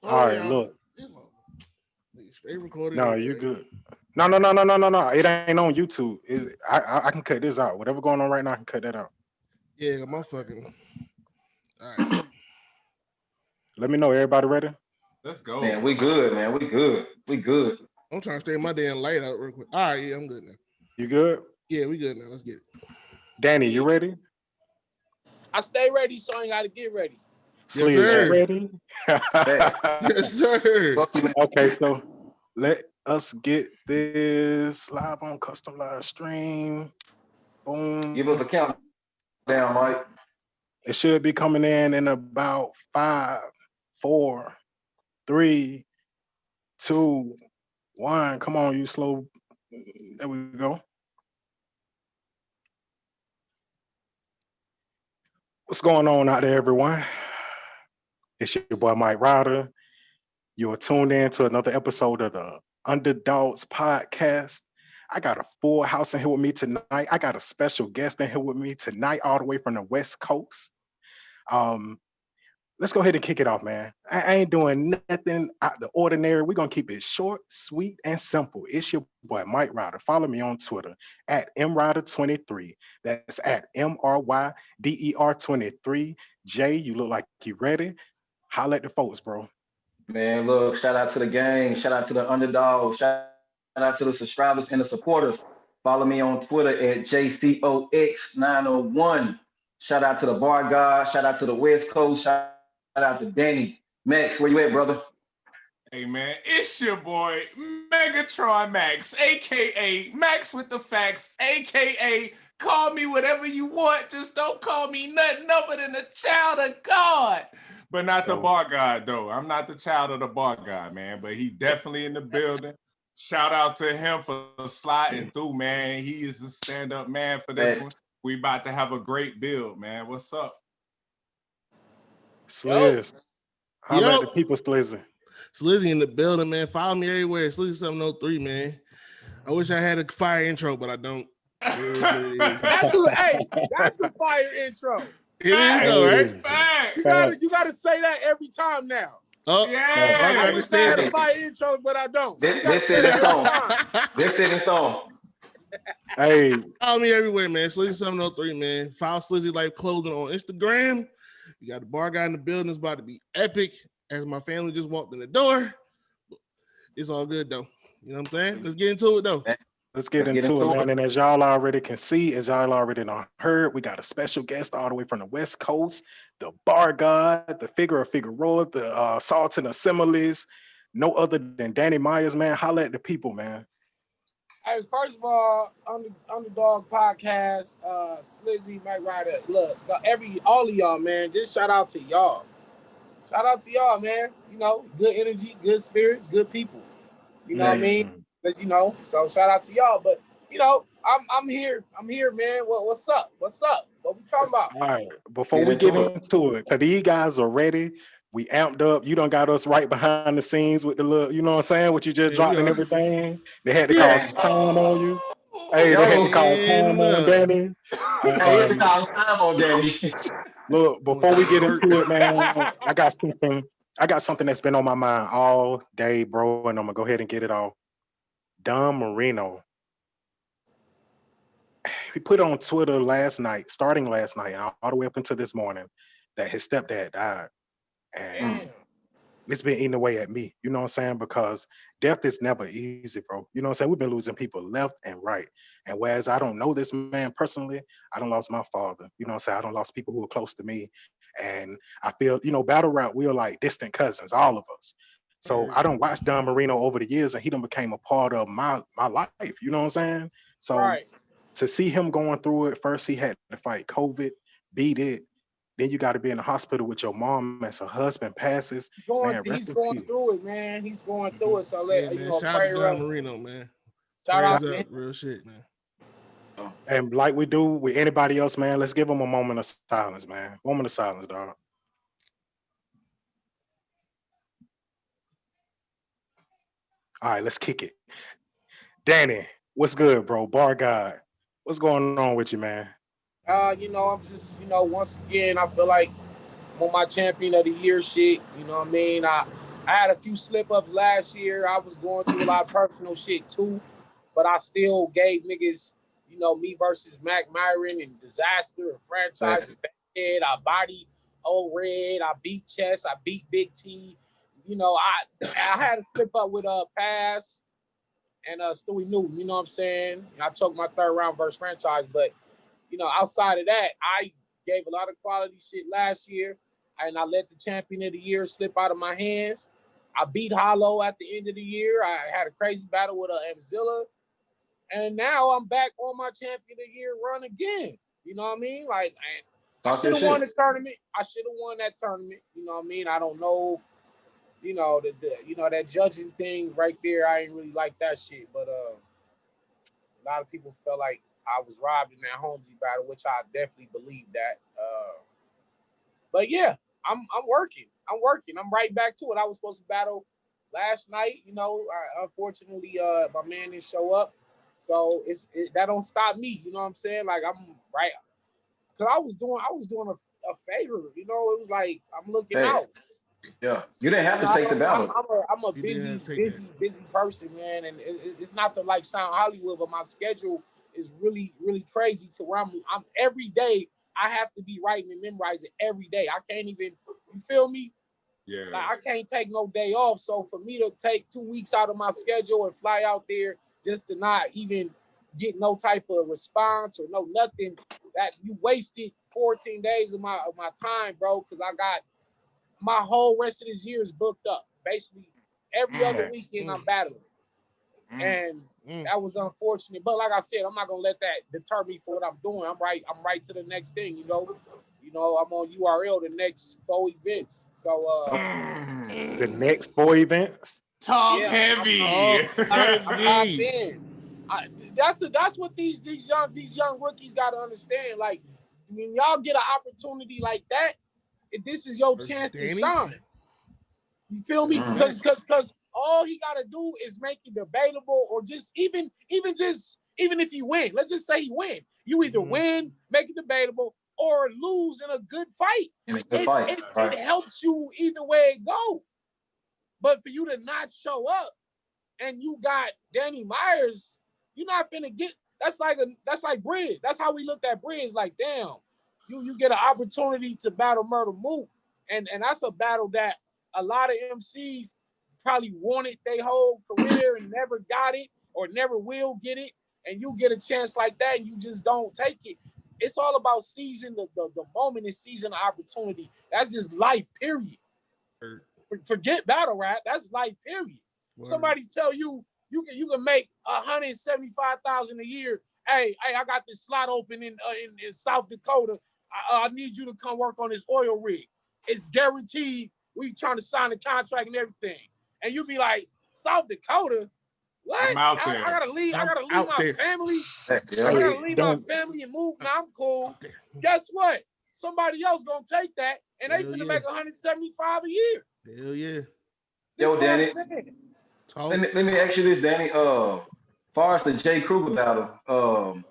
All right, look. Straight recorded. No, you good. No. It ain't on YouTube. I can cut this out. Whatever going on right now, I can cut that out. Yeah, my fucking. All right. Let me know. Everybody ready? Let's go. Man, we good, man. We good. I'm trying to straighten my damn light out real quick. All right, yeah, I'm good now. You good? Yeah, we good now. Let's get it. Danny, you ready? I stay ready, so I ain't got to get ready. Sliz, sir. you ready? Yes, sir. Okay, so let us get this live on custom live stream. Boom. Give us a countdown, Mike. It should be coming in about 5, 4, 3, 2, 1. Come on, you slow. There we go. What's going on out there, everyone? It's your boy Mike Ryder. You are tuned in to another episode of the Underdogs podcast. I got a full house in here with me tonight. I got a special guest in here with me tonight, all the way from the West Coast. Let's go ahead and kick it off, man. I ain't doing nothing out the ordinary. We're going to keep it short, sweet, and simple. It's your boy, Mike Ryder. Follow me on Twitter at MRyder23. That's at MRYDER23. Jay, you look like you ready. Holla at the folks, bro. Man, look, shout out to the gang. Shout out to the Underdogs. Shout out to the subscribers and the supporters. Follow me on Twitter at JCOX901. Shout out to the Bar God. Shout out to the West Coast. Shout out to Danny. Max, where you at, brother? Hey, man, it's your boy, Megatron Max, a.k.a. Max with the Facts, a.k.a. call me whatever you want, just don't call me nothing other than a child of God. But not the bar god, though. I'm not the child of the bar god, man, but he definitely in the building. Shout out to him for sliding through, man. He is a stand-up man for this one. We about to have a great build, man. What's up? Sliz. How about the people, Slizzy? Slizzy in the building, man. Follow me everywhere. Slizzy703, man. I wish I had a fire intro, but I don't. That's a fire intro. It is though, right? You gotta say that every time now. Oh yeah, I understand the fire intro, but I don't. This set in stone. This set in stone. Hey, follow me everywhere, man. Slizzy703, man. Follow Slizzy Life Clothing on Instagram. You got the bar guy in the building. It's about to be epic. As my family just walked in the door. It's all good though. You know what I'm saying? Let's get into it though. Let's get into it, man. And as y'all already can see, as y'all already heard, we got a special guest all the way from the West Coast, the bar god, the figure of Figueroa, the Salt and Assimiles, no other than Danny Myers, man. Holla at the people, man. Hey, first of all, Underdog Podcast, Slizzy, Mike Ryder, look, all of y'all, man, just shout out to y'all. Shout out to y'all, man. You know, good energy, good spirits, good people. You know what I mean? So shout out to y'all. But I'm here. I'm here, man. What's up? What's up? What we talking about? All right. Before we get into it, because these guys are ready. We amped up. You done got us right behind the scenes with the little, you know what I'm saying? What you just dropped and everything. They had to call time on you. Hey, they had to call time on Danny. They had to call time on Danny. Look, before we get into it, man, I got something that's been on my mind all day, bro, and I'm gonna go ahead and get it off. Don Marino. He put on Twitter starting last night, and all the way up until this morning, that his stepdad died. And it's been eating away at me, you know what I'm saying? Because death is never easy, bro. You know what I'm saying? We've been losing people left and right. And whereas I don't know this man personally, I done lost my father. You know what I'm saying? I done lost people who were close to me. And I feel, battle rap, we are like distant cousins, all of us. So I done watched Don Marino over the years, and he done became a part of my life. You know what I'm saying? So to see him going through it, first he had to fight COVID, beat it. Then you got to be in the hospital with your mom as her husband passes. He's going through it, man. He's going through it. So shout out to Don Marino, man. Shout out to him. Real shit, man. And like we do with anybody else, man, let's give them a moment of silence, man. Moment of silence, dog. All right, let's kick it. Danny, what's good, bro? Bar God, what's going on with you, man? I'm just, once again, I feel like I'm on my champion of the year shit. You know what I mean? I had a few slip ups last year. I was going through a lot of personal shit too, but I still gave niggas, me versus Mac Myron and Disaster and Franchise and Head. I body Old Red. I beat Chess. I beat Big T. I had a slip up with Pass and Stewie Newton. You know what I'm saying? I choked my third round versus Franchise, but outside of that, I gave a lot of quality shit last year, and I let the champion of the year slip out of my hands. I beat Hollow at the end of the year. I had a crazy battle with Mzilla, and now I'm back on my champion of the year run again. You know what I mean? Like, I should have won the tournament. I should have won that tournament. You know what I mean? I don't know. That judging thing right there. I ain't really like that shit, but a lot of people felt like I was robbed in that Holmesy battle, which I definitely believe that. But yeah, I'm working. I'm right back to it. I was supposed to battle last night. Unfortunately, my man didn't show up, so that don't stop me. You know what I'm saying? Like, I'm right, because I was doing a favor. It was like I'm looking out. Yeah, you didn't have to take the battle. I'm a busy person, man, and it's not to like sound Hollywood, but my schedule is really, really crazy to where I'm every day I have to be writing and memorizing every day. I can't even, you feel me? Yeah. Like, I can't take no day off. So for me to take 2 weeks out of my schedule and fly out there just to not even get no type of response or no nothing, that you wasted 14 days of my time, bro, because I got my whole rest of this year is booked up. Basically, every other weekend I'm battling. And that was unfortunate. But like I said, I'm not gonna let that deter me for what I'm doing. I'm right to the next thing, I'm on URL the next 4 events. So the next 4 events. Talk heavy. I'm locked in. That's what these young rookies gotta understand. Like, when y'all get an opportunity like that, this is your chance to shine. You feel me? Because all he gotta do is make it debatable, or just even if you win, let's just say he win. You either win, make it debatable, or lose in a good fight. It helps you either way it go. But for you to not show up and you got Danny Myers, you're not finna get. That's like Bridge. That's how we looked at Bridge. Like, damn, you get an opportunity to battle Murder Mook, and that's a battle that a lot of MCs probably wanted their whole career and never got it or never will get it, and you get a chance like that and you just don't take it. It's all about seizing the moment and seizing the opportunity. That's just life, period. Forget battle rap. That's life, period. Word. Somebody tell you can make $175,000 a year. Hey, I got this slot open in South Dakota. I need you to come work on this oil rig. It's guaranteed. We trying to sign the contract and everything. And you be like, South Dakota? What? I'm out there. I gotta leave my family. I gotta leave my family and move. Now I'm cool. Guess what? Somebody else gonna take that, and they finna make $175 a year. Hell yeah. Yo, Danny. Let me ask you this, Danny. Far as the Jay Kruger battle,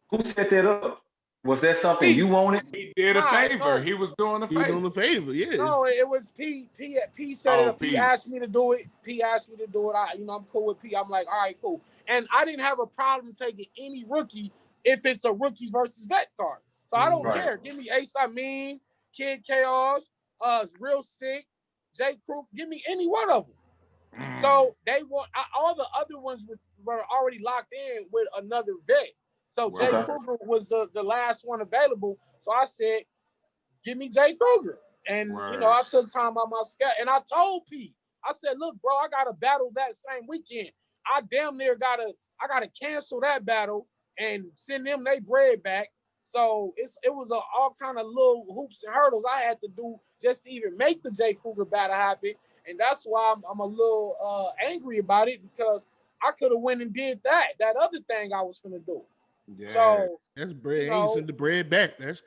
who set that up? Was that something you wanted? He did a favor. He was doing a favor. He was doing a favor, yeah. No, it was P. P set it up. P asked me to do it. I'm cool with P. I'm like, all right, cool. And I didn't have a problem taking any rookie if it's a rookies versus vet card. So I don't care. Give me Ace Amin, Kid Chaos, Real Sick, Jay Kruger. Give me any one of them. So they want all the other ones were already locked in with another vet. So Jay Kruger was the last one available. So I said, give me Jay Kruger. And, I took time on my schedule. And I told Pete, I said, look, bro, I got to battle that same weekend. I damn near got to cancel that battle and send them their bread back. So it was all kind of little hoops and hurdles I had to do just to even make the Jay Kruger battle happen. And that's why I'm a little angry about it, because I could have went and did that other thing I was going to do. Yeah. So that's bread. You send the bread back. That's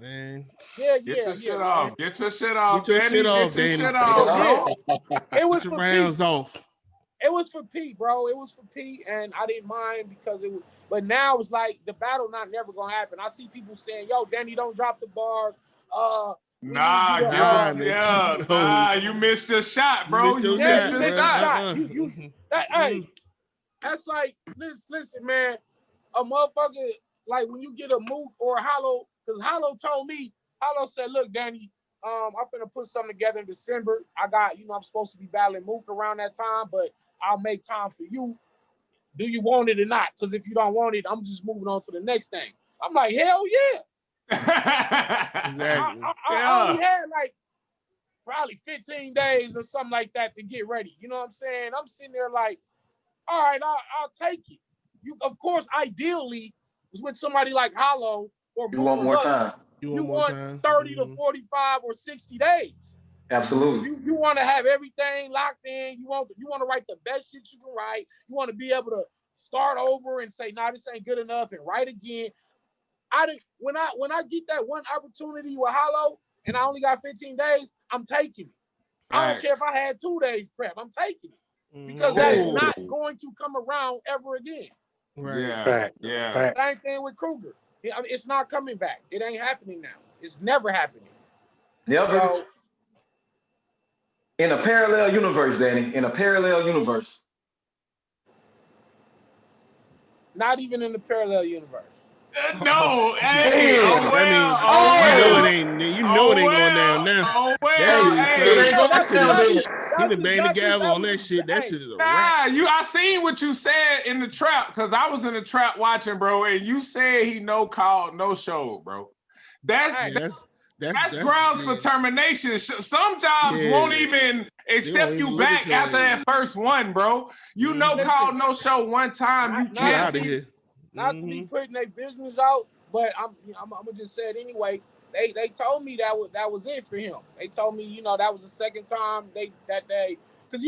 man. Yeah. Get your shit off. Get your shit off. Get your shit off, Danny. It was for rounds off. It was for Pete, bro. It was for Pete, and I didn't mind because it was. But now it's like the battle not never gonna happen. I see people saying, "Yo, Danny, don't drop the bars." Nah, give up. Yeah, nah, you missed your shot, bro. You missed your shot. Hey, that's like, listen, man. A motherfucker, like when you get a Mook or a Hollow, because Hollow said, look, Danny, I'm finna put something together in December. I got, I'm supposed to be battling Mook around that time, but I'll make time for you. Do you want it or not? Because if you don't want it, I'm just moving on to the next thing. I'm like, hell yeah. Exactly. I only had like probably 15 days or something like that to get ready. You know what I'm saying? I'm sitting there like, all right, I'll take it. You, of course, ideally, was with somebody like Hollow or you want more time. You want 30 to 45 or 60 days. Absolutely. You want to have everything locked in. You want to write the best shit you can write. You want to be able to start over and say, nah, this ain't good enough, and write again. When I get that one opportunity with Hollow and I only got 15 days, I'm taking it. I don't care if I had 2 days prep. I'm taking it because that's not going to come around ever again. Right. Yeah. Same thing with Kruger. I mean, it's not coming back. It ain't happening now. It's never happening. Never. So, in a parallel universe, Danny. In a parallel universe. Not even in the parallel universe. No, hey, you know it ain't going down now. Oh well, he done banged the gavel on that shit. That shit is a wrap. I seen what you said in the trap because I was in the trap watching, bro, and you said he no call, no show, bro. That's grounds for termination. Some jobs won't even accept you back after that first one, bro. You no call, no show one time, you can't out of here. Not to be putting their business out, but I'm gonna just say it anyway. They told me that was it for him. They told me, that was the second time that day, because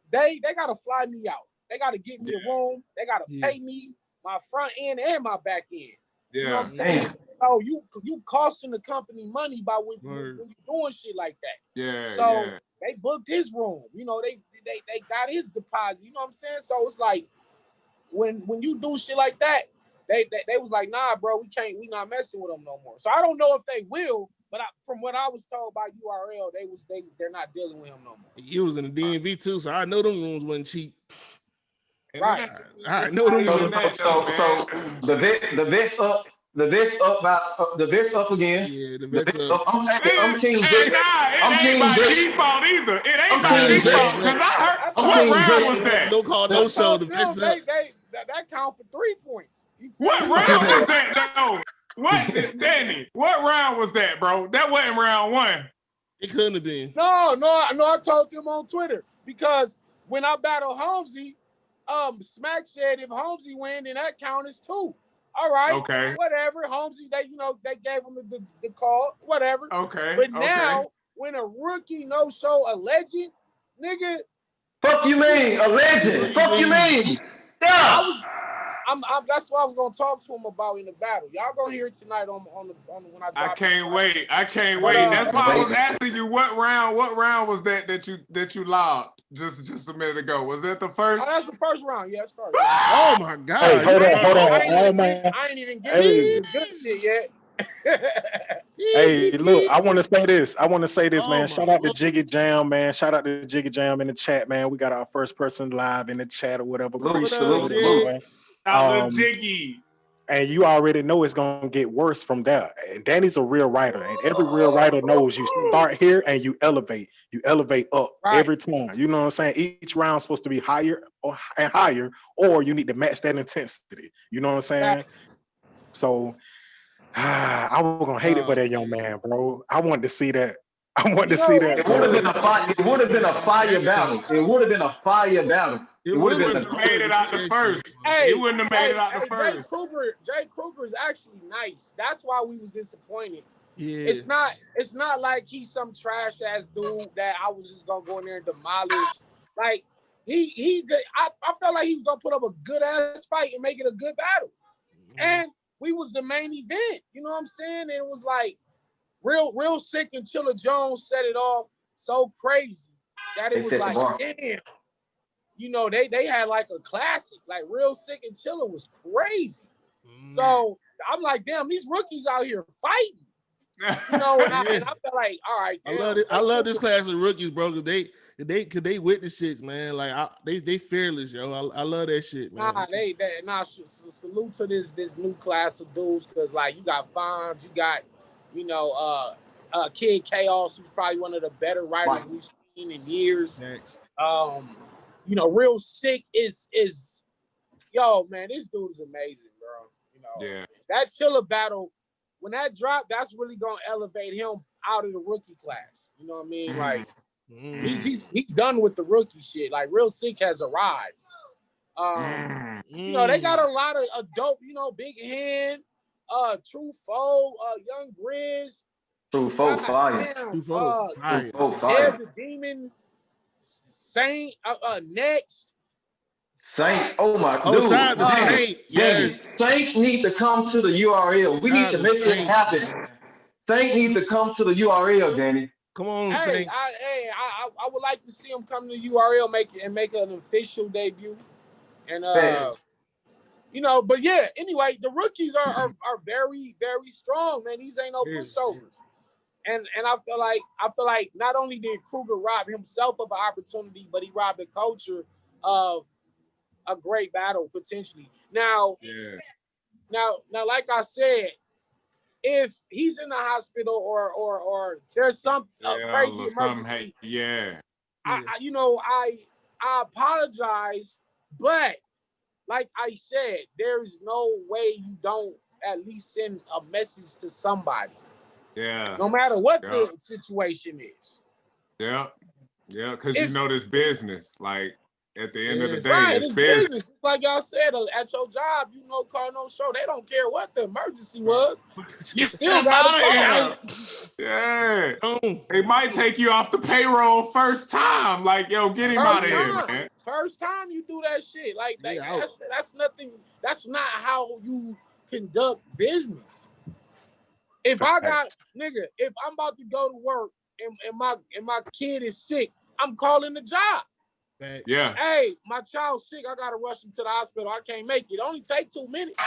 they gotta fly me out. They gotta get me a room. They gotta pay me my front end and my back end. Yeah. You know what I'm saying? So you costing the company money by when you're doing shit like that. Yeah. So they booked his room. They got his deposit. You know what I'm saying? So it's like when you do shit like that, they was like, nah, bro, we not messing with them no more. So I don't know if they will, but from what I was told by URL, they're not dealing with him no more. He was in the DMV too, so I know them rooms wasn't cheap. Right. I know them rooms. So the vest up again. Yeah, the vest up. I'm team it ain't by default either. It ain't by default because I heard what round was that? No call, no show. The vest up. That count for 3 points. What round was that though? What, Danny? What round was that, bro? That wasn't round 1. It couldn't have been. No. I told them on Twitter because when I battled Holmesy, Smack said if Holmesy win, then that count is 2. All right. Okay. Whatever. Holmesy, they gave him the call. Whatever. Okay. But now, when a rookie no show a legend, nigga. Fuck you mean a legend? Fuck you mean? Yeah. That's what I was gonna talk to him about in the battle. Y'all gonna hear it tonight on when I drop. I can't wait. That's why I was asking you what round was that you logged just a minute ago. Was that the first? Oh, that's the first round. Yeah, it started. Oh my God. Hey, hold on. I ain't even getting the good shit yet. Hey, look, I want to say this, man. Shout out to Jiggy Jam, man. Shout out to Jiggy Jam in the chat, man. We got our first person live in the chat or whatever. Jiggy. And you already know it's gonna get worse from there. And Danny's a real writer, and every real writer knows you start here and you elevate up every time. You know what I'm saying? Each round's supposed to be higher, or you need to match that intensity. You know what I'm saying? So I was gonna hate it for that young man, bro. I wanted to see that. It would have been a fire. It would have been a fire battle. It would have been a fire battle. It would have made it out the first. It wouldn't have made it out the first. Jay Kruger is actually nice. That's why we was disappointed. Yeah. It's not like he's some trash ass dude that I was just gonna go in there and demolish. Like I felt like he was gonna put up a good ass fight and make it a good battle. And we was the main event. You know what I'm saying? And it was like real sick and Chilla Jones set it off so crazy that it was like, damn. You know, they had like a classic, like Real Sick and Chilla was crazy. So I'm like, damn, these rookies out here fighting. You know, and I felt like, all right, damn, I love this class of rookies, bro. Cause they witness shit, man. Like they fearless, yo. I love that shit, man. Salute to this new class of dudes, cause like you got Fonz, you got, you know, Kid Chaos, who's probably one of the better writers we've seen in years. Thanks. You know, Real Sick is yo, man, this dude is amazing, bro. You know, that Chilla battle, when that dropped, that's really gonna elevate him out of the rookie class. You know what I mean? Like he's done with the rookie shit. Like Real Sick has arrived. You know, they got a lot of dope, you know, Big Hand, True Foe, Young Grizz. True Foe fire. True Foe fire. The Demon, Saint, next. Saint, oh my dude. Shout out to Saint. Yes. Saint need to come to the URL. We need to make it happen. Saint needs to come to the URL, Danny. Come on, Saint. I would like to see him come to the URL, make an official debut. And you know, but yeah, anyway, the rookies are very, very strong, man. These ain't no pushovers. And I feel like not only did Kruger rob himself of an opportunity, but he robbed the culture of a great battle potentially. Now, like I said, if he's in the hospital or there's some crazy emergency, I apologize, but like I said, there's no way you don't at least send a message to somebody. Yeah. No matter what the situation is. Yeah. Yeah, because you know this business. Like at the end of the day, it's business. Just like y'all said, at your job, you know, call no show. They don't care what the emergency was. You still got to call. Yeah. They might take you off the payroll first time. Like, yo, get him out of here, man. First time you do that shit. Like, that's nothing. That's not how you conduct business. If I'm about to go to work and my kid is sick, I'm calling the job. Yeah. Hey, my child's sick. I gotta rush him to the hospital. I can't make it. It only take 2 minutes.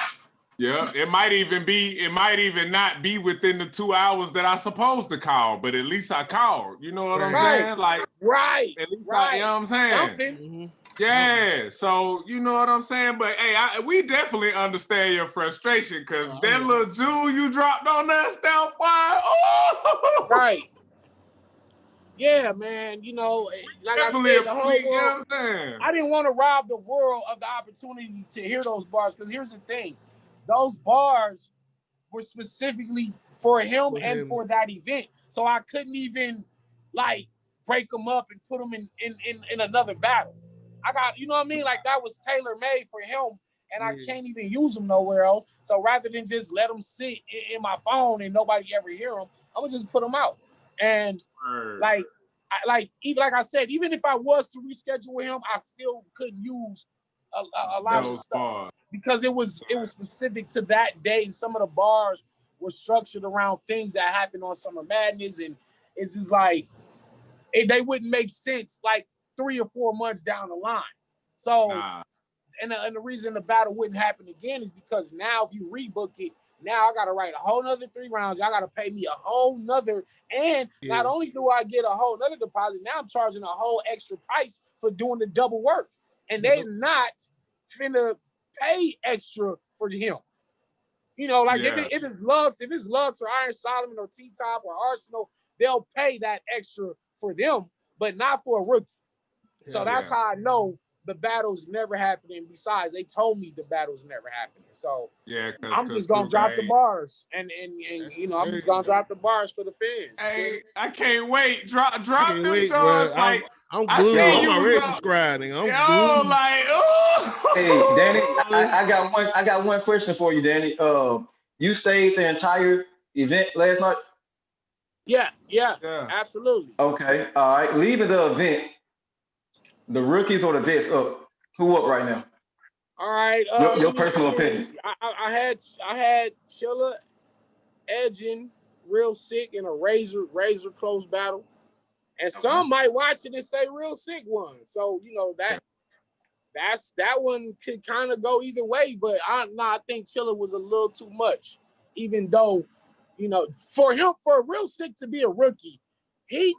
Yeah, it might even not be within the 2 hours that I supposed to call, but at least I called. You know what I'm saying? Like, at least you know what I'm saying? Yeah, so you know what I'm saying? But hey, we definitely understand your frustration because that little jewel you dropped on us down, boy. Oh! Right. Yeah, man. You know, like definitely I said, the whole world, you know what I'm saying? I didn't want to rob the world of the opportunity to hear those bars because here's the thing. Those bars were specifically for him and for that event. So I couldn't even like break them up and put them in another battle. I got, you know what I mean? Like that was tailor-made for him and I can't even use them nowhere else. So rather than just let them sit in my phone and nobody ever hear them, I'm gonna just put them out. And like I said, even if I was to reschedule him, I still couldn't use a lot of stuff because it was specific to that day. And some of the bars were structured around things that happened on Summer Madness, and it's just like they wouldn't make sense like 3 or 4 months down the line. So, and the reason the battle wouldn't happen again is because now if you rebook it, now I got to write a whole nother 3 rounds. Y'all got to pay me a whole nother. And not only do I get a whole nother deposit, now I'm charging a whole extra price for doing the double work. And they not finna pay extra for him. You know, like if it's Lux or Iron Solomon or T-Top or Arsenal, they'll pay that extra for them, but not for a rookie. So that's how I know the battle's never happening. Besides, they told me the battle's never happening. So I'm just gonna drop the bars, and you know, I'm just gonna drop the bars for the fans. Hey, I can't wait. Drop them joints. Like I'm glued. I'm already subscribing. I'm glued. Like, oh. Hey, Danny, I got one question for you, Danny. You stayed the entire event last night? Yeah, absolutely. Okay, all right. Leaving the event, the rookies or the vets up? Who up right now? All right. Your personal opinion. I had Chilla edging Real Sick in a razor close battle, and some might watch it and say Real Sick won. So you know that one could kind of go either way. But I think Chilla was a little too much, even though You know, for a Real Sick to be a rookie, he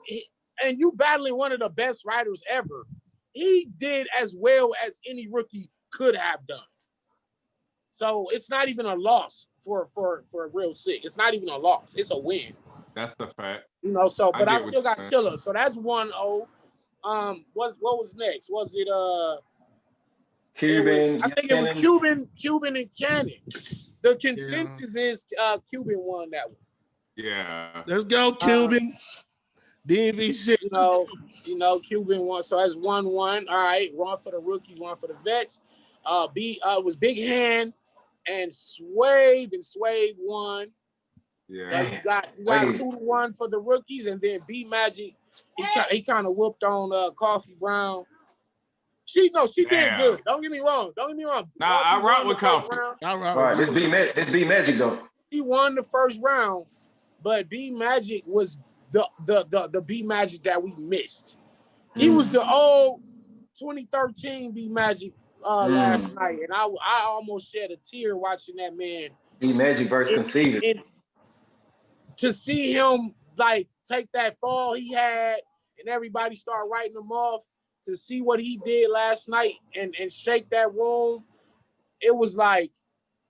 and you battling one of the best writers ever, he did as well as any rookie could have done. So it's not even a loss for a Real Sick. It's not even a loss. It's a win. That's the fact. You know, so but I still got Chilla. So that's 1-0. What was next? Was it Cuban? I think it was Cuban and Cannon. The consensus is Cuban won that one. Yeah. Let's go, Cuban. DMV shit. You know, Cuban won. So that's 1-1. All right, one for the rookies, one for the vets. It was Big Hand and Swave won. Yeah. So you got 2-1 for the rookies, and then B Magic, he kind of whooped on Coffee Brown. She did good. Don't get me wrong. Nah, I rock with Coffee. Right, this B Magic though. He won the first round, but B Magic was the B Magic that we missed. He was the old 2013 B Magic last night, and I almost shed a tear watching that man. B Magic versus Conceited. To see him like take that fall he had, and everybody start writing him off. To see what he did last night and shake that room, it was like,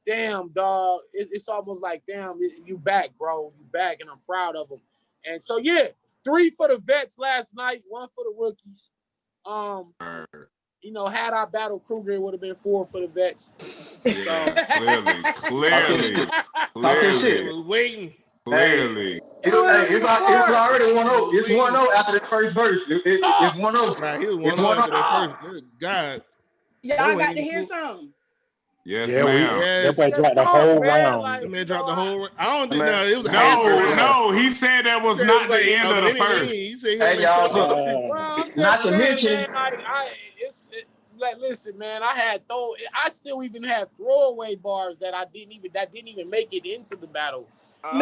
damn, dog. It's almost like, damn, you back, bro. You back, and I'm proud of him. And so, yeah, 3 for the vets last night, 1 for the rookies. You know, had I battled Kruger, it would have been 4 for the vets. Yeah, clearly. I was waiting. Clearly. It's already 1-0. It's 1-0 after the first verse. It's 1-0. Nah, he was 1-0 after that first. Good God. Y'all got to hear something. Yes, Yeah, ma'am. that boy dropped the whole round. That man dropped the whole round. I don't think it was No, he said that was not the end of the first. Hey, y'all, look. Not to mention. Listen, man, I still even had throwaway bars that didn't even make it into the battle. I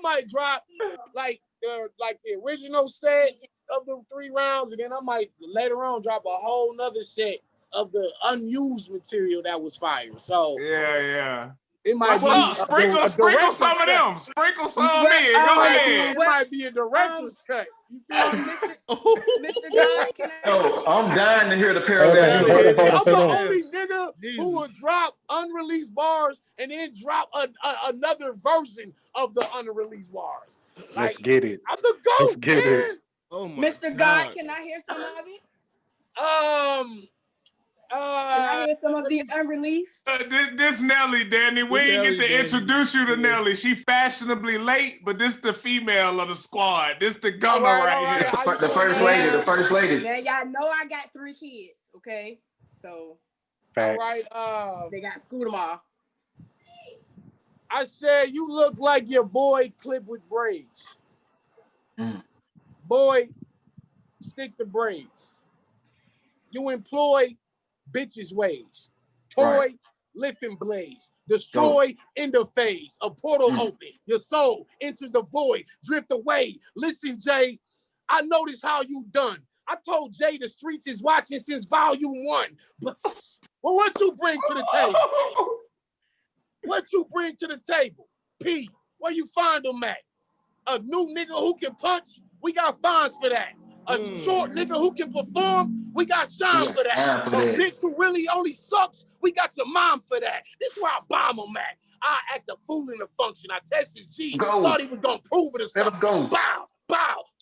might drop like the original set of the 3 rounds, and then I might later on drop a whole nother set of the unused material that was fire. So yeah. It might sprinkle some of them. Sprinkle some in. Go ahead. It might be a director's cut. Mr. God, I'm dying to hear the parallel. I'm the only nigga who will drop unreleased bars and then drop another version of the unreleased bars. Let's get it. I'm the GOAT, Let's get man. it. Oh my Mr. God, can I hear some of it? Can I hear some of the unreleased? This Nelly, Danny. We ain't get to introduce you to Nelly. She fashionably late, but this the female of the squad. This the gunner right here. The first lady. Man, y'all know I got 3 kids, okay? So, Facts. All right, they got school tomorrow. I said you look like your boy clipped with braids. Boy, stick to braids. You employ bitches' ways. Toy, lifting blades. Destroy in the phase. A portal open. Your soul enters the void. Drift away. Listen, Jay, I noticed how you done. I told Jay the streets is watching since volume 1. But what you bring to the table? What you bring to the table? P, where you find them at? A new nigga who can punch? We got fines for that. A short nigga who can perform, we got Sean for that. A bitch who really only sucks, we got your mom for that. This is where I bomb him at. I act a fool in the function. I test his G. Thought he was gonna prove it or something. Bow.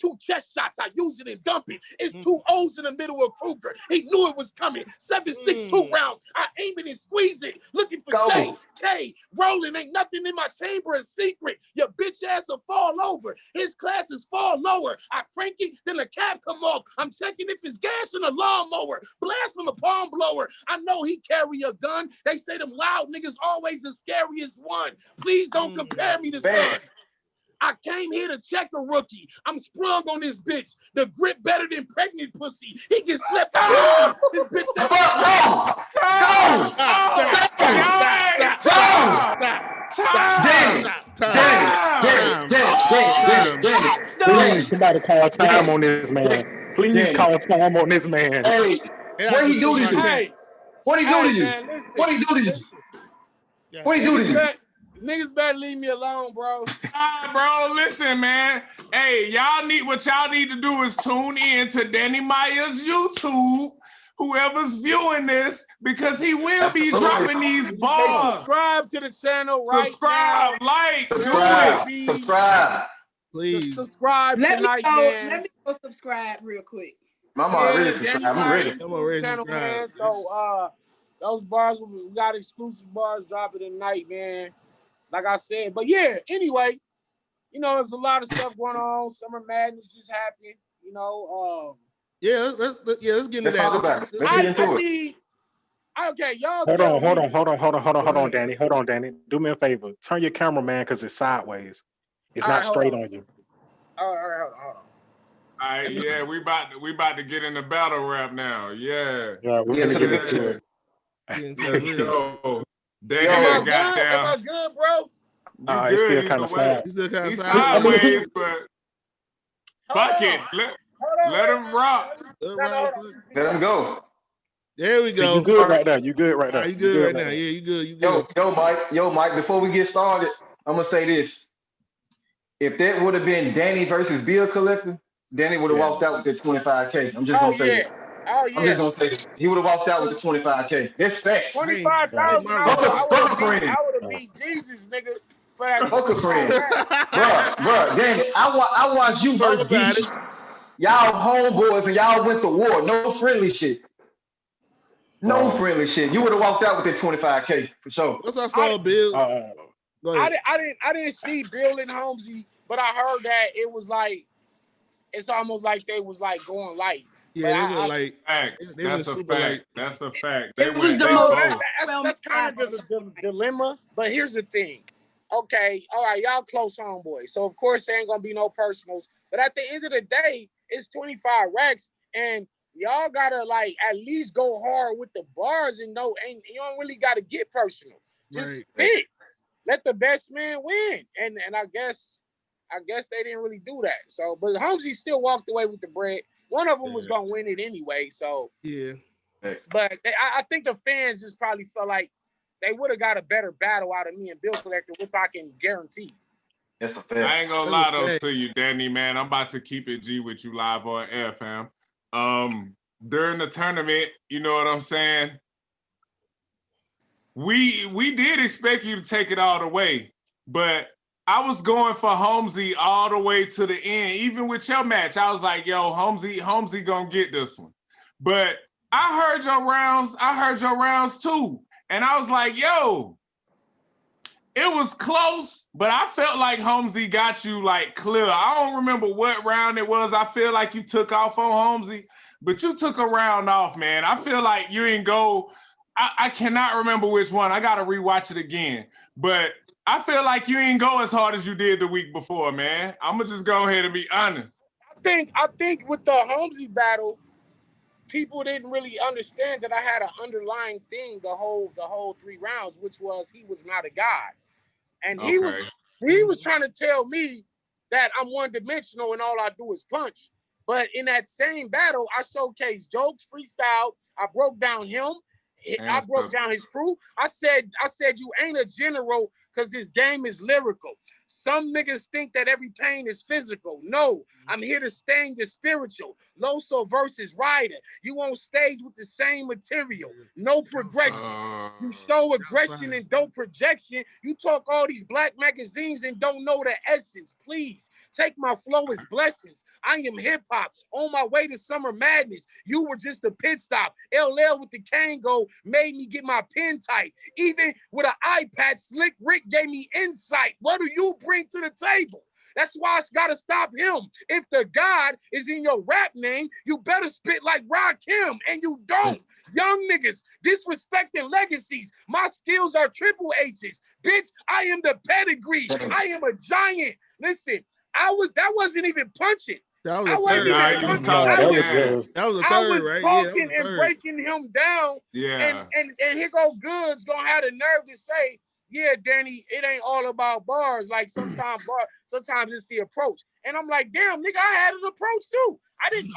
2 chest shots. I use it and dump it. It's 2 O's in the middle of Kruger. He knew it was coming. 7.62 rounds. I aim it and squeeze it. Looking for K. Rolling. Ain't nothing in my chamber is secret. Your bitch ass will fall over. His classes fall lower. I crank it, then the cap come off. I'm checking if it's gas in the lawnmower. Blast from the palm blower. I know he carry a gun. They say them loud niggas always the scariest one. Please don't compare me to son. I came here to check a rookie. I'm sprung on this bitch. The grip better than pregnant pussy. He can slip out. This bitch said, Please, somebody call time on this man. Please call time on this man. Hey, what he do to you? What he do to you? What he do to you? What he do to you? Niggas better leave me alone, bro. Bro, listen, man. Hey, what y'all need to do is tune in to Danny Meyer's YouTube. Whoever's viewing this, because he will be dropping these bars. Subscribe to the channel right subscribe, now. Subscribe. Please. Subscribe tonight, man. Let me go subscribe real quick. Mama already subscribed. I'm ready. I'm already channel, subscribed. man. So those bars, we got exclusive bars dropping tonight, man. Like I said, but yeah, anyway, you know, there's a lot of stuff going on. Summer Madness just happened, you know. Let's get into that. Let's get into it. Okay, y'all. Hold on, Danny. Hold on, Danny. Do me a favor. Turn your camera, man, because it's sideways. It's not straight on you. All right, hold on. All right, yeah, we about to get in the battle rap now. Yeah. Yeah, we're gonna get into it. Let's go. Danny, Am goddamn. I good, bro? It's still kind of sad. He's sideways, but fuck it. Let him rock. Let him go. There we go. See, you good right now. You good right now. You good right now. Yeah, you good. You good. Yo, Mike. Before we get started, I'm gonna say this. If that would have been Danny versus Bill Collector, Danny would have walked out with the 25K. I'm just gonna say that. I'm just gonna say that. He would have walked out with the 25K. That's facts. 25,000. I would have beat Jesus, nigga. For that. Fuck a friend. Bruh, Danny, I watched you versus Geechee. Y'all homeboys and y'all went to war. No friendly shit. No friendly shit. You would have walked out with that 25K for sure. What's our song, Bill? I didn't see Bill and Holmesy, but I heard that it was like it's almost like they was like going light. Yeah, they were like facts. That's a fact. That's a fact. That's kind of the dilemma. But here's the thing. Okay, all right, y'all close homeboys. So of course there ain't gonna be no personals. But at the end of the day, it's 25 racks, and y'all gotta like at least go hard with the bars and you don't really gotta get personal. Just spit. Let the best man win. And I guess they didn't really do that. So, but Holmesy still walked away with the bread. One of them was gonna win it anyway. So yeah. But I think the fans just probably felt like they would have got a better battle out of me and Bill Collector, which I can guarantee. That's a fact. I ain't gonna lie though to you, Danny, man. I'm about to keep it G with you live on air, fam. During the tournament, you know what I'm saying? We did expect you to take it all the way, but I was going for Holmesy all the way to the end. Even with your match, I was like, yo, Holmesy gonna get this one. But I heard your rounds too. And I was like, yo, it was close, but I felt like Holmesy got you like clear. I don't remember what round it was. I feel like you took off on Holmesy, but you took a round off, man. I feel like you didn't go. I cannot remember which one. I got to rewatch it again. But I feel like you ain't go as hard as you did the week before, man. I'm going to just go ahead and be honest. I think with the Holmesy battle, people didn't really understand that I had an underlying thing the whole 3 rounds, which was he was not a god. And he was trying to tell me that I'm one-dimensional and all I do is punch. But in that same battle, I showcased jokes, freestyle. I broke down him. I broke down his crew. I said you ain't a general because this game is lyrical. Some niggas think that every pain is physical. No, I'm here to stain your spiritual. Loso versus Ryder. You on stage with the same material. No progression. You show aggression and dope projection. You talk all these black magazines and don't know the essence. Please, take my flow as blessings. I am hip-hop on my way to Summer Madness. You were just a pit stop. LL with the Kango made me get my pen tight. Even with an iPad, Slick Rick gave me insight. What do you bring to the table? That's why I gotta stop him. If the God is in your rap name, you better spit like Rakim, and you don't. Young niggas disrespecting legacies. My skills are triple H's. Bitch, I am the pedigree. I am a giant. Listen, that wasn't even punching. That was a third. That was a third, right? I was talking and breaking him down. Yeah. And here go Goods gonna have the nerve to say, yeah, Danny, it ain't all about bars. Like sometimes it's the approach. And I'm like, damn, nigga, I had an approach too. I didn't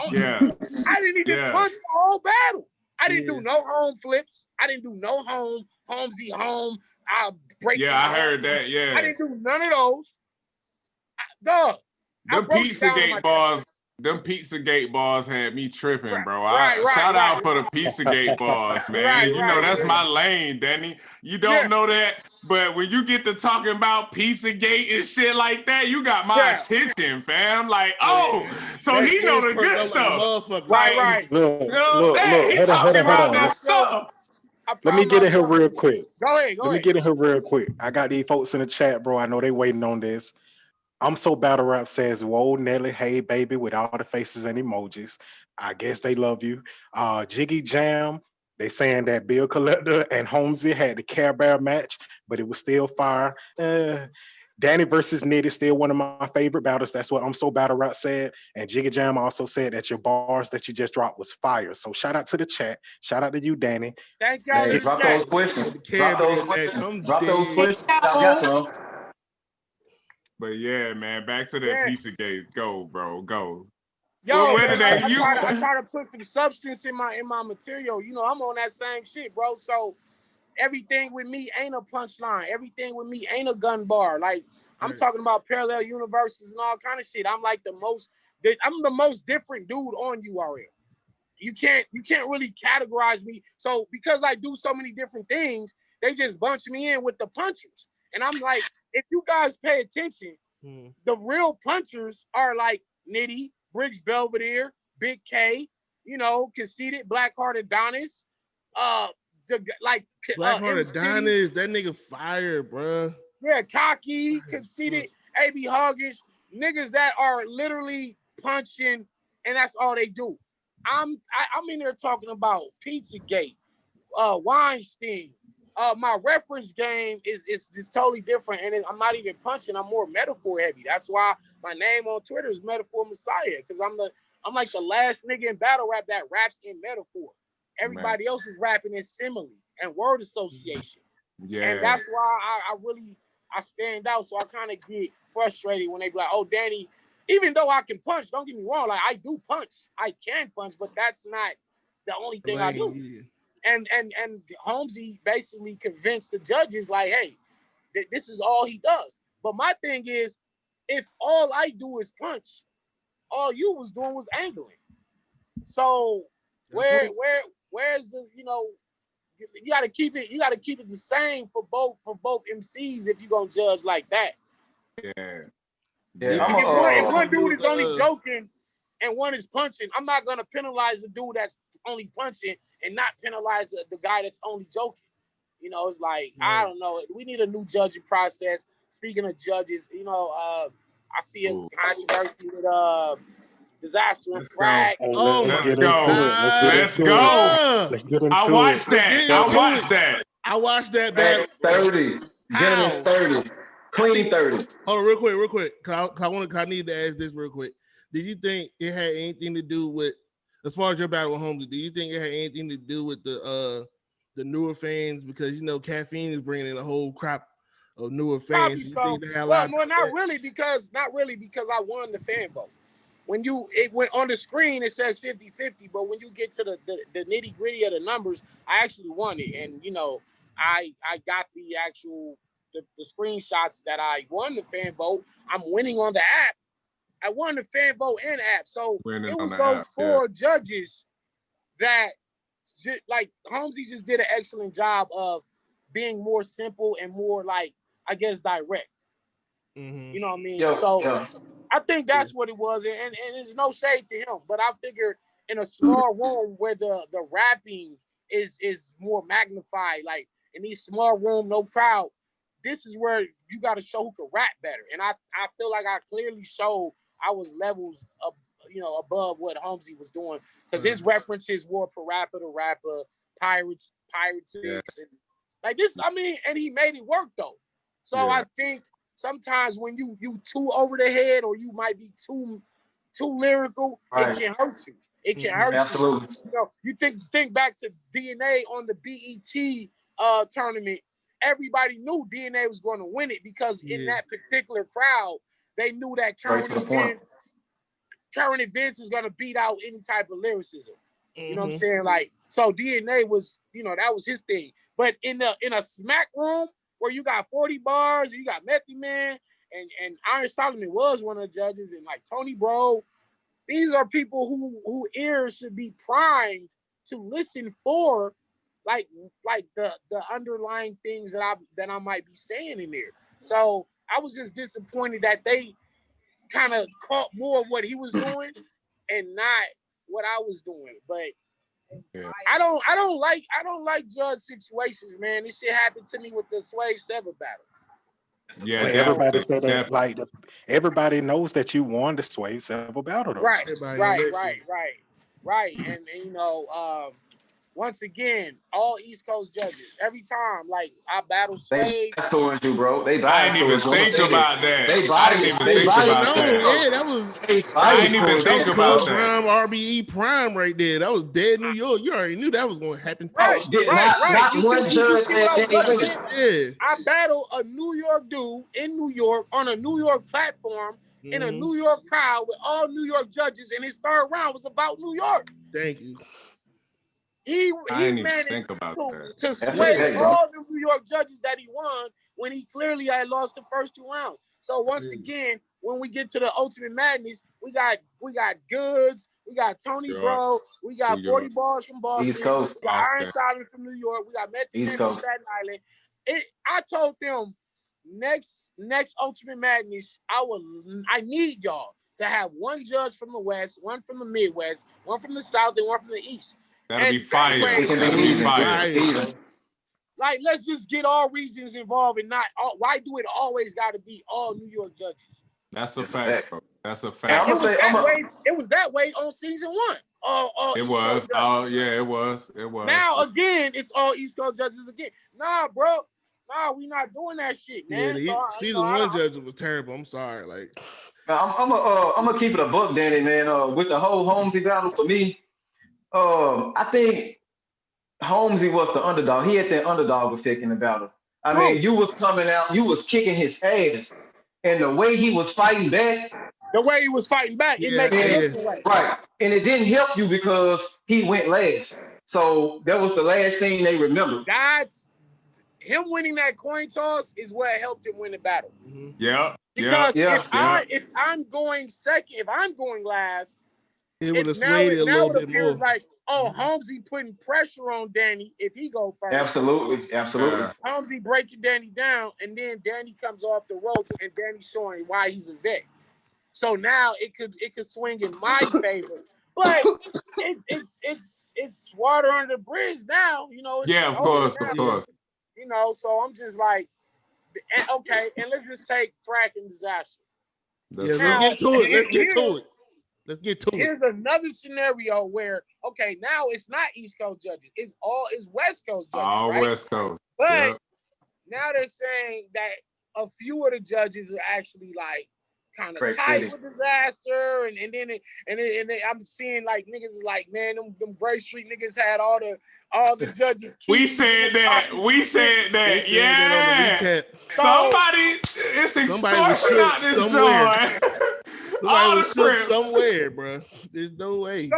even punch the whole battle. I didn't do no home flips. I didn't do no Holmesy home. I'll break. Yeah, I heard that. Yeah, I didn't do none of those. Dog. them Pizzagate bars had me tripping, bro. Right. Shout out for the Pizzagate bars, man. You know that's my lane, Danny. You don't know that, but when you get to talking about Pizzagate and shit like that, you got my attention, fam. Like, so he know the good stuff. Right. Look, You know what I'm saying? He hold talking on. about that stuff. Let me get in here real quick. Go ahead. Let me get in here real quick. I got these folks in the chat, bro. I know they waiting on this. I'm So Battle Rap says, whoa, Nelly, hey, baby, with all the faces and emojis. I guess they love you. Jiggy Jam, they saying that Bill Collector and Holmesy had the Care Bear match, but it was still fire. Danny versus Nitty, still one of my favorite battles. That's what I'm So Battle Rap said. And Jiggy Jam also said that your bars that you just dropped was fire. So shout out to the chat. Shout out to you, Danny. Thank y'all. Drop those questions. Drop those questions. I got some. But yeah, man, back to that Pizzagate. Go, bro, go. Yo, man, I try to put some substance in my material. You know, I'm on that same shit, bro. So everything with me ain't a punchline. Everything with me ain't a gun bar. Like I'm talking about parallel universes and all kind of shit. I'm like I'm the most different dude on URL. You can't really categorize me. So because I do so many different things, they just bunch me in with the punchers. And I'm like, if you guys pay attention, the real punchers are like Nitty, Briggs Belvedere, Big K, you know, Conceited, Blackheart Adonis, Blackheart Adonis, that nigga fire, bro. Yeah, Cocky, Conceited, AB Huggish, niggas that are literally punching, and that's all they do. I'm in there talking about Pizzagate, Weinstein. My reference game is just totally different, and I'm not even punching. I'm more metaphor heavy. That's why my name on Twitter is Metaphor Massiah, because I'm like the last nigga in battle rap that raps in metaphor. Everybody else is rapping in simile and word association. Yeah, and that's why I stand out. So I kind of get frustrated when they be like, "Oh, Danny." Even though I can punch, don't get me wrong. Like I do punch, I can punch, but that's not the only thing I do. And Holmesy basically convinced the judges, like, hey, this is all he does. But my thing is, if all I do is punch, all you was doing was angling. So where's the, you know, you gotta keep it the same for both MCs if you're gonna judge like that. Yeah. If one dude is only joking and one is punching, I'm not gonna penalize the dude that's only punching and not penalize the guy that's only joking. You know, it's like, I don't know. We need a new judging process. Speaking of judges, you know, I see a controversy with Disaster and Frag. Let's go. I watched that. I watched that back. 30. Gentleman's 30. Clean 30. Hold on, real quick. I need to ask this real quick. Did you think it had anything to do with, as far as your battle with Holmes, do you think it had anything to do with the newer fans? Because, you know, Caffeine is bringing in a whole crop of newer fans. So. Well, not really because I won the fan vote. When it went on the screen, it says 50-50, but when you get to the nitty gritty of the numbers, I actually won it. And, you know, I got the actual, the screenshots that I won the fan vote. I'm winning on the app. I won the fan vote and app. So it was those four judges that, like, Holmesy just did an excellent job of being more simple and more, like, I guess, direct. You know what I mean? I think that's what it was, and there's no shade to him, but I figure in a small room where the rapping is more magnified, like in these small room, no crowd, this is where you got to show who can rap better. And I feel like I clearly showed I was levels of, you know, above what Holmesy was doing, because his references were Parappa the Rapper, Pirates, and like this. I mean, and he made it work though. So I think sometimes when you too over the head, or you might be too lyrical, it can hurt you. It can hurt you. You know, you think back to DNA on the BET tournament. Everybody knew DNA was going to win it because in that particular crowd, they knew that current events is going to beat out any type of lyricism. You know what I'm saying? Like, so DNA was, you know, that was his thing. But in a smack room where you got 40 bars, and you got Method Man, and Iron Solomon was one of the judges, and like Tony Bro. These are people who ears should be primed to listen for like the underlying things that I might be saying in there. So I was just disappointed that they kind of caught more of what he was doing and not what I was doing. But Yeah. I don't like judge situations, man. This shit happened to me with the Sway 7 battle. Yeah, But everybody definitely, said that, definitely. like, everybody knows that you won the Sway Several battle, though. Right, Everybody right, know that right, shit. right. And you know, once again, all East Coast judges. Every time, like I battle They Sway. biased towards you, bro. They I biased didn't even towards you. I'm gonna think say this. about that. They I didn't biased. even They think I about biased. know, that. yeah, that was They I biased didn't even towards think you, about bro. that. Prime RBE Prime right there. That was dead New York. You already knew that was going to happen. Right, Oh, did right, right. not one You judge see what had I was Danny up winning. against? Yeah. I battled a New York dude in New York on a New York platform in a New York crowd with all New York judges, and his third round was about New York. Thank you. He I didn't even managed think about that. to That's sway respect, bro. all the New York judges that he won when he clearly had lost the first 2 rounds. So once again, when we get to the Ultimate Madness, we got Goods, we got Tony New York, Bro, we got New 40 York, Bars from Boston, East Coast. we got Iron Boston. Solomon from New York, we got Method East Man from Coast. Staten Island. I told them next Ultimate Madness, I need y'all to have one judge from the West, one from the Midwest, one from the South, and one from the East. That'll be And that fire. way, It can That'll be be even. fire. Even. like, let's just get all regions involved and not all. Why do it always got to be all New York judges? That's a That's a fact, fact. bro. That's a And fact. I'm gonna say, It was that way on season 1. All It East was. Coast judges. Oh, yeah, it was. It was. Now again, it's all East Coast judges again. Nah, bro. Nah, we not doing that shit, Yeah, man. the season 1 judges was terrible. I'm sorry. Like, I'm gonna keep it a buck, Danny, man. With the whole Holmesy battle for me, I think Holmesy was the underdog. He had that underdog effect in the battle. I mean, you was coming out, you was kicking his ass, and the way he was fighting back, the way he was fighting back, it makes it look right. right. And it didn't help you because he went last. So that was the last thing they remembered. That's him winning that coin toss is what helped him win the battle. Yeah. Because Yeah. if I'm going second, if I'm going last, it would have now swayed it a little it bit appears more. like, Holmesy putting pressure on Danny if he go first. Absolutely. Holmesy breaking Danny down, and then Danny comes off the ropes, and Danny's showing why he's a vet. So now it could swing in my favor, but it's water under the bridge now. You know. Yeah, of course, of course. You know, so I'm just like, okay, and let's just take Frack and Disaster. Let's get to it. Let's get to it. Here's another scenario where, okay, now it's not East Coast judges. It's West Coast judges, All right? West Coast. But now they're saying that a few of the judges are actually like kind of tight with Disaster, and then I'm seeing like niggas is like, man, them Gray Street niggas had all the judges. We said that. Yeah. Somebody is extortion out this joint. Somebody was shook somewhere, bro. There's no way.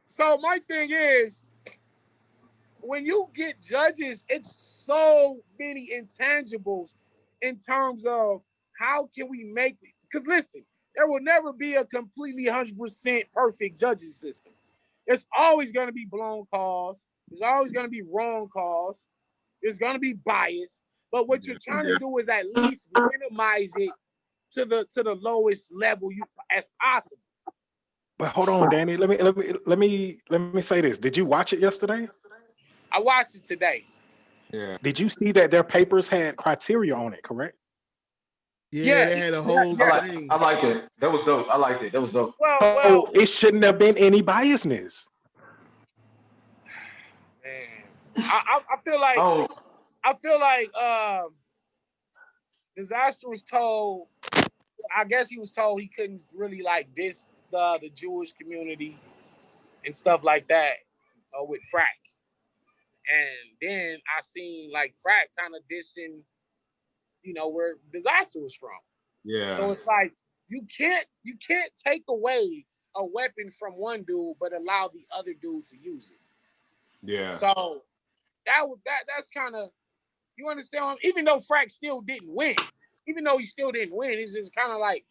So my thing is, when you get judges, it's so many intangibles in terms of how can we make it. Because listen, there will never be a completely 100% perfect judging system. There's always going to be blown calls. There's always going to be wrong calls. There's going to be bias. But what you're trying to do is at least minimize it to the lowest level as possible. But hold on, Danny. Let me say this. Did you watch it yesterday? I watched it today. Yeah. Did you see that their papers had criteria on it? Correct. Yeah, they had a whole thing. I like it. That was dope. I liked it. That was dope. Well, it shouldn't have been any biasness. Man, I feel like Disaster was told. I guess he was told he couldn't really like diss the Jewish community and stuff like that with Frack. And then I seen like Frack kind of dissing, where Disaster was from. Yeah. So it's like you can't take away a weapon from one dude but allow the other dude to use it. Yeah. So that's kind of You understand? Even though Frack still didn't win, it's just kind of like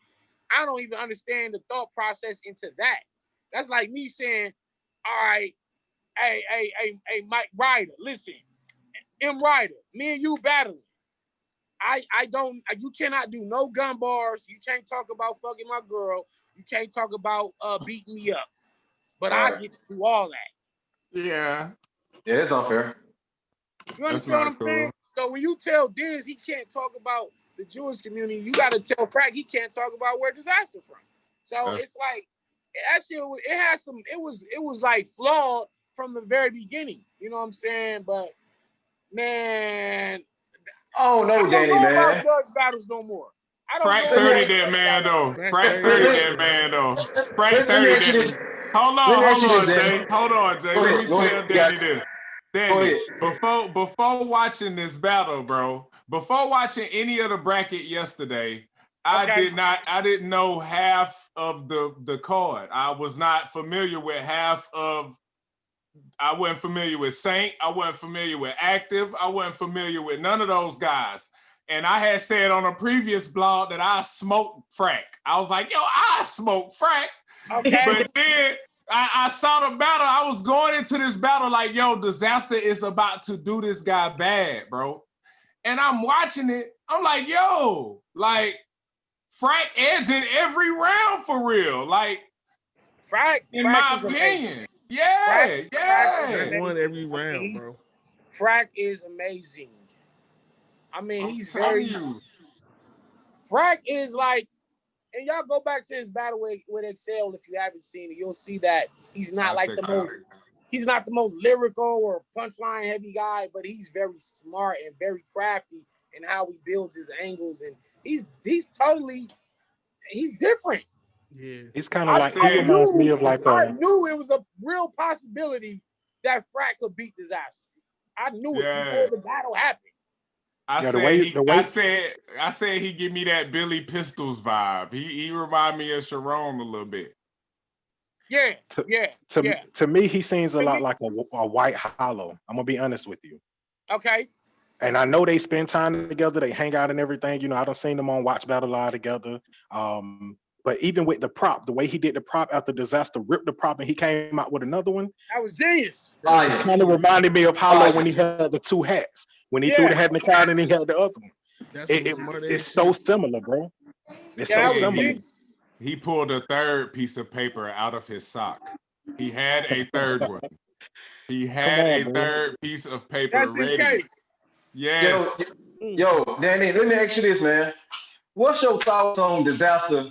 I don't even understand the thought process into that. That's like me saying, all right, hey, Mike Ryder, listen, M. Ryder, me and you battling. You cannot do no gun bars. You can't talk about fucking my girl. You can't talk about beating me up. But I get to do all that. Yeah. Yeah, that's unfair. You understand what I'm saying? So when you tell Diz he can't talk about the Jewish community, you got to tell Frack he can't talk about where disaster from. So it's like that shit. It was like flawed from the very beginning. You know what I'm saying? But man, Oh no, I Danny, don't know man. about judge battles no more. I don't Frank know 30 about that man though. Frank Frank 30 30 that man though. Frank Let me 30 ask you this. that. Hold on, Jay. Hold on, Jay. Let me tell Danny this. Danny, before watching this battle, bro, before watching any of the bracket yesterday, I didn't know half of the card. I was not familiar with half of. I wasn't familiar with Saint. I wasn't familiar with Active. I wasn't familiar with none of those guys. And I had said on a previous blog that I smoked Frack. I was like, yo, I smoked Frack. Okay. But then I saw the battle. I was going into this battle like, yo, Disaster is about to do this guy bad, bro. And I'm watching it. I'm like, yo, like, Frack edging every round for real. Like, Frack, in my opinion. Yeah. Frack won every round, bro. Frack is amazing. I mean, he's very. Frack is like, and y'all go back to his battle with Excel if you haven't seen it. You'll see that he's not he's not the most lyrical or punchline heavy guy, but he's very smart and very crafty in how he builds his angles, and he's different. Yeah, it's kind of like he reminds me of like I knew it was a real possibility that Frack could beat Disaster. I knew it before the battle happened. I said he give me that Billy Pistols vibe. He remind me of Sharon a little bit. To me, he seems a lot like a White Hollow. I'm gonna be honest with you. Okay. And I know they spend time together, they hang out and everything. You know, I done seen them on Watch Battle Live together. But even with the prop, the way he did the prop after Disaster, ripped the prop and he came out with another one. That was genius. It's kind of reminded me of Hollow when he had the two hats. When he threw the hat in the crowd and he had the other one. It's so similar, bro. It's so similar. He pulled a third piece of paper out of his sock. He had a third one. He had a third piece of paper ready. Yes. Yo, Danny, let me ask you this, man. What's your thoughts on Disaster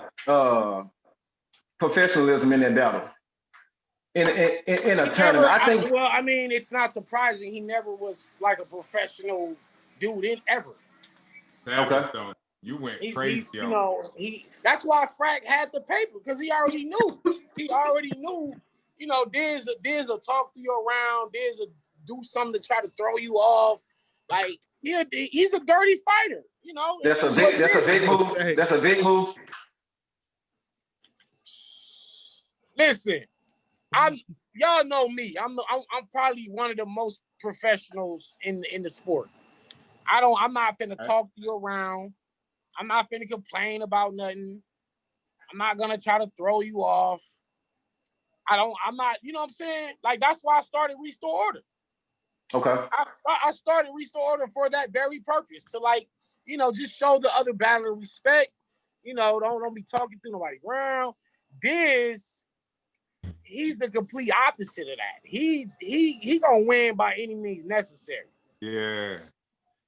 professionalism in that battle? In a tournament? I mean, it's not surprising. He never was like a professional dude ever. You went crazy. That's why Frack had the paper, because he already knew. You know, Diz will talk to you around. Diz will do something to try to throw you off. Like, he's a dirty fighter. You know, that's a big move. That's a big move. Listen, y'all know me. I'm probably one of the most professionals in the sport. I'm not finna talk to you around. I'm not finna complain about nothing. I'm not gonna try to throw you off. I'm not, you know what I'm saying? Like, that's why I started Restore Order. Okay. I started Restore Order for that very purpose, to, like, you know, just show the other battler respect. You know, don't be talking through nobody's ground. Diz, he's the complete opposite of that. He gonna win by any means necessary. Yeah.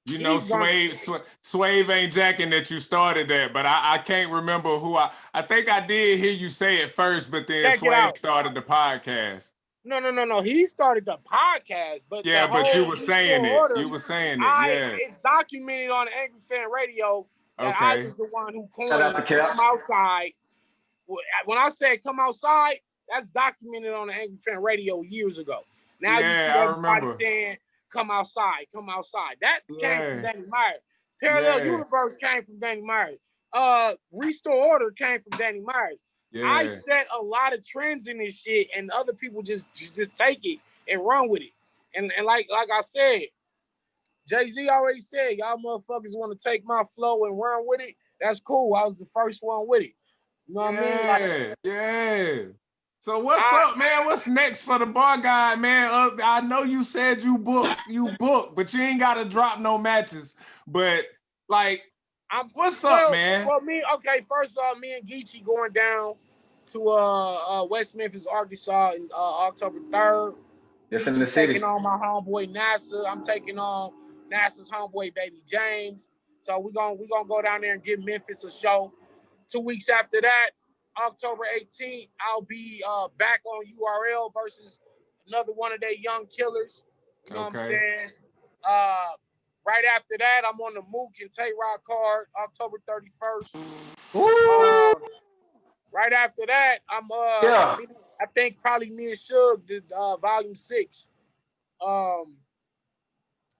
You know, Swave ain't jacking that you started that, but I can't remember who I think I did hear you say it first, but then Swave started the podcast. No. He started the podcast, but but you were saying it. It's documented on Angry Fan Radio that I was the one who coined come outside. When I said come outside, that's documented on the Angry Fan Radio years ago. Now you see everybody saying come outside. That came from Danny Myers. Parallel Universe came from Danny Myers. Restore Order came from Danny Myers. Yeah. I set a lot of trends in this shit, and other people just take it and run with it. And like I said, Jay-Z already said, y'all motherfuckers want to take my flow and run with it. That's cool. I was the first one with it. You know what I mean? Like, yeah. So what's up, man? What's next for the bar guy, man? I know you said you book, but you ain't got to drop no matches. But like, what's up, man? Well, first off, me and Geechee going down to West Memphis, Arkansas, in October 3rd. It's in the city. Taking on my homeboy NASA. I'm taking on NASA's homeboy Baby James. So we're gonna go down there and give Memphis a show. 2 weeks after that, October 18th, I'll be back on URL versus another one of their young killers. You know what I'm saying? Right after that, I'm on the Mook and Tay Rock card, October 31st. Right after that, I think probably me and Suge did volume 6.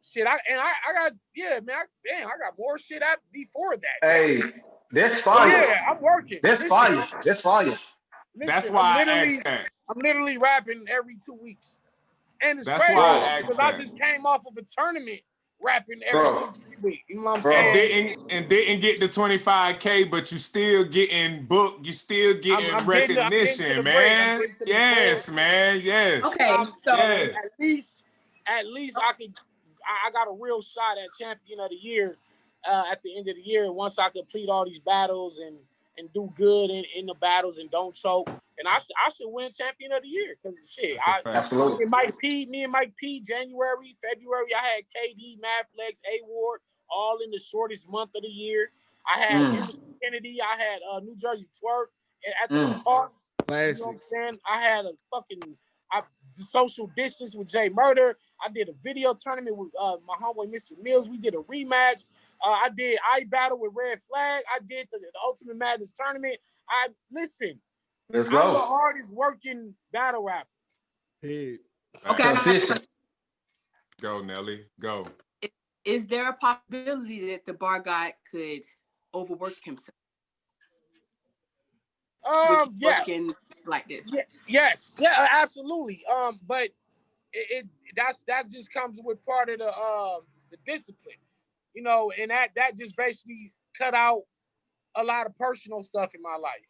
Shit, I got more shit out before that. Hey, that's fire. Yeah, I'm working. That's fire. That's fire. Listen, that's why I asked that. I'm literally rapping every 2 weeks. And it's that's crazy why because I just came off of a tournament rapping every 2 weeks. You know what I'm saying? And didn't get the 25K, but you still getting booked. You still getting recognition, man. Yes, man. Yes. Okay. So at least I got a real shot at champion of the year at the end of the year once I complete all these battles and do good in the battles and don't choke. And I should win champion of the year because shit. Absolutely. Me and Mike P, January, February, I had KD, Madflex, A Ward, all in the shortest month of the year. I had Emerson Kennedy, I had New Jersey Twerk at the park. Classic. You know what I'm saying? I had a fucking social distance with Jay Murder. I did a video tournament with my homeboy Mr. Mills. We did a rematch. I did battle with Red Flag. I did the Ultimate Madness tournament. Listen. Let's go. I'm the hardest working battle rapper. Hey. Okay. Go, Nelly. Go. Is there a possibility that the bar guy could overwork himself? Working like this. Yes. Yeah, absolutely. But that just comes with part of the discipline. You know, and that just basically cut out a lot of personal stuff in my life.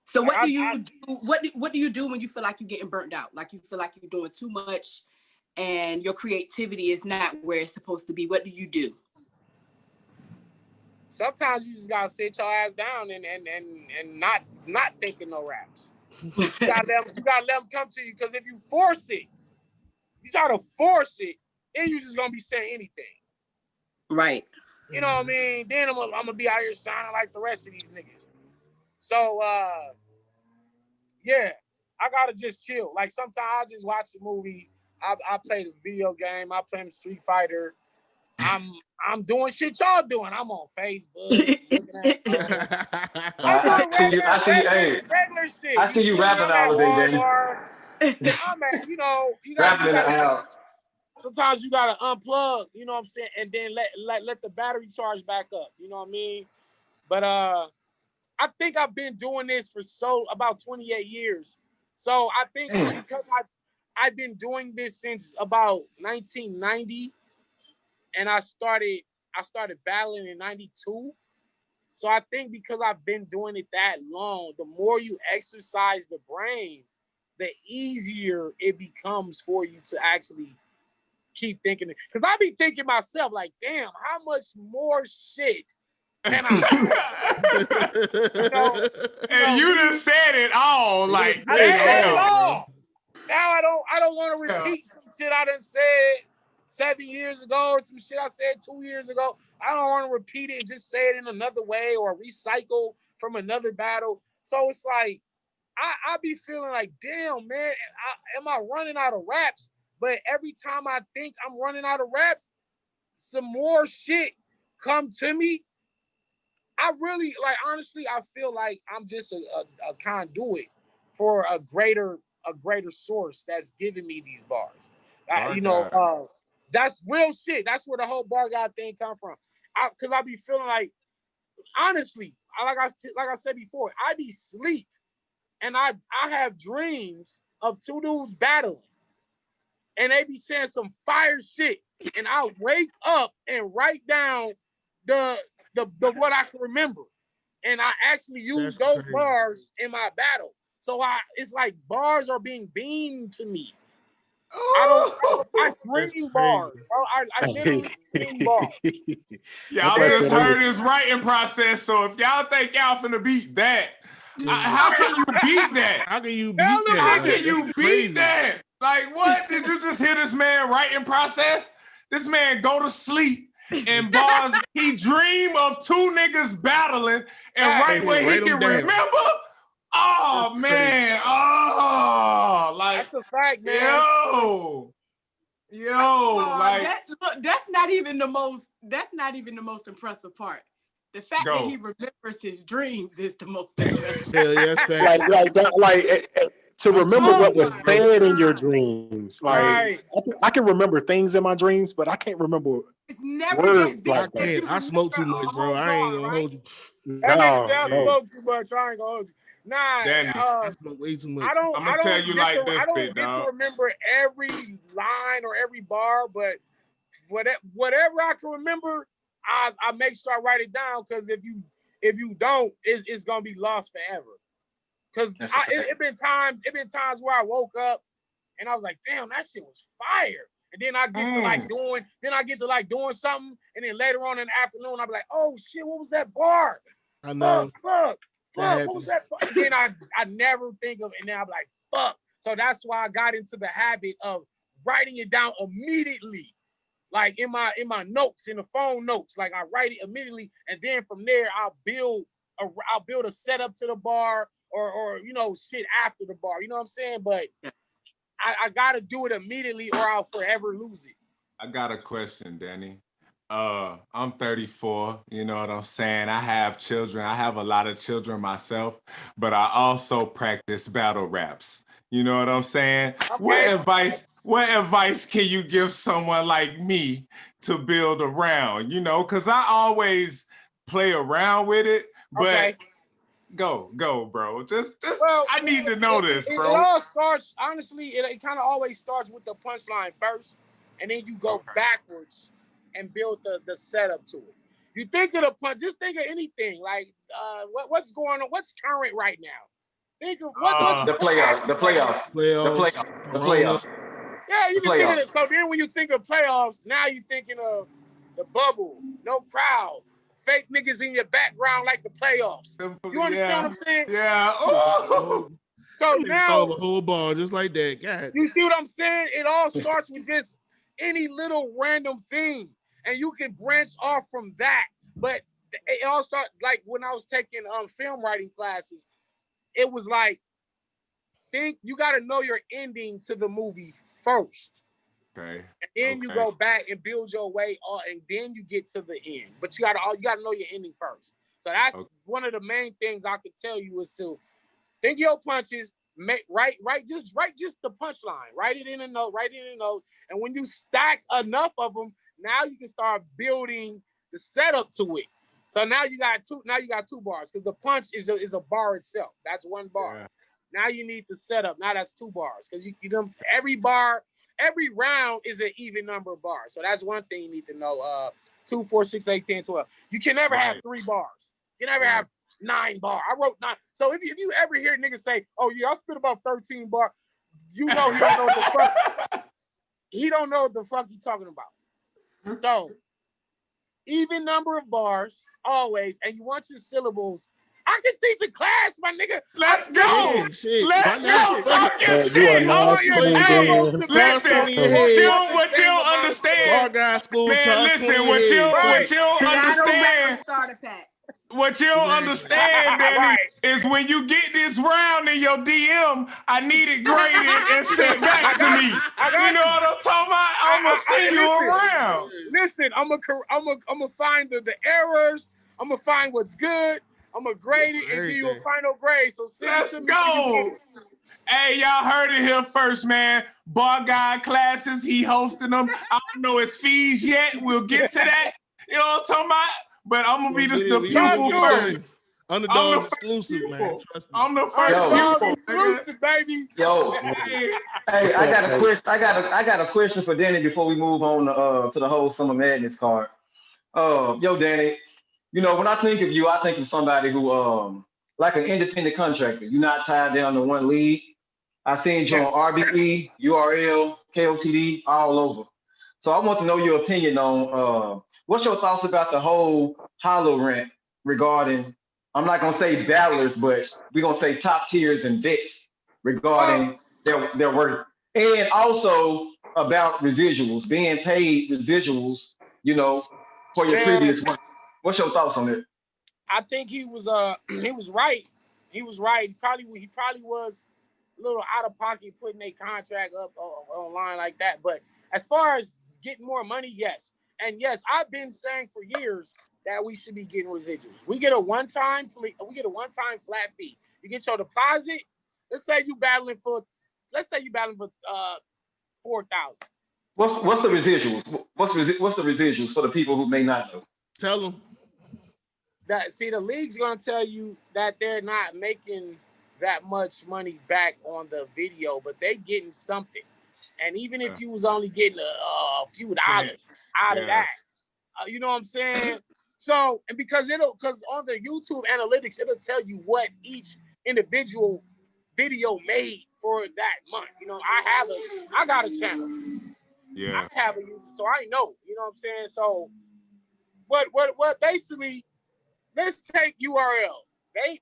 So what do you do? What do you do when you feel like you're getting burnt out? Like you feel like you're doing too much and your creativity is not where it's supposed to be. What do you do? Sometimes you just gotta sit your ass down and not thinking no raps. You gotta let them come to you, because if you force it, you try to force it, then you just gonna be saying anything. Right. You know what I mean? Then I'm gonna be out here sounding like the rest of these niggas. So yeah, I gotta just chill. Like sometimes I just watch a movie. I play the video game. I play Street Fighter. I'm doing shit y'all doing. I'm on Facebook. I'm doing regular shit. I see you rapping all day, Danny. You know, you rapping gotta sometimes you gotta unplug, you know what I'm saying, and then let the battery charge back up. You know what I mean? But I think I've been doing this for about 28 years. So I think because I've been doing this since about 1990, and I started battling in 92. So I think because I've been doing it that long, the more you exercise the brain, the easier it becomes for you to actually keep thinking it. Because I be thinking myself, like, damn, how much more shit can I and you done said it all. Like, I said it all. Now I don't want to repeat some shit I done said 7 years ago or some shit I said 2 years ago. I don't want to repeat it and just say it in another way or recycle from another battle. So it's like, I be feeling like, damn, man, am I running out of raps? But every time I think I'm running out of raps, some more shit come to me. I really, like, honestly, I feel like I'm just a conduit for a greater source that's giving me these bars. That's real shit. That's where the whole bar guy thing come from. Because I be feeling like, honestly, like I said before, I be sleep and I have dreams of two dudes battling. and they be saying some fire shit, and I wake up and write down the what I can remember, and I actually use those bars in my battle. So it's like bars are being beamed to me. I dream bars, bro. I literally dream bars. Y'all just heard his writing process, so if y'all think y'all finna beat that, how can you beat that? How can you beat that? How can you beat that? Like, what? Did you just hear this man writing process? This man go to sleep and bars, he dream of two niggas battling and right where he can remember. Oh man. Oh, like that's a fact, man. Like that's not even the most impressive part. The fact that he remembers his dreams is the most impressive. To remember what was said in your dreams. Like I can remember things in my dreams, but I can't remember words like that. I smoke too much, bro. I ain't gonna hold you. That nigga said I smoke too much. I ain't gonna hold you. Nah, I smoke way too much. I'm gonna tell you like this, I don't get to remember every line or every bar, but whatever I can remember, I make sure I write it down, because if you don't, it's gonna be lost forever. Because it been times where I woke up and I was like, damn, that shit was fire. And then I get to doing something, and then later on in the afternoon I'll be like, oh shit, what was that bar? I know. Fuck, what was that bar? And then I never think of it, and then I'm like, fuck. So that's why I got into the habit of writing it down immediately. Like in my notes, in the phone notes. Like I write it immediately, and then from there I'll build a setup to the bar, or shit after the bar. You know what I'm saying? But I gotta do it immediately, or I'll forever lose it. I got a question, Danny. I'm 34, you know what I'm saying? I have children. I have a lot of children myself, but I also practice battle raps. You know what I'm saying? Okay. What advice can you give someone like me to build around? You know, because I always play around with it, but go, bro. I need to know this, bro. It all starts, honestly, it kind of always starts with the punchline first, and then you go backwards and build the setup to it. You think of the punch, just think of anything, like what's going on, what's current right now. Think of the playoffs. Yeah, you can think of it. So then when you think of playoffs, now you're thinking of the bubble, no crowd, fake niggas in your background like the playoffs. You understand what I'm saying? Yeah. Oh. So now the whole ball just like that. God. You see what I'm saying? It all starts with just any little random thing, and you can branch off from that. But it all starts like when I was taking film writing classes. It was like, you got to know your ending to the movie first. Okay. And then you go back and build your way up, and then you get to the end. But you got to know your ending first. So that's one of the main things I could tell you, is to think your punches, write just the punchline. Write it in a note, and when you stack enough of them, now you can start building the setup to it. So now you got two bars, because the punch is a bar itself. That's one bar. Yeah. Now you need the setup. Now that's two bars, because every round is an even number of bars. So that's one thing you need to know. 2, 4, 6, 8, 10, 12. You can never have 3 bars. You can never have 9 bars. I wrote 9. So if you ever hear niggas say, "Oh yeah, I spit about 13 bars," you know he don't know what the fuck. He don't know what the fuck you talking about. So even number of bars always, and you want your syllables. I can teach a class, my nigga. Let's go. Let's go. Talk your shit. I want your syllables to listen. What you don't understand, man. Listen, what you don't understand. What you don't understand, Danny, is when you get this round in your DM, I need it graded and sent back to me. You know what I'm talking about? I'm gonna send you around. Listen, I'm gonna find the errors. I'm gonna find what's good. I'm gonna grade it and give you a final grade. So let's go. Hey, y'all heard it here first, man. Bar Guy classes, he hosting them. I don't know his fees yet. We'll get to that. You know what I'm talking about? But I'm gonna be the pupil first. Underdogs exclusive, man. Trust me. I'm the first Underdog people, exclusive, baby. Yo, nigga. hey, I got a question for Danny before we move on to the whole Summer Madness card. Yo, Danny, when I think of you, I think of somebody who like an independent contractor. You're not tied down to one league. I seen you on RBE, URL, KOTD, all over. So I want to know your opinion on what's your thoughts about the whole hollow rent regarding, I'm not gonna say battlers, but we're gonna say top tiers and vets regarding their worth. And also about residuals, being paid residuals, for your previous work. What's your thoughts on it? I think he was right. He was right. He probably was a little out of pocket putting a contract up online like that. But as far as getting more money, yes. And yes, I've been saying for years that we should be getting residuals. We get a one-time flat fee. You get your deposit. Let's say you battling for 4,000. What's the residuals? What's the residuals for the people who may not know? Tell them. The league's gonna tell you that they're not making that much money back on the video, but they getting something. And even if you was only getting a few dollars out of that, you know what I'm saying? So, and because on the YouTube analytics, it'll tell you what each individual video made for that month. I got a channel. Yeah. I have a YouTube, so I know. You know what I'm saying? So, what basically, let's take URL. They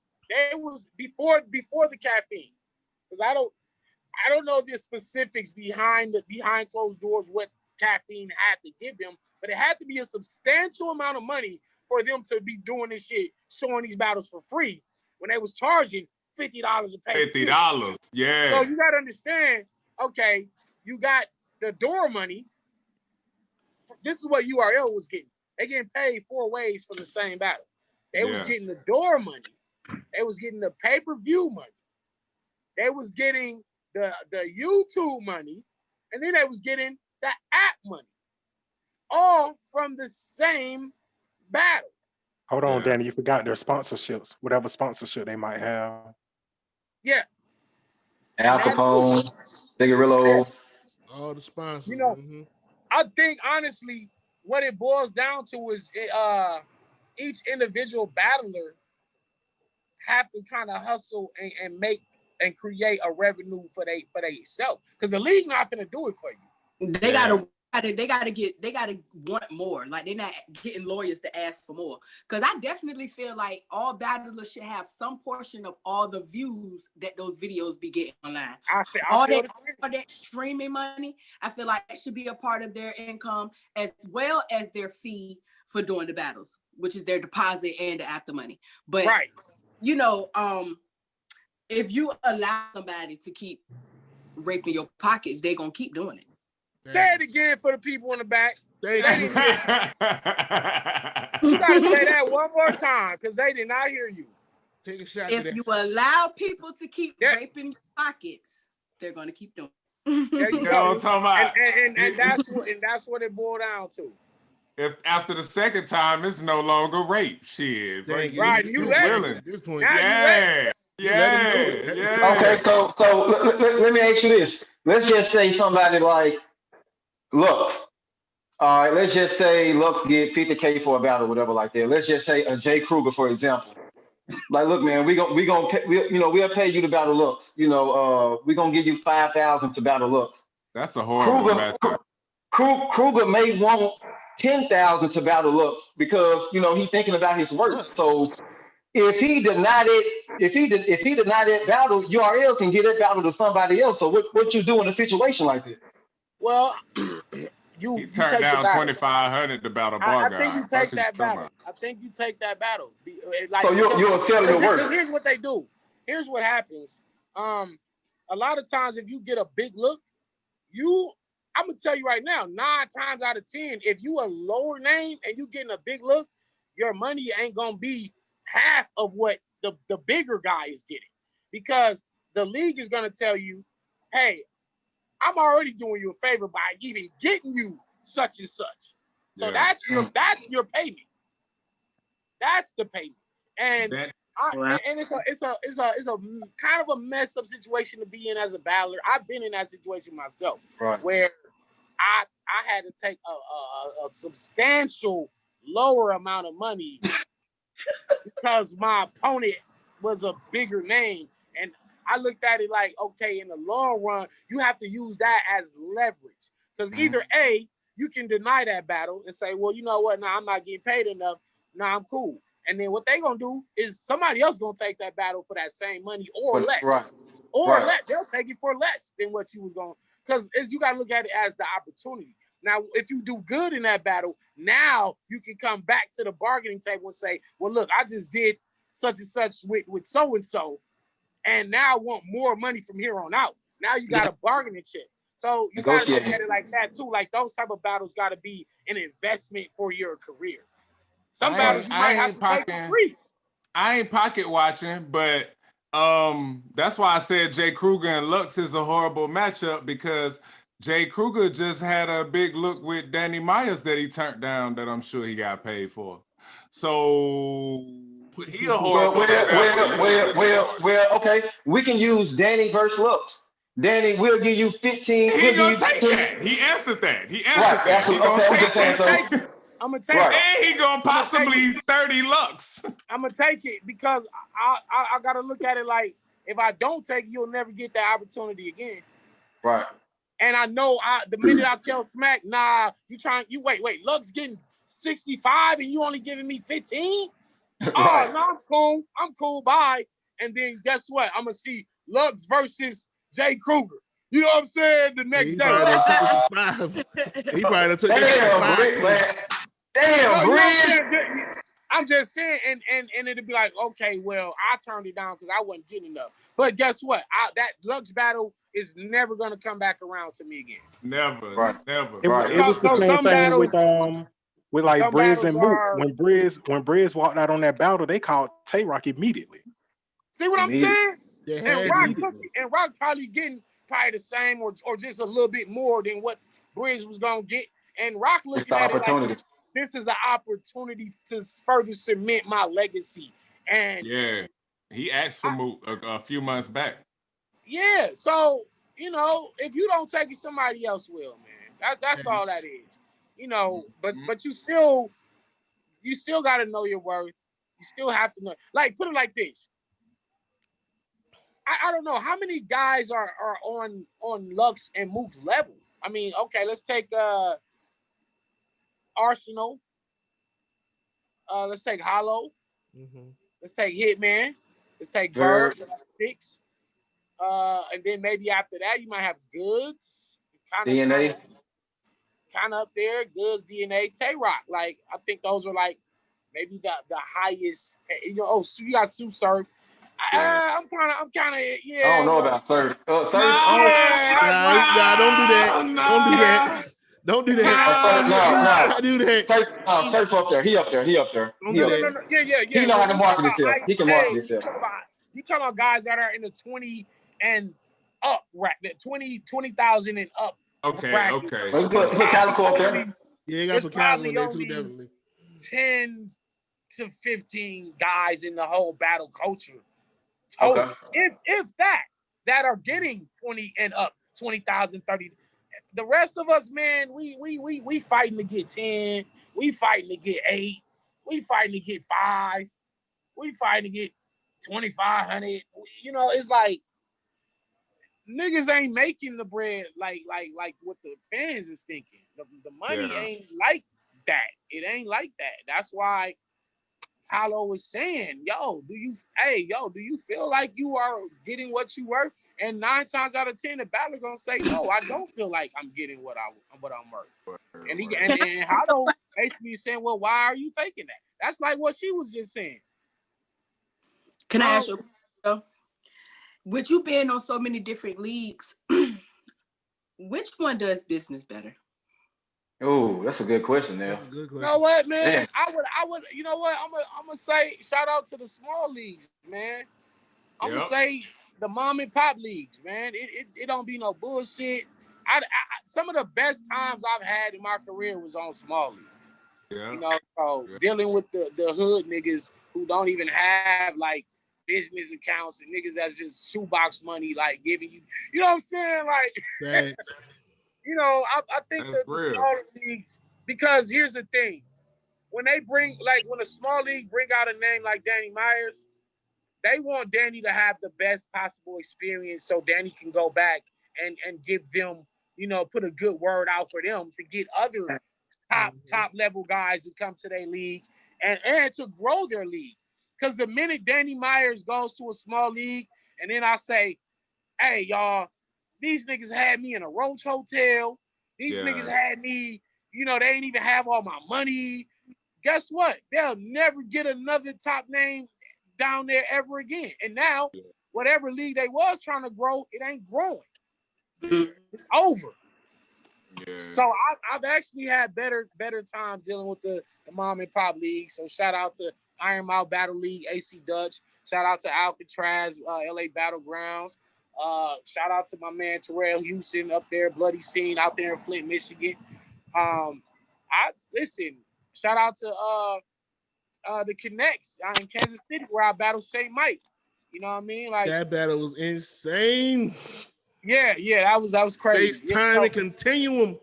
was before the caffeine, because I don't know the specifics behind closed doors what caffeine had to give them, but it had to be a substantial amount of money for them to be doing this shit, showing these battles for free when they was charging $50 a pay. $50, yeah. So you gotta understand. Okay, you got the door money. This is what URL was getting. They getting paid 4 ways from the same battle. They was getting the door money. They was getting the pay-per-view money. They was getting the YouTube money, and then they was getting the app money, all from the same battle. Hold on, Danny. You forgot their sponsorships. Whatever sponsorship they might have. Yeah. Al Capone, Cigarillo. All the sponsors. I think honestly, what it boils down to is each individual battler have to kind of hustle and make and create a revenue for they self, because the league not gonna do it for you. They gotta want more. Like, they're not getting lawyers to ask for more. Because I definitely feel like all battlers should have some portion of all the views that those videos be getting online. All that streaming money, I feel like that should be a part of their income, as well as their fee for doing the battles, which is their deposit and the after money. But if you allow somebody to keep raping your pockets, they're gonna keep doing it. Say it again for the people in the back. They didn't hear you. You gotta say that one more time, because they did not hear you. Take a shot. If you allow people to keep raping your pockets, they're gonna keep doing it. There you go. And that's what it boiled down to. If after the second time it's no longer rape, shit. Right, you willing at this point. Yeah. Okay, so let me ask you this. Let's just say somebody like Lux. All right, let's just say Lux get $50K for a battle, whatever like that. Let's just say a Jay Kruger, for example. Like, look, man, we'll pay you to battle Lux. We're gonna give you 5,000 to battle Lux. That's a horrible method. Kruger may want 10,000 to battle Lux because he's thinking about his work. So if he denied that battle, URL can get that battle to somebody else. So what you do in a situation like this? Well, you turned down 2,500 to battle bar guy. I think you take that battle. Like, so you're selling your work. Because here's what they do. Here's what happens. A lot of times, if you get a big look, I'm gonna tell you right now, 9 times out of 10, if you a lower name and you getting a big look, your money ain't gonna be half of what the bigger guy is getting, because the league is gonna tell you, hey, I'm already doing you a favor by even getting you such and such. So that's your payment. That's the payment. And Wow. And it's a kind of a messed up situation to be in as a battler. I've been in that situation myself, Right. where I had to take a substantial lower amount of money because my opponent was a bigger name, and I looked at it like, okay, in the long run, you have to use that as leverage, because either A, you can deny that battle and say, well, you know what, nah, I'm not getting paid enough, nah, I'm cool. And then what they gonna do is somebody else gonna take that battle for that same money or less. Right. Or Right. they'll take it for less than what you was going, because you gotta look at it as the opportunity. Now, if you do good in that battle, now you can come back to the bargaining table and say, well, look, I just did such and such with so-and-so, and now I want more money from here on out. Now you got a bargaining chip. So you got to look at it like that too. Like those type of battles got to be an investment for your career. Some battles you might have to take for free. I ain't pocket watching, but that's why I said Jay Kruger and Lux is a horrible matchup, because Jay Kruger just had a big look with Danny Myers that he turned down that I'm sure he got paid for. So he a horrible well, okay. We can use Danny versus Lux. Danny, we'll give you 15. He gonna take that. He answered that. He answered that. He gonna take that. I'm gonna take it. And he gonna possibly 30 Lux. I'm gonna take it because I gotta look at it like, if I don't take it, you'll never get that opportunity again. Right. And I know the minute I tell Smack, nah, you wait, Lux getting 65 and you only giving me 15? Right. Oh, no, I'm cool, bye. And then guess what? I'm gonna see Lux versus Jay Kruger. You know what I'm saying? The next day. He probably took it. Damn, I'm just saying, and it'd be like, okay, well, I turned it down because I wasn't getting enough. But guess what? That Lux battle is never gonna come back around to me again. Never, never. It was the same thing with like Briz and Mook. When Briz walked out on that battle, they called Tay-Rock immediately. See what I'm saying? Yeah, and Rock probably getting the same or just a little bit more than what Briz was gonna get. And Rock looking at it like, this is an opportunity to further cement my legacy. And yeah, he asked for Mook a few months back. Yeah, so if you don't take it, somebody else will, man. That's all that is. But you still got to know your worth. You still have to know. Like, put it like this. I don't know how many guys are on Lux and Mook's level. I mean, okay, let's take Arsenal. Let's take Hollow. Mm-hmm. Let's take Hitman. Let's take Bird. So that's 6. And then maybe after that, you might have Goods. DNA. Kind of up there. Goods, DNA, Tay-Rock. Like, I think those are like maybe the highest. So you got Sue Surf. Yeah. I'm kind of, yeah. I don't know about Surf. Don't do that. Don't do that. No. Do that. Surf up there. He up there. No. Yeah. He know how to market himself. He can market himself. You talking about guys that are in the 20 and up, right? 20,000 and up. Okay. Put Calico up there. Yeah, you got some Calico in there too, definitely. 10 to 15 guys in the whole battle culture. Total. Okay. If that are getting 20 and up, 20,000, 30. The rest of us, man, we fighting to get 10. We fighting to get 8. We fighting to get 5. We fighting to get 2,500. It's like niggas ain't making the bread like what the fans is thinking. The money ain't like that. It ain't like that. That's why Hollow was saying, do you feel like you are getting what you worth? And 9 times out of 10, the battler gonna say, no, I don't feel like I'm getting what I'm worth. And Hollow basically saying, well, why are you taking that? That's like what she was just saying. Can I ask you, with you being on so many different leagues, which one does business better? Oh, that's a good question now. You know what, man? I would. You know what? I'm gonna say shout out to the small leagues, man. I'm gonna say the mom and pop leagues, man. It don't be no bullshit. Some of the best times I've had in my career was on small leagues. Yeah. So dealing with the hood niggas who don't even have like business accounts and niggas that's just shoebox money, like giving you, you know what I'm saying? Like, you know, I think that the smaller leagues, because here's the thing. When they bring, like, when a small league bring out a name like Danny Myers, they want Danny to have the best possible experience so Danny can go back and give them, you know, put a good word out for them to get other top level guys to come to their league and to grow their league. Because the minute Danny Myers goes to a small league and then I say, hey, y'all, these niggas had me in a Roach Hotel. These niggas had me, you know, they ain't even have all my money. Guess what? They'll never get another top name down there ever again. And now, whatever league they was trying to grow, it ain't growing. It's over. Yeah. So I've actually had better times dealing with the mom and pop league. So shout out to Iron Mouth Battle League, AC Dutch. Shout out to Alcatraz, LA Battlegrounds. Shout out to my man Terrell Houston up there, Bloody Scene out there in Flint, Michigan. Listen. Shout out to the Connects in Kansas City where I battled St. Mike. You know what I mean? Like that battle was insane. Yeah, that was crazy. Space time and continuum.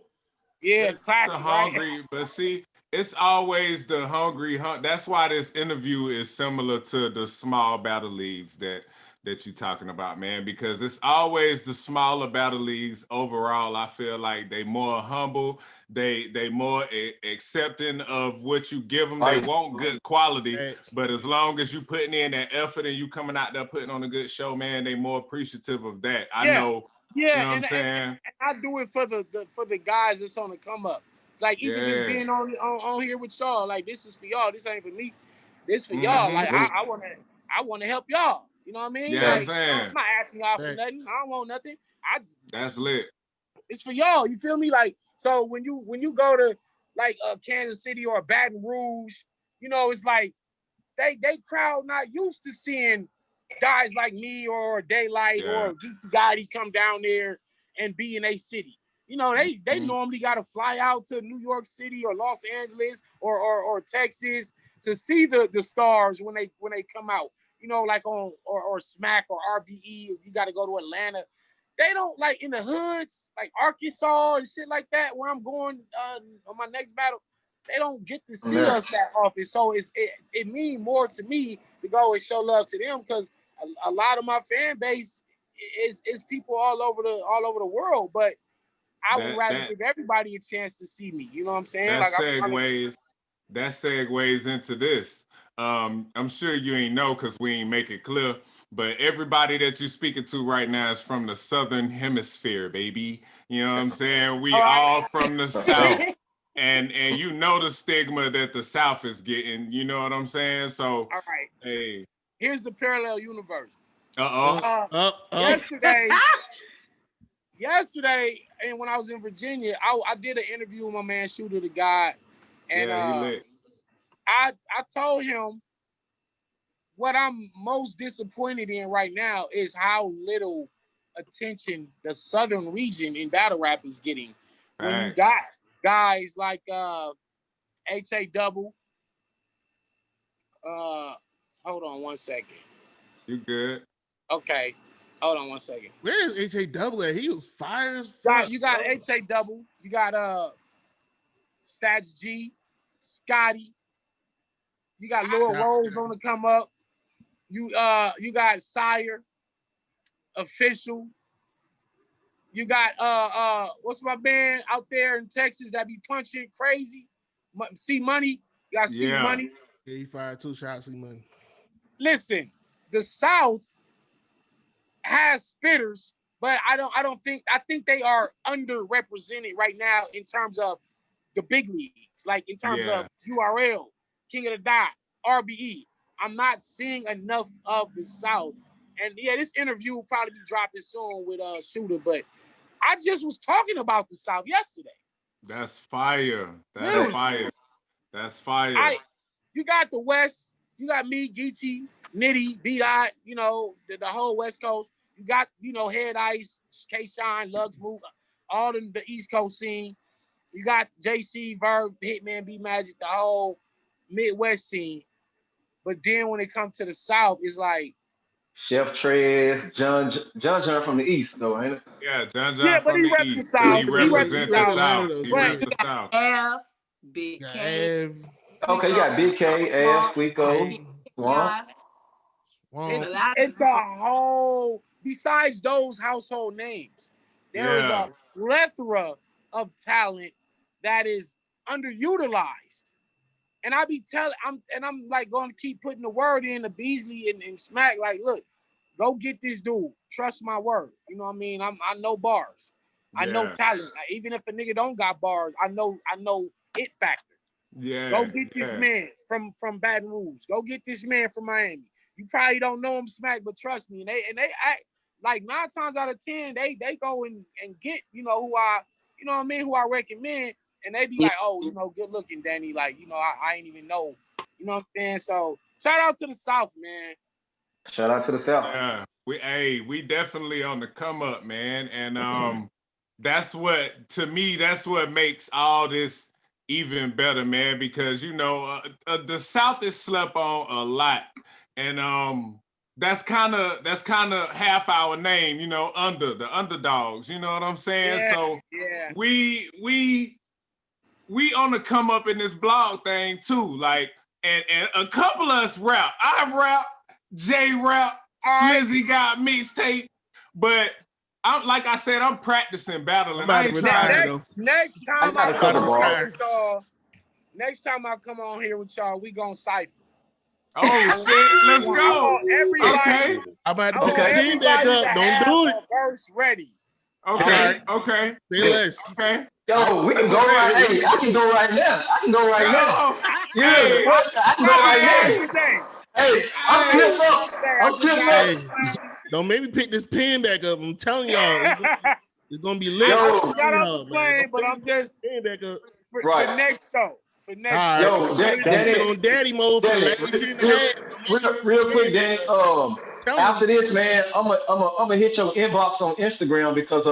Yeah, it's classic, the hungry, right? But see, it's always the hungry hunt. That's why this interview is similar to the small battle leagues that you're talking about, man, because it's always the smaller battle leagues overall. I feel like they more humble, they more accepting of what you give them. They want good quality, but as long as you putting in that effort and you coming out there putting on a good show, man, they more appreciative of that. I know. Yeah, you know what I'm saying? And I do it for the guys that's on the come up. Like even just being on here with y'all, like this is for y'all. This ain't for me. This for y'all. Like I wanna help y'all. You know what I mean? Yeah, like, I'm saying. I'm not asking y'all for nothing. I don't want nothing. That's lit. It's for y'all. You feel me? Like so when you go to like Kansas City or Baton Rouge, you know it's like they crowd not used to seeing guys like me or Daylight or Geechee Gotti come down there and be in a city. You know, they normally got to fly out to New York City or Los Angeles or Texas to see the stars when they come out. You know, like on or Smack or RBE. If you got to go to Atlanta, they don't like in the hoods like Arkansas and shit like that. Where I'm going on my next battle. They don't get to see us that often. So it means more to me to go and show love to them because a lot of my fan base is people all over the world. But I would rather give everybody a chance to see me. You know what I'm saying? That segues into this. I'm sure you ain't know because we ain't make it clear. But everybody that you're speaking to right now is from the Southern Hemisphere, baby. You know what I'm saying? We all from the South. And you know the stigma that the South is getting, you know what I'm saying? So, all right. Hey. Here's the parallel universe. Yesterday, and when I was in Virginia, I did an interview with my man Shooter the God. And he lit. I told him what I'm most disappointed in right now is how little attention the Southern region in battle rap is getting. When you got guys like H.A. Double. Hold on one second. You good? Okay. Hold on one second. Where is H.A. Double at? He was fire as fuck. You got H.A. Double. You got Stats G, Scotty. You got Lil Rose on the come up. You got Sire, Official. You got what's my band out there in Texas that be punching crazy? C Money. You got C Money. Yeah, he fired 2 shots, C Money. Listen, the South has spitters, but I think they are underrepresented right now in terms of the big leagues, like in terms of URL, King of the Dot, RBE. I'm not seeing enough of the South. And this interview will probably be dropping soon with Shooter, but I just was talking about the South yesterday. That's fire. That's fire. You got the West. You got me, Geechee, Nitty, B-Dot, you know, the whole West Coast. You got, you know, Head Ice, K-Shine, Lugs Move, all in the East Coast scene. You got JC, Verb, Hitman, B-Magic, the whole Midwest scene. But then when it comes to the South, it's like Chef Trez, John from the East, though, ain't it? Yeah, John yeah, but from he the repped the East. South. He He repped the represent the South. South. He But rep the South. F, Big K, Okay, you got Big K, Ass, Squeako, Swamp. it's a whole. Besides those household names, there is a plethora of talent that is underutilized. And I'm like going to keep putting the word in to Beasley and Smack. Like, look, go get this dude. Trust my word. You know what I mean? I know bars. I know talent. Like, even if a nigga don't got bars, I know it factor. Yeah. Go get this man from Baton Rouge. Go get this man from Miami. You probably don't know him, Smack, but trust me. And they act like 9 times out of 10, they go and get, who I recommend. And they be like, oh, good looking, Danny. Like, I ain't even know. You know what I'm saying? So shout out to the South, man. Shout out to the South. Yeah. We definitely on the come up, man. And that's what makes all this even better, man, because the South is slept on a lot. And that's kind of half our name, the Underdogs. You know what I'm saying? Yeah, so yeah. We on the come up in this blog thing too, like, and a couple of us rap. I rap, Jay rap, Slizzy got mixtape, but I'm practicing battling. Next time I come on here with y'all, we gonna cipher. Oh shit, let's go. Everybody, okay. I'm about to put the pin back up. Don't do it. Verse ready. Okay. Okay. Say less. Okay. Yo, we can go right. Hey, I can go right now. I can go right now. Yeah, I can go right now. Hey, I'm flipped up. I'm flipped up. Don't make me pick this pen back up. I'm telling y'all, it's gonna be lit. Yo, but I'm just pen back up. For next show. For next show. Yo, Danny on daddy mode for the last year and a half. Real quick, Danny. After this, man, I'm gonna hit your inbox on Instagram because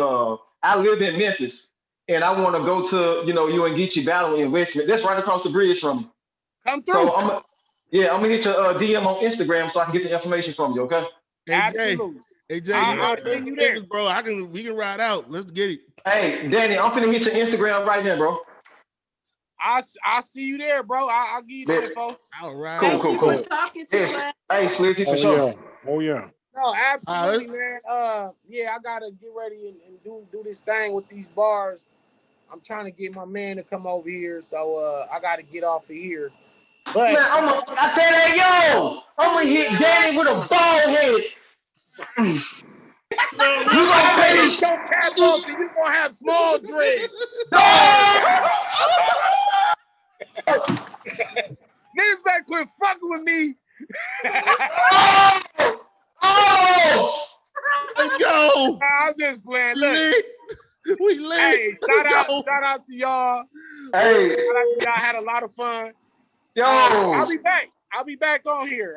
I live in Memphis and I want to go to you and Geechee battle in Westman. That's right across the bridge from me. Come through. So I'm gonna hit your DM on Instagram so I can get the information from you. Okay? Absolutely. Hey Jay, I'll see you there, bro. We can ride out. Let's get it. Hey, Danny, I'm finna hit your Instagram right now, bro. I'll see you there, bro. I'll give you the info. All right. Cool. For talking to us. Hey, Slizzy, for sure. Oh yeah. No, absolutely, man. I gotta get ready and do this thing with these bars. I'm trying to get my man to come over here, so I gotta get off of here. But man, I tell I'm gonna hit Danny with a ball head. You gonna pay your cap off and you gonna have small dreads. Niggas better quit fucking with me. Let's go. I'm just playing. Look. We lit. Hey, shout out to y'all. Hey. Shout out to y'all. I had a lot of fun. Yo. I'll be back. I'll be back on here.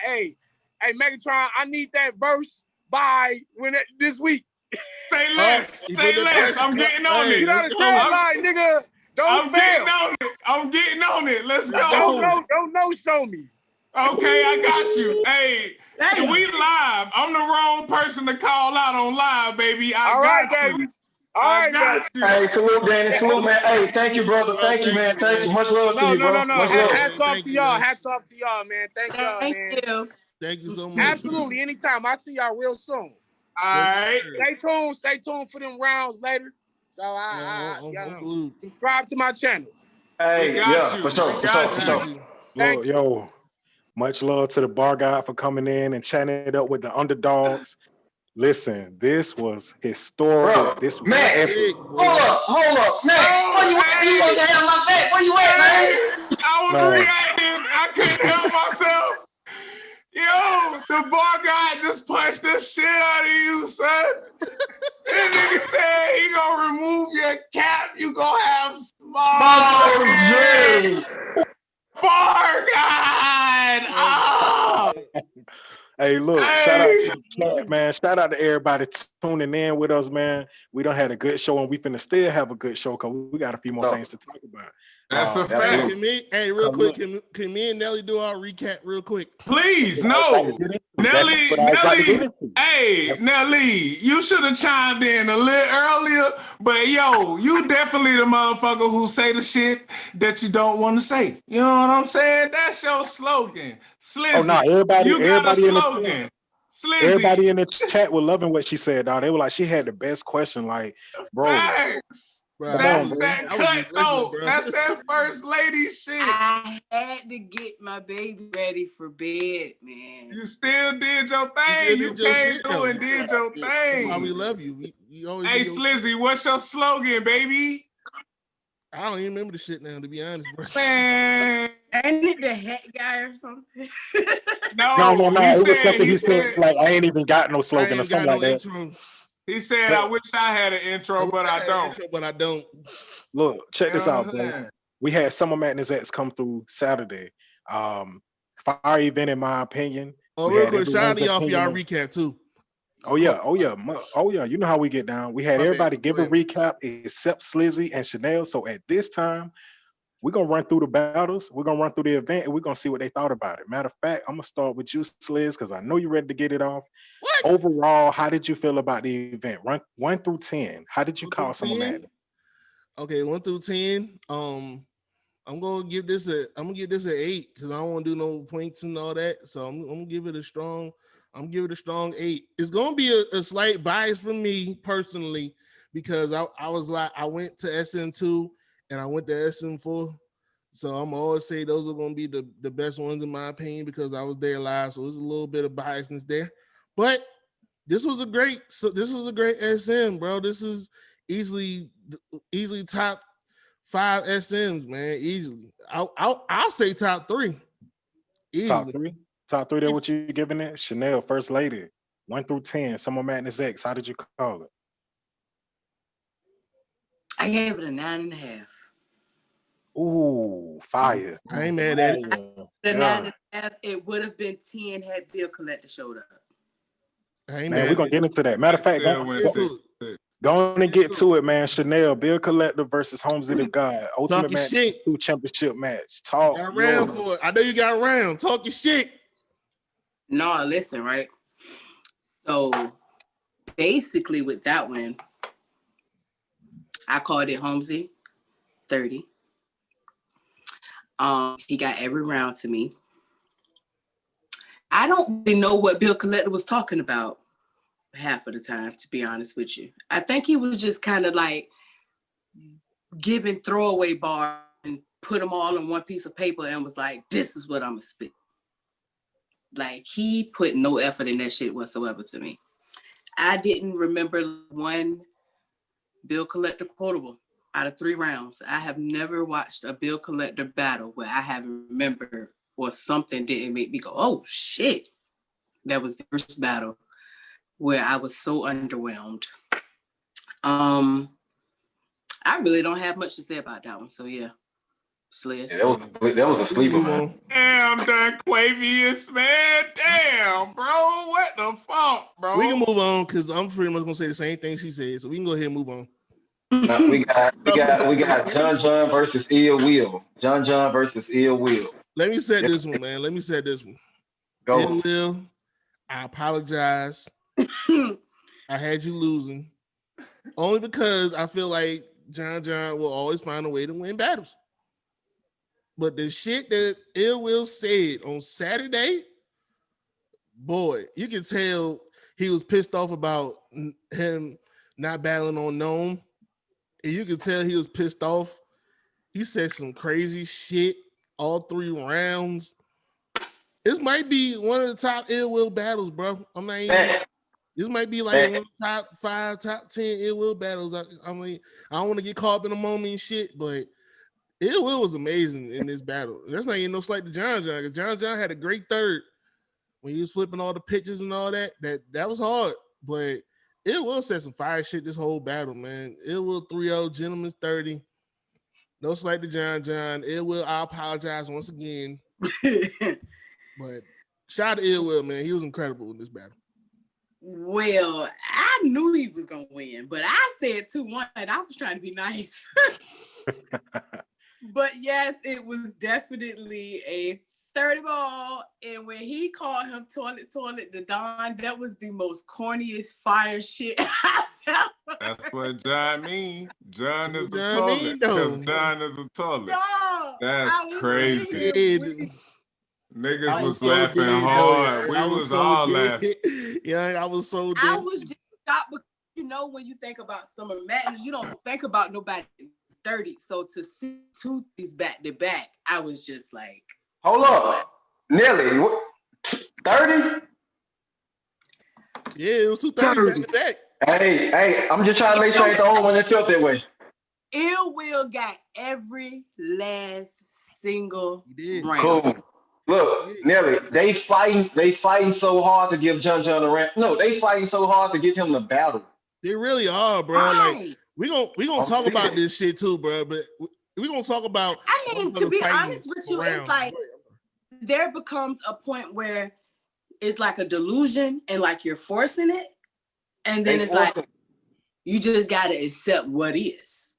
Hey, Megatron, I need that verse by this week. Say less. Say less. I'm getting on it. You got a deadline, nigga. I'm getting on it. Let's go. Don't no-show me. Okay, I got you. Hey, we live. I'm the wrong person to call out on live, baby. I got you. All right, got you. Hey, salute, Danny. Salute, man. Hey, thank you, brother. Thank you, man. Thank you. Much love to you, bro. No. Hats off to y'all. Hats off to y'all, man. Thank y'all, man. Thank you so much. Absolutely. Anytime. I'll see y'all real soon. All right. Stay tuned for them rounds later. So y'all subscribe to my channel. Hey, yeah, for sure. Thank you. Yo, much love to the bar guy for coming in and chatting it up with the Underdogs. Listen, this was historic. Bro, this was man, epic. Hold up, man. Where you at? You gonna have my back? Where you at, man? I was reacting. I couldn't help myself. Yo, the bar guy just punched the shit out of you, son. That nigga said he gonna remove your cap. You gonna have small dreams. Bar guy. Oh. Hey, Hey, look, shout out to the chat, man. Shout out to everybody tuning in with us, man. We done had a good show, and we finna still have a good show because we got a few more things to talk about. That's a fact. Hey, real quick, can me and Nelly do our recap real quick? Please, no. Nelly, hey, Nelly, you should have chimed in a little earlier, but yo, you definitely the motherfucker who say the shit that you don't want to say. You know what I'm saying? That's your slogan. Slizzy, oh, no, everybody a slogan. In the everybody in the chat was loving what she said, dog. They were like, she had the best question, like, bro. Thanks. That's that cutthroat. That's that first lady shit. I had to get my baby ready for bed, man. You still did your thing. You came through and did your thing. Why we love you. Hey, Slizzy, what's your slogan, baby? I don't even remember the shit now, to be honest, bro. Man. Ain't it the hat guy or something? No. He said, like, I ain't even got no slogan or something like that. Intro. He said, I wish I had an intro, but I don't. Look, check this out, bro. We had Summer Madness X come through Saturday. Fire event, in my opinion. Oh, real quick, shout out to y'all for y'all recap, too. Oh, yeah. You know how we get down. We had everybody give a recap except Slizzy and Chanel. So at this time, we're going to run through the battles. We're going to run through the event, and we're going to see what they thought about it. Matter of fact, I'm going to start with you, Sliz, because I know you're ready to get it off. What? Overall, how did you feel about the event? 1 through 10. How did you call Summer Madness? Okay, 1 through 10. I'm gonna give this an 8 because I don't want to do no points and all that. So I'm gonna give it a strong 8. It's gonna be a slight bias for me personally because I went to SM2 and I went to SM4. So I'm always say those are gonna be the best ones in my opinion because I was there live. So there's a little bit of biasness there. But this was a great SM, bro. This is easily top 5 SMs, man. Easily. I'll say top 3. Easily. Top 3. That's what you giving it? Chanel, First Lady. 1 through 10. Summer Madness X. How did you call it? I gave it a 9.5. Ooh, fire. I ain't mad at it. The 9.5, it would have been 10 had Bill Collector showed up. Man, we're gonna get into that. Matter of fact, go on and get to it, man. Chanel, Bill Collector versus Holmes the God. Ultimate Match 2 championship match. Talk. Got around for it. I know you got around. Talk your shit. No, listen, right? So basically with that one, I called it Holmesy 30. He got every round to me. I don't really know what Bill Collector was talking about half of the time, to be honest with you. I think he was just kind of like giving throwaway bars and put them all on one piece of paper and was like, this is what I'm gonna spit. Like, he put no effort in that shit whatsoever to me. I didn't remember one Bill Collector quotable out of 3 rounds. I have never watched a Bill Collector battle where I haven't remembered or something didn't make me go, oh shit. That was the first battle where I was so underwhelmed. I really don't have much to say about that one. So yeah, Sliz. Yeah, that was a sleeper, man. Damn, done Quavious, man. Damn, bro. What the fuck, bro? We can move on because I'm pretty much gonna say the same thing she said. So we can go ahead and move on. We got John versus Ill Will. John versus Ill Will. Let me set this one, man. Go. Ill Will, I apologize. I had you losing. Only because I feel like John will always find a way to win battles. But the shit that Ill Will said on Saturday, boy, you can tell he was pissed off about him not battling on Gnome. And you can tell he was pissed off. He said some crazy shit all 3 rounds. This might be one of the top Ill Will battles, bro. I'm not even. This might be like one of the top 5, top 10 Ill Will battles. I mean, I don't want to get caught up in the moment and shit, but Ill Will was amazing in this battle. That's not even no slight to John. John had a great third when he was flipping all the pitches and all that. That was hard, but Ill Will said some fire shit this whole battle, man. Ill Will 3-0, Gentleman's 30. No slight to John. Ill Will, I apologize once again. But Shout out to Ill Will, man. He was incredible in this battle. Well, I knew he was gonna win, but I said 2-1. I was trying to be nice. But yes, it was definitely a 30 ball. And when he called him toilet the Don, that was the most corniest fire shit I've ever. That's what John mean. John is a John toilet. mean, though. Because John is a toilet. No, That's crazy. Niggas was so laughing dead, hard. though, We was all laughing. Yeah, I was so dead. I was just shocked because you know when you think about Summer Madness, you don't think about nobody 30. So to see 2 threes back to back, I was just like, hold up, Nelly, what? 30? Yeah, it was 2 30 back to back. Hey, I'm just trying to make sure I ain't the only one that felt that way. Ill Will got every last single round. Cool. Look, Nelly, they fighting so hard to give John a round. No, they fighting so hard to give him the battle. They really are, bro. Right. Like we gonna talk about this shit too, bro. But we gonna talk about. I mean, to be honest with you, it's like there becomes a point where it's like a delusion and like you're forcing it, and then it's like you just gotta accept what is.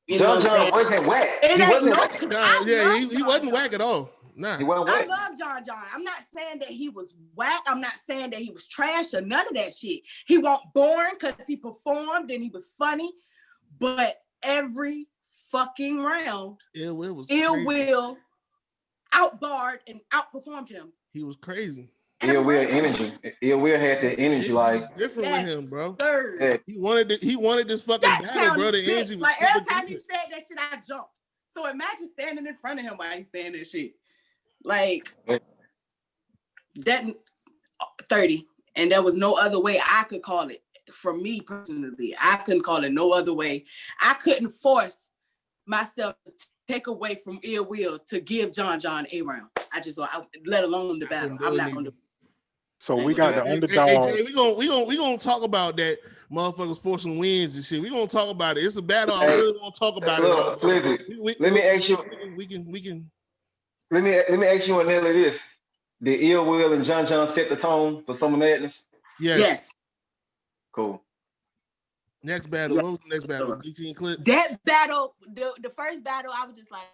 You know what I'm saying? Wasn't whack. It ain't he wasn't whack at all. Nah. I love John. I'm not saying that he was whack. I'm not saying that he was trash or none of that shit. He wasn't boring because he performed and he was funny. But every fucking round, Ill Will outbarred and outperformed him. He was crazy. Ill Will energy. Ill Will had that energy like different with him, bro. Yeah. He wanted this fucking battle, bro. The energy was like every time he said that shit, I jumped. So imagine standing in front of him while he's saying that shit. Like that 30, and there was no other way I could call it. For me personally, I couldn't call it no other way. I couldn't force myself to take away from Ill Will to give John a round. Let alone the battle. I'm not gonna do it. So we got the underdog. Hey, we gonna talk about that motherfuckers forcing wins and shit. We gonna talk about it. It's a battle. I really want to talk about it. Let me ask you. We can. Let me ask you, Nelly, this: did Ill Will and John set the tone for Summer Madness? Yes. Cool. Next battle. What was the next battle? GT clip. That battle, the first battle, I was just like,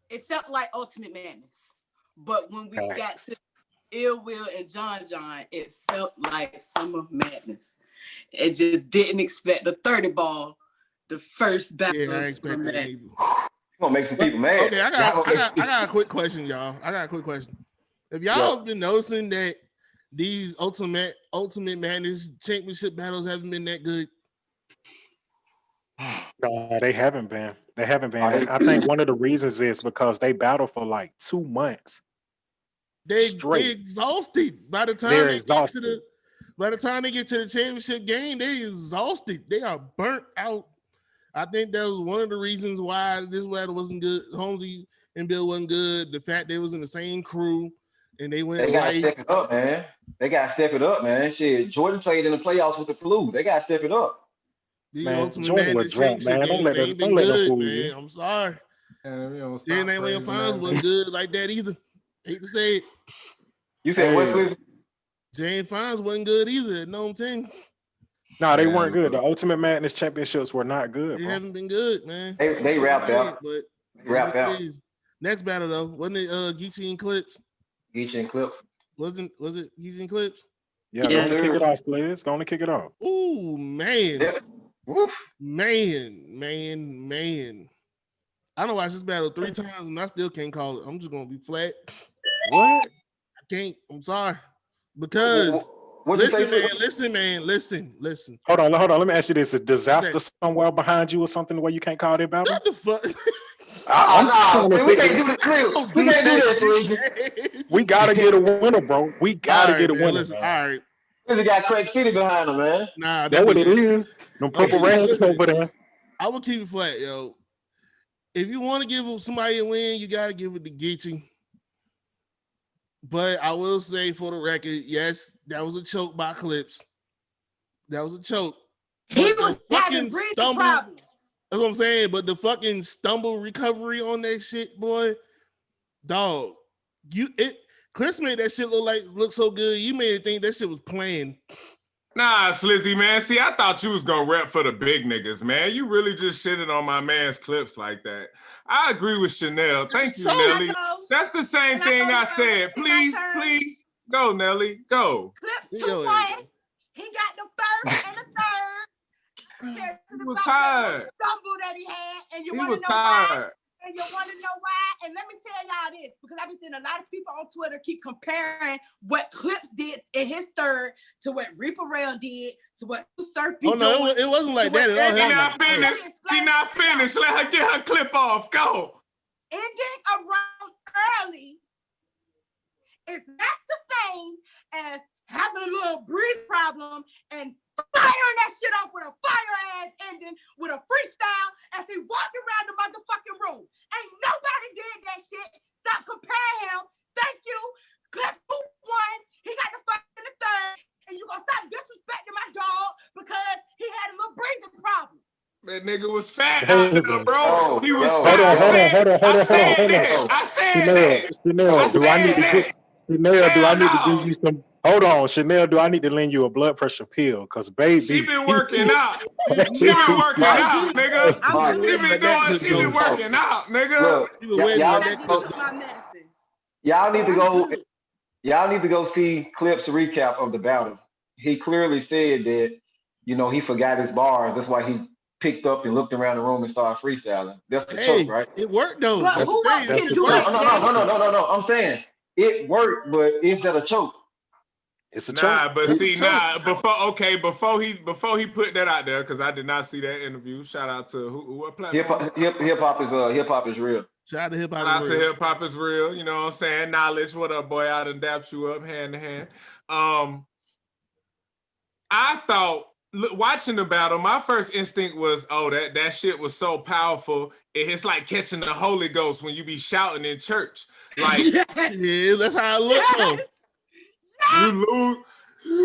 it felt like Ultimate Madness. But when we got to Ill Will and John, it felt like Summer Madness. It just didn't expect the 30 ball, the first battle. Yeah, I expected that. Gonna make some people mad. Okay, I got a quick question, y'all. Have y'all been noticing that these Ultimate Madness championship battles haven't been that good? No, they haven't been. I think one of the reasons is because they battle for like 2 months. They're exhausted by the time they get to the championship game. They're exhausted. They are burnt out. I think that was one of the reasons why this battle wasn't good. Holmesy and Bill wasn't good. The fact they was in the same crew and they went. They gotta step it up, man. Shit, Jordan played in the playoffs with the flu. They gotta step it up. Jordan was drunk, man. Don't let them fool you. I'm sorry. Then they win finals wasn't good like that either. Hate to say it. You said what? Jane Fines wasn't good either. No, I'm saying. No, they weren't good. The Ultimate Madness championships were not good. They haven't been good, man. They wrapped out. But wrapped out. Next battle though, wasn't it Geechee and Clips? Geechee and Clips. Was it Geechee and Clips? Yeah, let's kick it off, please. Go on and kick it off. Ooh, man. Yeah. Man. I done watched this battle 3 times and I still can't call it. I'm just gonna be flat. What? I can't. I'm sorry. Because listen, man. Hold on. Let me ask you this: is disaster somewhere behind you or something where you can't call it battle? What the fuck? We can't do this. We can't do this. We gotta get a winner, bro. We gotta get a winner. Listen, all right. He got Craig City behind him, man. Nah, that's what it is. No purple rags over there. I will keep it flat, yo. If you want to give somebody a win, you gotta give it to Geechee. But I will say for the record, yes, that was a choke by Clips. That was a choke. He was having breathing problems. That's what I'm saying. But the fucking stumble recovery on that shit, boy, dog. Clips made that shit look so good. You made it think that shit was playing. Nah, Slizzy, man. See, I thought you was gonna rep for the big niggas, man. You really just shitted on my man's clips like that. I agree with Chanel. Thank you, Nelly. That's the same thing I said. Please, go, Nelly, go. Clips 2-1. He got the first and the third. He was tired. Stumble that he had, and you He want was to know why? tired. And you want to know why? And let me tell y'all this, because I've been seeing a lot of people on Twitter keep comparing what Clips did in his third to what Reaper Rail did to what Surf be doing. No, it wasn't like that at all. She not finished. She not finished. Let her get her clip off. Go. Ending around early is not the same as having a little breathe problem and firing that shit off with a fire-ass ending with a freestyle as he walked around the motherfucking room. Ain't nobody did that shit. Stop comparing him. Thank you. Clip 2-1. He got the first and the third. And you gonna stop disrespecting my dog because he had a little breathing problem. That nigga was fat out there, bro. He was Hold on. I said that. Chanel, do I need to give you some? Hold on, Chanel, do I need to lend you a blood pressure pill? Because baby, she been working out. She been working out, nigga. She been working out, nigga. Y'all need to go see Clip's recap of the battle. He clearly said that, he forgot his bars. That's why he picked up and looked around the room and started freestyling. That's the choke, right? It worked though. But who else can do that? No. I'm saying it worked, but is that a choke? It's a choke. Before he put that out there, because I did not see that interview. Shout out to what platform? Hip hop is real. Shout out to hip hop is real. You know what I'm saying? Knowledge. What up, boy? I done dapped you up hand to hand. I thought watching the battle, my first instinct was, that shit was so powerful. It's like catching the Holy Ghost when you be shouting in church. Like, yeah, that's how it looks. Yes. You lose.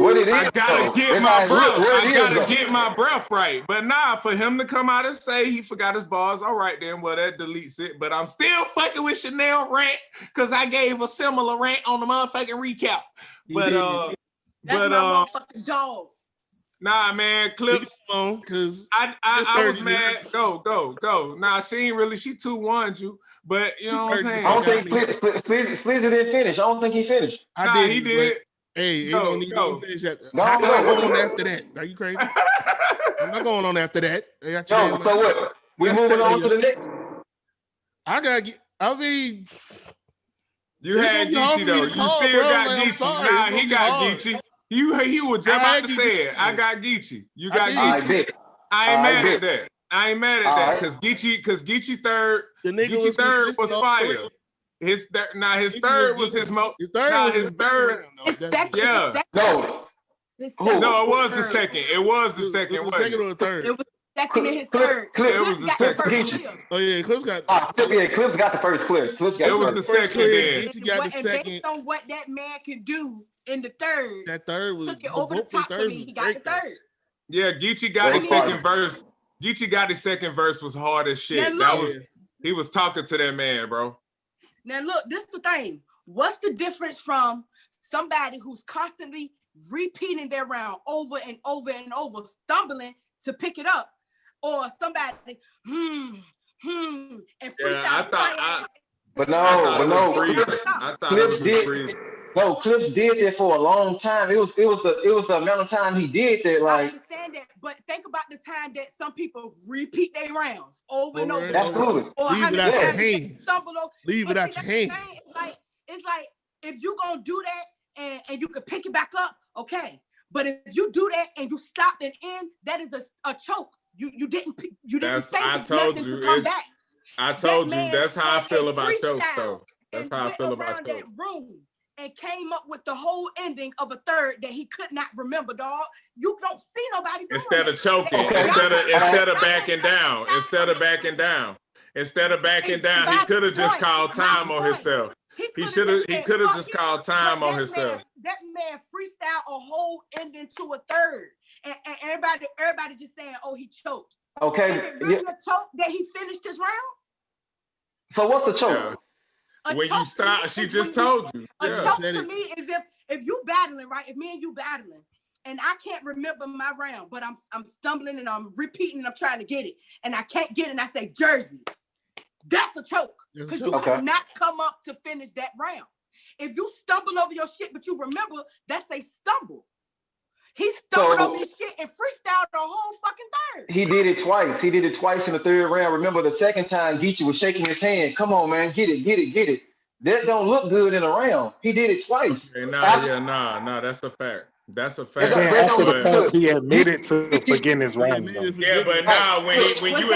What it is, I gotta get my breath. I gotta get my breath right. But nah, for him to come out and say he forgot his bars, all right then, well, that deletes it. But I'm still fucking with Chanel rant because I gave a similar rant on the motherfucking recap. But that's my motherfucking dog. Nah, man, Clips. Because I was mad. Go. Nah, she ain't really. She 2-1'd you, but you know what I'm saying. I don't think Slizzy didn't finish. I don't think he finished. He did. Hey, don't need to finish that. I'm going on after that. Are you crazy? I'm not going on after that. So what? We moving on to the next. You had Geechee though. You still got Geechee. Nah, he got Geechee. He was just about to say it. I got Geechee. You got Geechee. I ain't mad at that. I ain't mad at that because Geechee third. Geechee third was fire. His third was his most. His third. Yeah. No, it was the second. It was the second. It was the second or the third. It was second in his third. It was the second. Oh yeah, Clips got. Clips got the first clear. It was the second. Then and based on what that man could do in the third, that third was took it over the top for me. He got the third. Yeah, Geechee got his second verse. Geechee got his second verse was hard as shit. He was talking to that man, bro. Now look, this is the thing. What's the difference from somebody who's constantly repeating their round over and over and over, stumbling to pick it up, or somebody and freestyle? But no. Clips did. No, Clips did that for a long time. It was the amount of time he did that. Like, I understand that, but think about the time that some people repeat their rounds over and over. Absolutely. Or leave it out your hands. Leave it out your hands. It's like if you gonna do that and you can pick it back up, okay. But if you do that and you stop and end, that is a choke. You didn't think nothing to come back. I told you that's how I feel about chokes, though. That's how I feel about chokes. And came up with the whole ending of a third that he could not remember, dog. You don't see nobody doing instead of choking, instead of backing down, he could have just called time on himself. He could have just called time on himself. That man freestyle a whole ending to a third, and everybody just saying, "Oh, he choked." Okay, is it really a choke that he finished his round? So what's the choke? When you stop, she just told you. A Yeah. choke to me is if you battling, right? If me and you battling, and I can't remember my round, but I'm stumbling and I'm repeating and I'm trying to get it, and I can't get it, and I say Jersey. That's a choke because you could not come up to finish that round. If you stumble over your shit, but you remember, that's a stumble. He stumbled over his shit and freestyled the whole fucking third. He did it twice. He did it twice in the third round. Remember the second time Geechee was shaking his hand. Come on, man, get it. That don't look good in a round. He did it twice. Okay, nah, that's a fact. That's a fact. And then after the fact, he admitted to forgetting his round. Yeah, but now when you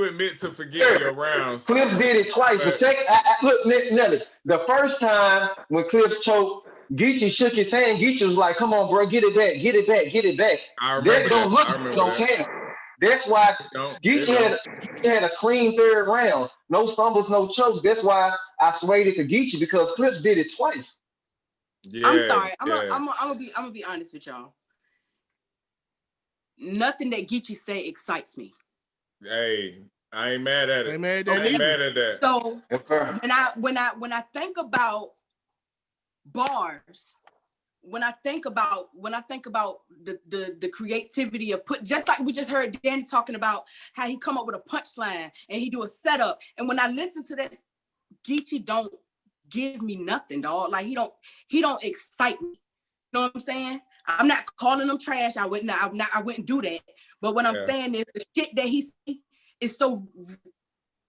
admit to forgetting your rounds, Clips did it twice. The second, look, Nelly, the first time when Clips choked, Geechee shook his hand. Geechee was like, "Come on, bro, get it back." I remember don't that. look good on camera. That's why Geechee had a clean third round. No stumbles, no chokes. That's why I swayed it to Geechee because Clips did it twice. Yeah, I'm sorry. I'm gonna be honest with y'all. Nothing that Geechee say excites me. Hey, I ain't mad at it. I ain't mad at that. So when I think about bars, when I think about the creativity of just like we just heard Danny talking about how he come up with a punchline and he do a setup, and when I listen to this, Geechee don't give me nothing, dog. Like he don't excite me. You know what I'm saying? I'm not calling him trash. I wouldn't do that. But what I'm saying is the shit that he see is so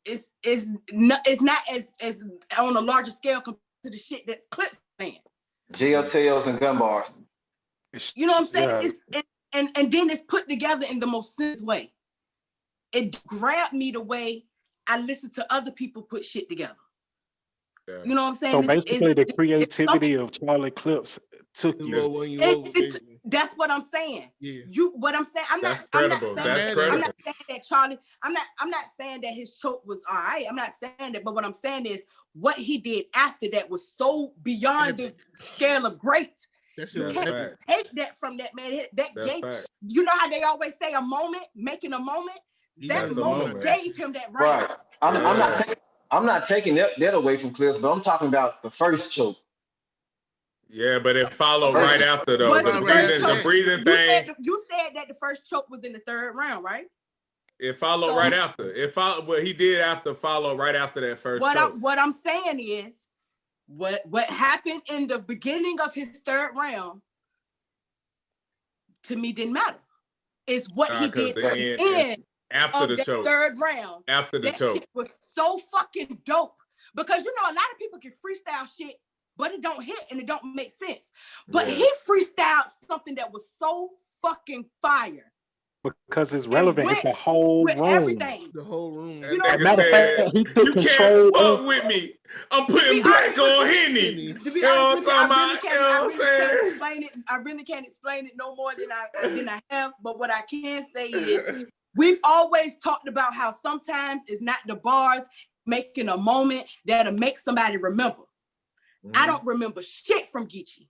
it's not as on a larger scale compared to the shit that's Clip saying. Jail tails and gun bars. You know what I'm saying? Yeah. And then it's put together in the most sense way. It grabbed me the way I listen to other people put shit together. Yeah. You know what I'm saying? So basically, the creativity of Charlie Clips took you. That's what I'm saying. Yeah. What I'm saying. I'm not saying that Charlie. I'm not saying that his choke was all right. I'm not saying that. But what I'm saying is what he did after that was so beyond the scale of great. You can't take that from that man. That gave. You know how they always say a moment, making a moment. That moment gave him that right. I'm not taking that away from Clips, but I'm talking about the first choke. Yeah, but it followed right after though. The breathing thing. You said that the first choke was in the third round, right? It followed right after. It followed what he did follow right after that first choke. What I'm saying is what happened in the beginning of his third round to me didn't matter. It's what he did at the end. After the choke. Third round. After the choke. Shit was so fucking dope. Because you know a lot of people can freestyle shit, but it don't hit and it don't make sense. But he freestyled something that was so fucking fire. Because it's relevant. It's the whole room. Everything. The whole room. You know, matter of fact, he took you control. Can't fuck with me. I'm putting black on Henny. To be honest with you, I really can't explain it no more than I have. But what I can say is we've always talked about how sometimes it's not the bars making a moment that'll make somebody remember. I don't remember shit from Geechee,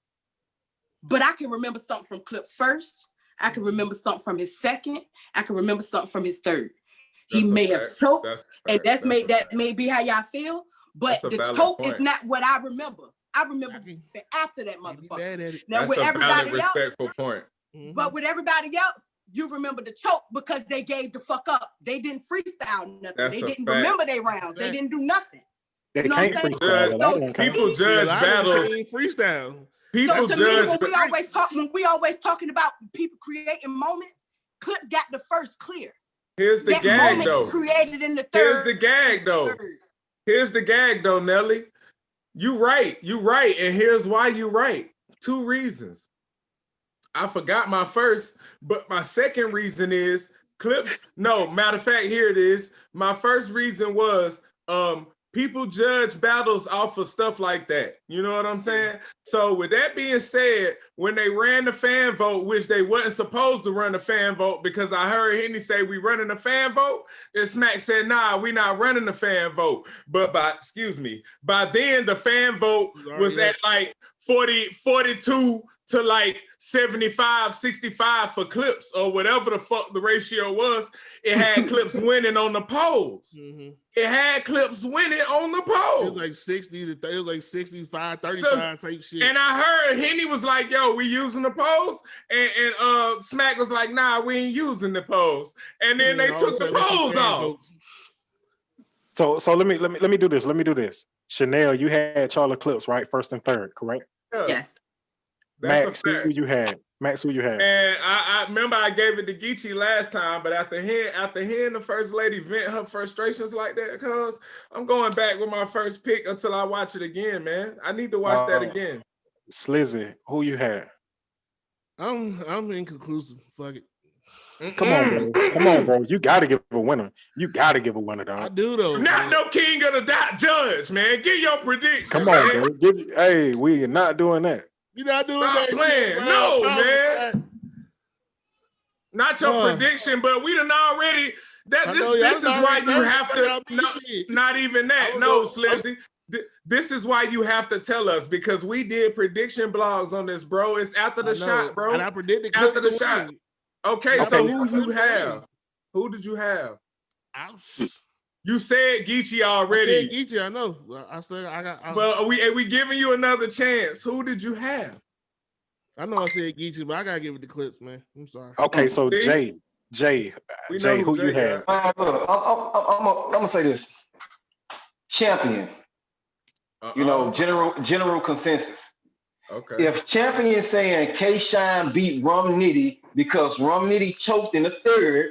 but I can remember something from Clips first. I can remember something from his second. I can remember something from his third. He may have choked, and that may be how y'all feel, but the choke is not what I remember. I remember after that motherfucker. Now with everybody else, respectful point. But with everybody else, you remember the choke because they gave the fuck up. They didn't freestyle nothing. They didn't remember their rounds. They didn't do nothing. They can't freestyle. People judge battles. Freestyle. People judge. When we always talking about people creating moments, Clips got the first clear. Here's the gag though. Created in the third. Here's the gag though, Nelly. You right, and here's why you right. 2 reasons. I forgot my first, but my second reason is Clips. No, matter of fact, here it is. My first reason was people judge battles off of stuff like that. You know what I'm saying? So with that being said, when they ran the fan vote, which they wasn't supposed to run the fan vote because I heard Henny say we running the fan vote, and Smack said, nah, we not running the fan vote. But by then the fan vote was at like 42 to like 75, 65 for clips or whatever the fuck the ratio was. It had clips winning on the polls. Mm-hmm. It had clips winning on the polls. It was like 60 to it was like 65, 35 type shit. And I heard Henny was like, yo, we using the polls? And Smack was like, nah, we ain't using the polls. And then they took the polls off. So let me do this. Let me do this. Chanel, you had Charlotte Clips, right? First and third, correct? Yeah. Yes. Max, who you had? Max, who you had? And I remember I gave it to Geechee last time, but after hearing the first lady vent her frustrations like that, cuz I'm going back with my first pick until I watch it again, man. I need to watch that again. Slizzy, who you had? I'm inconclusive. Fuck it. Come on, bro. Come on, bro. You gotta give a winner. You gotta give a winner, dog. I do though. Not no king of the dot judge, man. Give your prediction. Come on, bro. Hey, we are not doing that. You're not doing Stop that playing. shit, No, man. Not your prediction, but we done already. This is why you have to. Not even that. No, Slizzy. This is why you have to tell us, because we did prediction blogs on this, bro. It's after the shot, bro. And I predicted after the shot. Okay, so who you have? Who did you have? You said Geechee already. I said Geechee, I know. I said I got. Well, are we giving you another chance? Who did you have? I know I said Geechee, but I gotta give it the Clips, man. I'm sorry. Okay, so Jay, who you had? I'm gonna say this. Champion. You know, general consensus. Okay. If Champion saying K-Shine beat Rum Nitty because Rum Nitty choked in the third,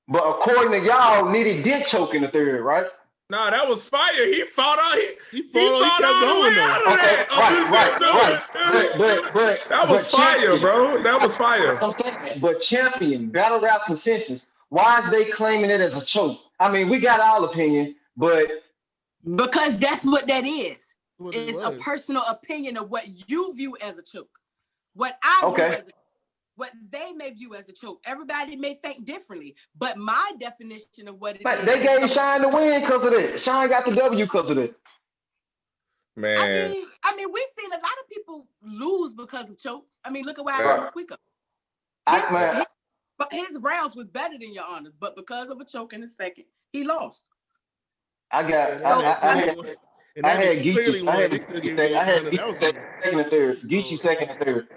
but according to y'all, Nitty did choke in the third, right? Nah, that was fire. He fought all he fought all the way out of that. Right. That was fire, bro. That was fire. But Champion, Battle Rap Consensus, why is they claiming it as a choke? I mean, we got our opinion, but because that's what that is. It's a personal opinion of what you view as a choke. What I view as what they may view as a choke. Everybody may think differently, but my definition of what it is. They gave Shine the win because of that. Shine got the W because of that. Man. I mean, we've seen a lot of people lose because of chokes. I mean, look at what happened with Squeaker. But his rounds was better than your honors, but because of a choke in the second, he lost. I had Geechee. I had second and third. Geechee second and third.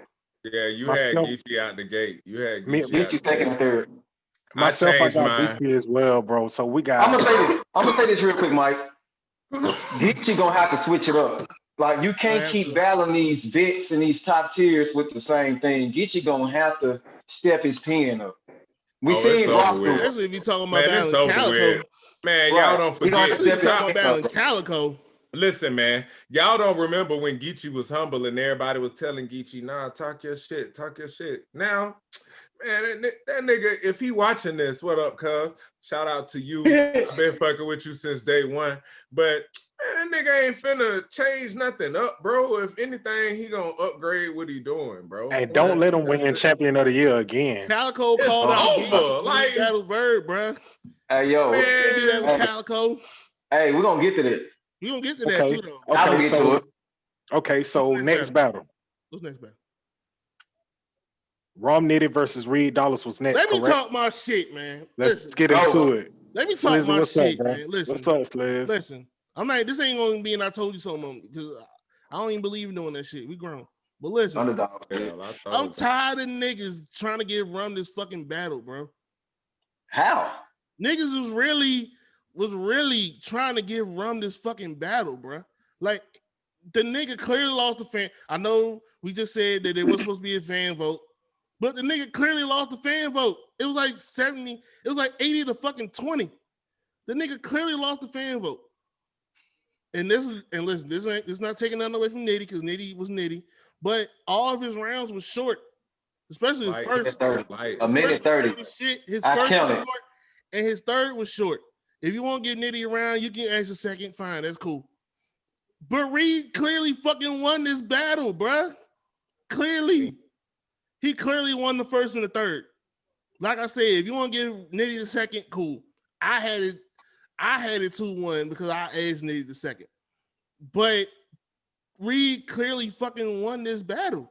Yeah, you had Geechee out the gate. You had Geechee second and third. Myself, I got Geechee as well, bro. So we got. I'm gonna say this real quick, Mike. Geechee gonna have to switch it up. Like you can't keep battling these vets and these top tiers with the same thing. Geechee gonna have to step his pen up. We seen Rock. Especially if you talking about battling Calico. Man, y'all don't forget. Talking about battling Calico. Listen, man, y'all don't remember when Geechee was humble and everybody was telling Geechee, nah, talk your shit. Now, man, that nigga, if he watching this, what up, cuz? Shout out to you. I've been fucking with you since day one. But man, that nigga ain't finna change nothing up, bro. If anything, he gonna upgrade what he doing, bro. Hey, don't let him win Champion of the Year again. Calico called out over. Like battle bird, bro. Hey, yo. Man, Calico. Hey, we're gonna get to that. We gonna get to that too, though. Okay, so next battle. What's next battle? Rum Nitty versus Reed Dollars was next. Let me talk my shit, man. Let's get into it. Let me talk my shit, man. Listen, what's up, Sliz? Listen, I'm not. This ain't gonna be. And I told you so, moment because I don't even believe in doing that shit. We grown. But listen, I'm tired of niggas trying to give Rum this fucking battle, bro. How? Niggas was really trying to give Rum this fucking battle, bro. Like, the nigga clearly lost the fan. I know we just said that it was supposed to be a fan vote, but the nigga clearly lost the fan vote. It was like 70, it was like 80 to fucking 20. The nigga clearly lost the fan vote. And listen, this not taking nothing away from Nitty, because Nitty was Nitty, but all of his rounds was short, especially his first. A minute 30. His first was short, and his third was short. If you want to get Nitty around, you can ask a second. Fine, that's cool. But Reed clearly fucking won this battle, bruh. Clearly. He clearly won the first and the third. Like I said, if you want to give Nitty the second, cool. I had it 2-1 because I asked Nitty the second. But Reed clearly fucking won this battle.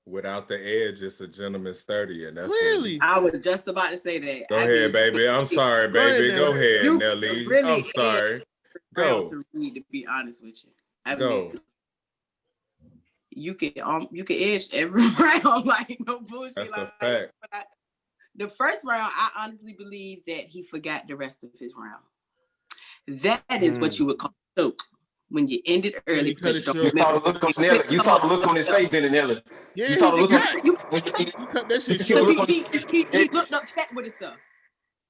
Without the edge, it's a gentleman's 30, and that's Clearly. I was just about to say that. Go ahead, baby. I'm sorry, baby. Go ahead, Nelly. Really I'm sorry. Go to Reed, to be honest with you. I Go. mean, you can edge every round like no bullshit. That's like, a fact. The first round, I honestly believe that he forgot the rest of his round. That is what you would call a choke. When you ended early, because you saw the look on Nelly. You saw the look on his face, didn't Nelly? Yeah, you saw the look on you cut that shit he looked upset with himself.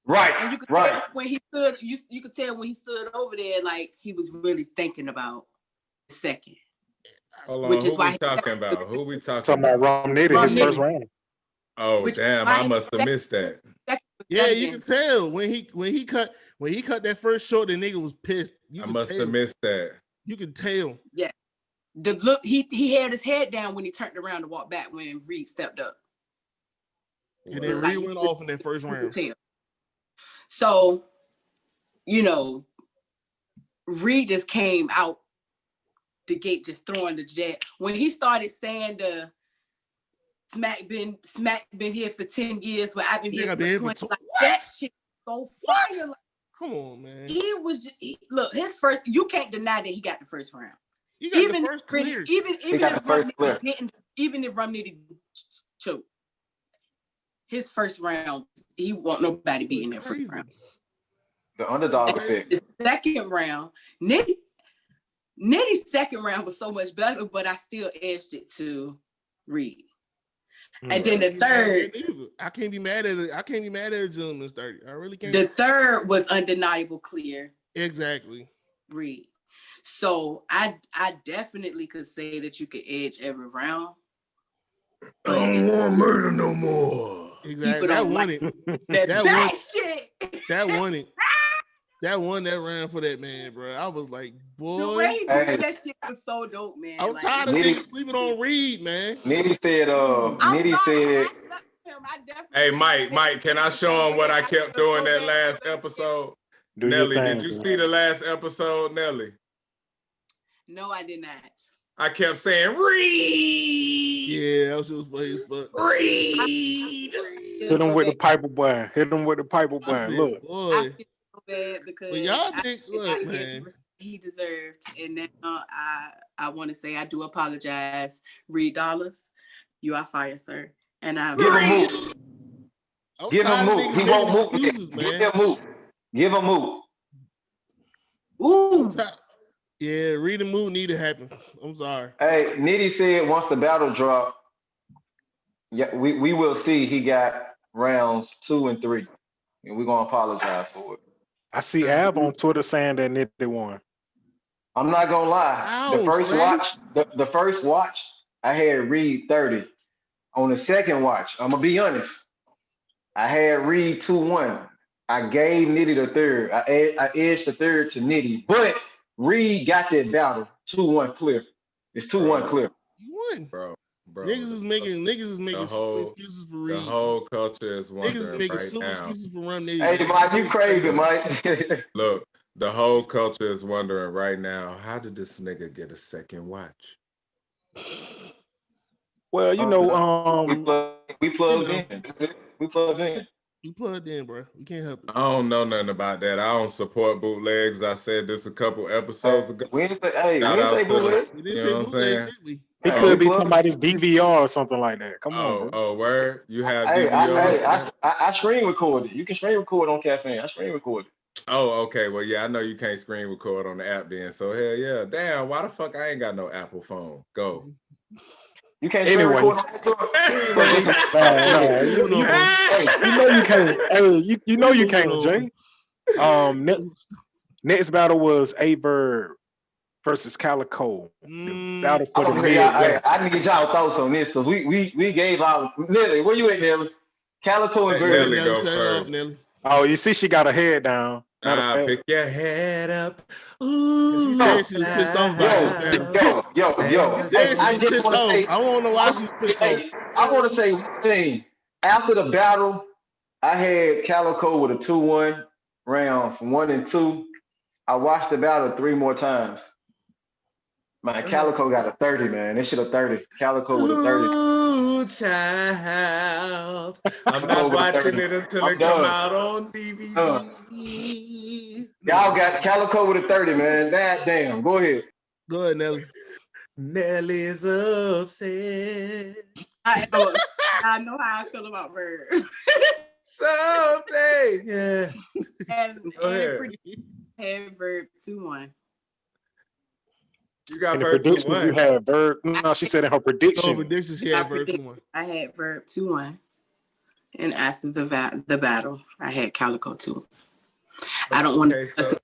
Right. And you could tell when he stood, you could tell when he stood over there, like he was really thinking about the second. Hold on, which is why we talking about? Who we talking about? Rom Nitty, his first round. Oh damn! I must have missed that. Yeah, you can tell when he cut that first shot, the nigga was pissed. I must have missed that. You can tell. Yeah. The look, he had his head down when he turned around to walk back when Reed stepped up. And then Reed went off in that first round. So, Reed just came out the gate just throwing the jet. When he started saying the Smack been here for 10 years, where I've been here for 20, like, that shit so fire. Like, come on, man. He was just, look, his first, you can't deny that he got the first round. Even the first clear. Even if Rum Nitty choke, his first round, he won't nobody be in that first round. The underdog effect. The second round, Nitty's second round was so much better, but I still edged it to Reed. And then the third, I can't be mad at it. I can't be mad at a gentleman's 30. I really can't. The third was undeniable clear. Exactly. Reed. So I definitely could say that you could edge every round. I don't want murder no more. Exactly. That won it. That won it. That won that round for that man, bro. I was like, boy. The way he did that shit was so dope, man. I'm tired of niggas sleeping on Reed, man. Nitty said, hey, Mike, can I show him what I kept doing that last episode? Nelly, did you see the last episode, Nelly? No, I did not. I kept saying, Reed. Yeah, that was just funny as fuck. Reed. Hit him with the piper bun. Look. I feel so bad because y'all think, look, man. He deserved. And now I want to say I do apologize. Reed Dollars, you are fired, sir. And I give him move. Give him move. He won't move. Give him move. Ooh. Yeah, Reed and move need to happen. I'm sorry. Hey, Nitty said once the battle drop, yeah, we will see he got rounds 2 and 3. And we're gonna apologize for it. I see Ab on Twitter saying that Nitty won. I'm not gonna lie. The first watch, I had Reed 30. On the second watch, I'm gonna be honest. I had Reed 2-1. I gave Nitty the third. I edged the third to Nitty, but Reed got that battle 2-1 clear. It's 2-1 clear. You won, bro. Niggas is making excuses for Reed. The whole culture is wondering niggas is making right super now. excuses for Rum Nitty. Hey, Mike, you crazy, Mike. Look, the whole culture is wondering right now, how did this nigga get a second watch? Well, we plugged in. We plugged in. You plugged in, bro. We can't help it. I don't know nothing about that. I don't support bootlegs. I said this a couple episodes ago. We didn't say bootleg. We didn't say bootleg, did we? He could be talking about his DVR or something like that. Come on, bro. Oh, word? You have DVR? I screen recorded. You can screen record on Caffeine. I screen recorded. Oh, okay. Well, yeah, I know you can't screen record on the app then. So, hell yeah. Damn, why the fuck I ain't got no Apple phone? Go. You can't screen record on you can't. Hey, you know you can't, Jay. Next battle was Averb versus Calico. Battle for the Midwest. I need y'all thoughts on this because we gave out Nelly. Where you at, Nelly? Calico and Nelly go first. Nelly. Oh, you see, she got her head down. Pick your head up. Ooh, she said she was pissed off. Yo. I just want to say, I want to know why she's pissed off. I want to say one thing. After the battle, I had Calico with a 2-1 rounds, 1 and 2. I watched the battle 3 more times. Man, Calico got a 30, man. This shit a 30. Calico with a 30. Ooh, child. I'm not watching it until I'm it come done. out on DVD. Y'all got Calico with a 30, man. That damn. Go ahead. Go ahead, Nelly. Nelly's upset. I know how I feel about Bird. Someday, yeah. and Go ahead. had Bird 2-1. You got In the Bird predictions, you 2-1. had Bird. No, she said in her prediction. No predictions. She had Bird 2-1. I had Bird 2-1. And after the battle, I had Calico 2. I don't want to so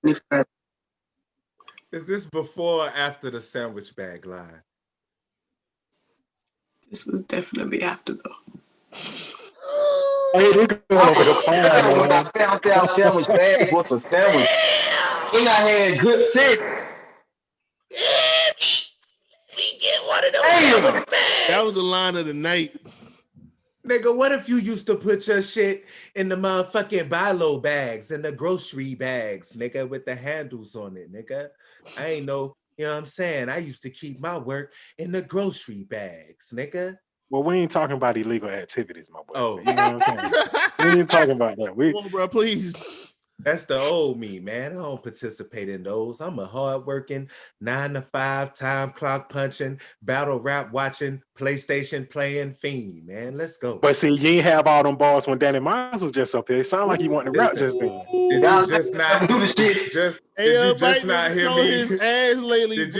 is this before or after the sandwich bag line? This was definitely after though. Hey, they going over the phone, When I found out sandwich bags was a sandwich. Then I had good sex. We get one of those Damn. bags. That was the line of the night. Nigga, what if you used to put your shit in the motherfucking Bilo bags and the grocery bags, nigga, with the handles on it, nigga? I ain't know, you know what I'm saying? I used to keep my work in the grocery bags, nigga. Well, we ain't talking about illegal activities, my boy. Oh. You know what I'm saying? We ain't talking about that. Come on, bro, please. That's the old me, man. I don't participate in those. I'm a hardworking 9-to-5 time clock punching, battle rap watching, PlayStation playing fiend, man. Let's go. But see, you ain't have all them bars when Danny Myers was just up here. It sounded like he wanted to rap just then. Did you just not do the shit? Did you just not hear me? His ass lately,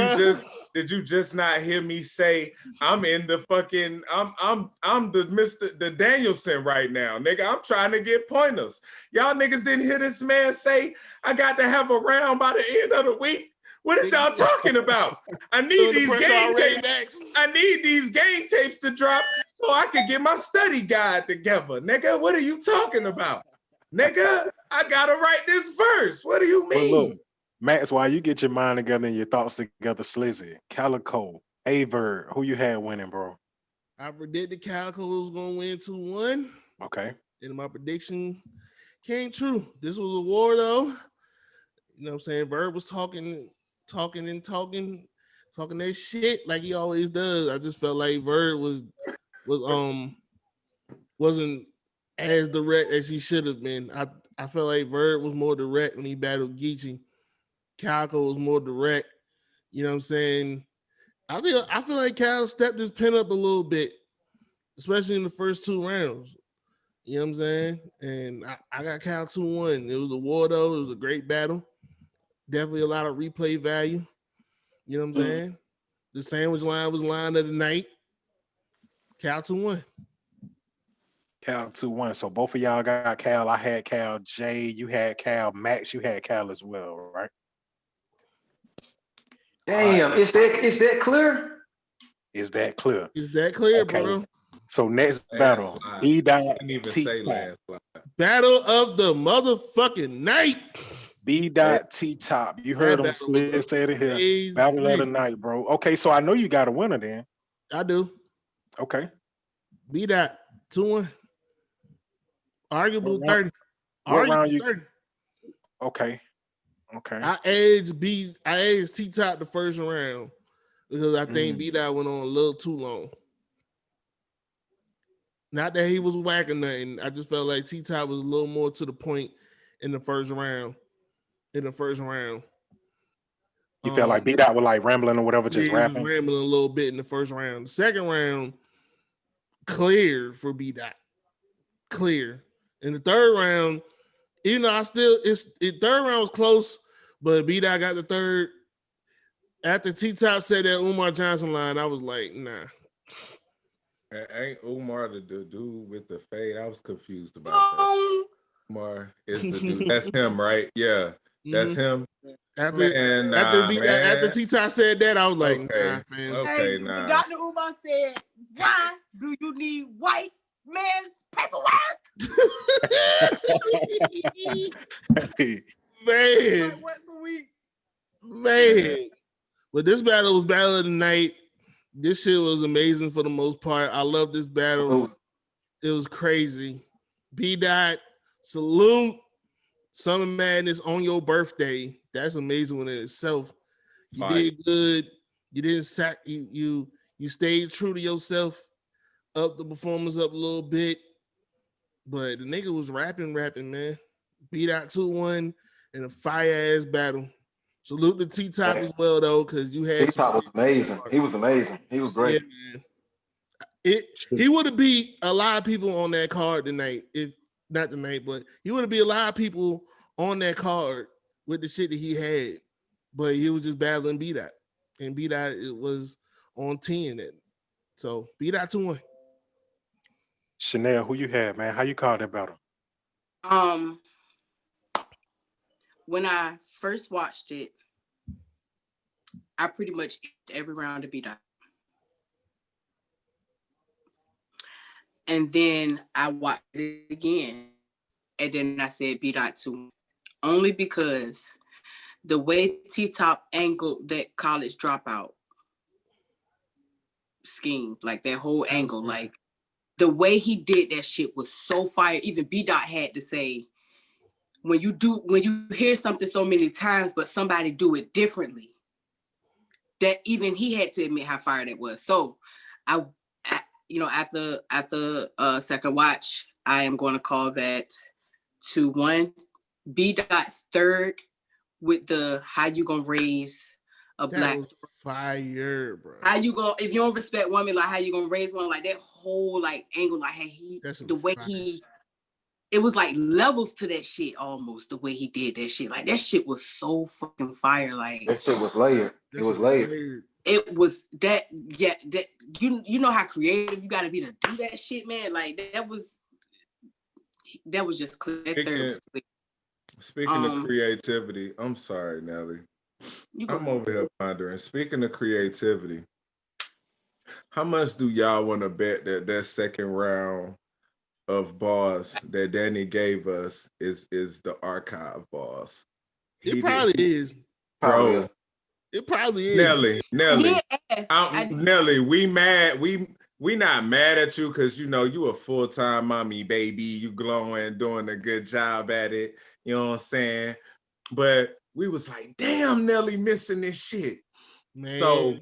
Did you just not hear me say I'm in the fucking I'm the Danielson right now, nigga. I'm trying to get pointers. Y'all niggas didn't hear this man say I got to have a round by the end of the week. What is y'all talking about? I need these game tapes. I need these game tapes to drop so I can get my study guide together, nigga. What are you talking about, nigga? I gotta write this verse. What do you mean? Well, look, Max, while you get your mind together and your thoughts together, Slizzy, Calico, Aver, who you had winning, bro? I predicted Calico was gonna win 2-1. Okay. And my prediction came true. This was a war, though. You know what I'm saying? Bird was talking that shit like he always does. I just felt like Bird wasn't as direct as he should have been. I felt like Bird was more direct when he battled Geechee. Calico was more direct. You know what I'm saying? I feel like Cal stepped his pen up a little bit, especially in the first 2 rounds. You know what I'm saying? And I got Cal 2-1. It was a war, though. It was a great battle. Definitely a lot of replay value. You know what I'm saying? The sandwich line was line of the night. Cal 2-1. Cal 2-1. So both of y'all got Cal. I had Cal. Jay, you had Cal. Max, you had Cal as well, right? Damn, is that clear? Is that clear? Is that clear, Okay. bro? So next battle, B-Dot, T-Top. Battle of the motherfucking night. B-Dot, T-Top. You heard him say it here. Battle of the night, bro. Okay, so I know you got a winner then. I do. Okay. B-Dot, 2-1. Arguable 30. What round you? 30. Okay. I edged T-Top the first round because I think B-Dot went on a little too long. Not that he was whacking nothing. I just felt like T-Top was a little more to the point in the first round. You felt like B-Dot was like rambling or whatever, just rapping? Rambling a little bit in the first round. The second round, clear for B-Dot. Clear. In the third round, even though the third round was close, but B-Dot got the third. After T-Top said that Umar Johnson line, I was like, nah. Ain't Umar the dude with the fade? I was confused about that. Umar is the dude. That's him, right? Yeah, that's him. After T-Top said that, I was like, okay. Nah, man. Okay, nah. Dr. Umar said, why do you need white man's paperwork? Man. Like once a week. Man. But this battle was battle of the night. This shit was amazing for the most part. I love this battle. It was crazy. B-Dot, salute. Summer Madness on your birthday. That's amazing in itself. You did good. You didn't sack you stayed true to yourself, up the performance up a little bit, but the nigga was rapping, man. Beat out 2-1 in a fire ass battle. Salute to T-Top as well though, because you had T-Top was amazing. He was amazing. He was great. Yeah, man. He would have beat a lot of people on that card tonight, if not tonight, but he would have beat a lot of people on that card with the shit that he had. But he was just battling Beat Out. And Beat Out it was on 10. So Beat Out 2-1. Chanel, who you had, man? How you call that battle? When I first watched it, I pretty much every round to Beat Out. And then I watched it again. And then I said Beat Out 2. Only because the way T-Top angled that college dropout scheme, like that whole angle, like the way he did that shit was so fire. Even B-Dot had to say, when you hear something so many times, but somebody do it differently, that even he had to admit how fire that was. So I after second watch, I am going to call that 2-1. B-Dot's third with the how you gonna raise a that black was fire, bro. How you gonna, if you don't respect women, like how you gonna raise one, like that whole like angle, like how the way he, it was like levels to that shit almost, the way he did that shit. Like that shit was so fucking fire. Like that shit was layered. It was layered. It was that, yeah, that you know how creative you gotta be to do that shit, man. Like that was just clear. Speaking of creativity, I'm sorry, Nelly. I'm over here pondering. Speaking of creativity, how much do y'all want to bet that second round of bars that Danny gave us is the archive bars? It probably is. Bro. It probably is. Nelly. Nelly, we not mad at you because you know you a full-time mommy, baby. You glowing, doing a good job at it. You know what I'm saying? But we was like, damn, Nelly missing this shit. Man.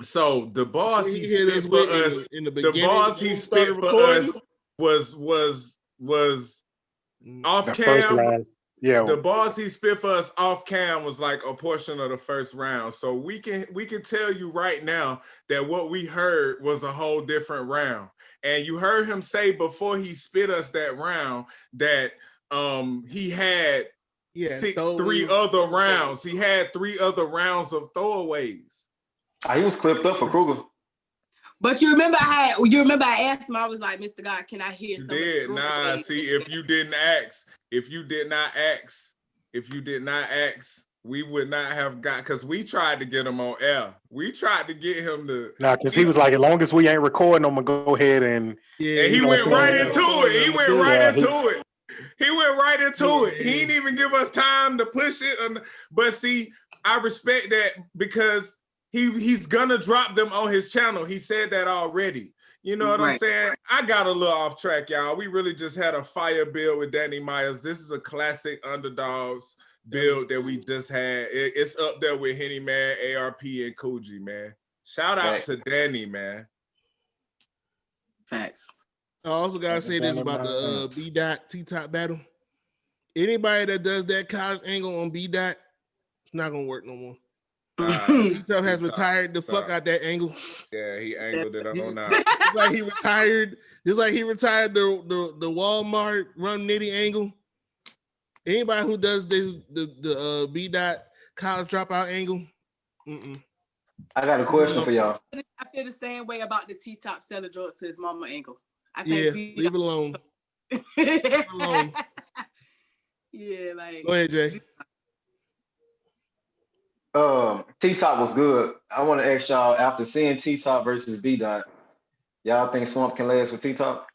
So the bars he spit for us, the bars he spit for us was off cam. Yeah, the bars he spit for us off cam was like a portion of the first round. So we can tell you right now that what we heard was a whole different round. And you heard him say before he spit us that round that he had three other rounds. He had 3 other rounds of throwaways. He was clipped up for Kruger. But you remember I asked him, I was like, Mr. God, can I hear something? If you did not ask, we would not have got, because we tried to get him on air. We tried to get him to. Nah, because he was like, as long as we ain't recording, I'm gonna go ahead and. Yeah, and he went right into it. He went right into it. He didn't even give us time to push it. But see, I respect that because he's gonna drop them on his channel. He said that already. You know what I'm saying? I got a little off track, y'all. We really just had a fire build with Danny Myers. This is a classic Underdogs build that we just had. It's up there with Henny Man, ARP, and Coogee, man. Shout out to Danny, man. Facts. I also gotta say this about the B-Dot T-Top battle. Anybody that does that college angle on B-Dot, it's not gonna work no more. T-Top has retired the fuck out that angle. Yeah, he angled it on out. Just like he retired the Walmart Run Nitty angle. Anybody who does this, the B-Dot college dropout angle. I got a question for y'all. I feel the same way about the T-Top seller drugs to his mama angle. Leave it alone. Leave it alone. Yeah, like. Go ahead, Jay. T-Top was good. I want to ask y'all, after seeing T-Top versus B-Dot, y'all think Swamp can last with T-Top?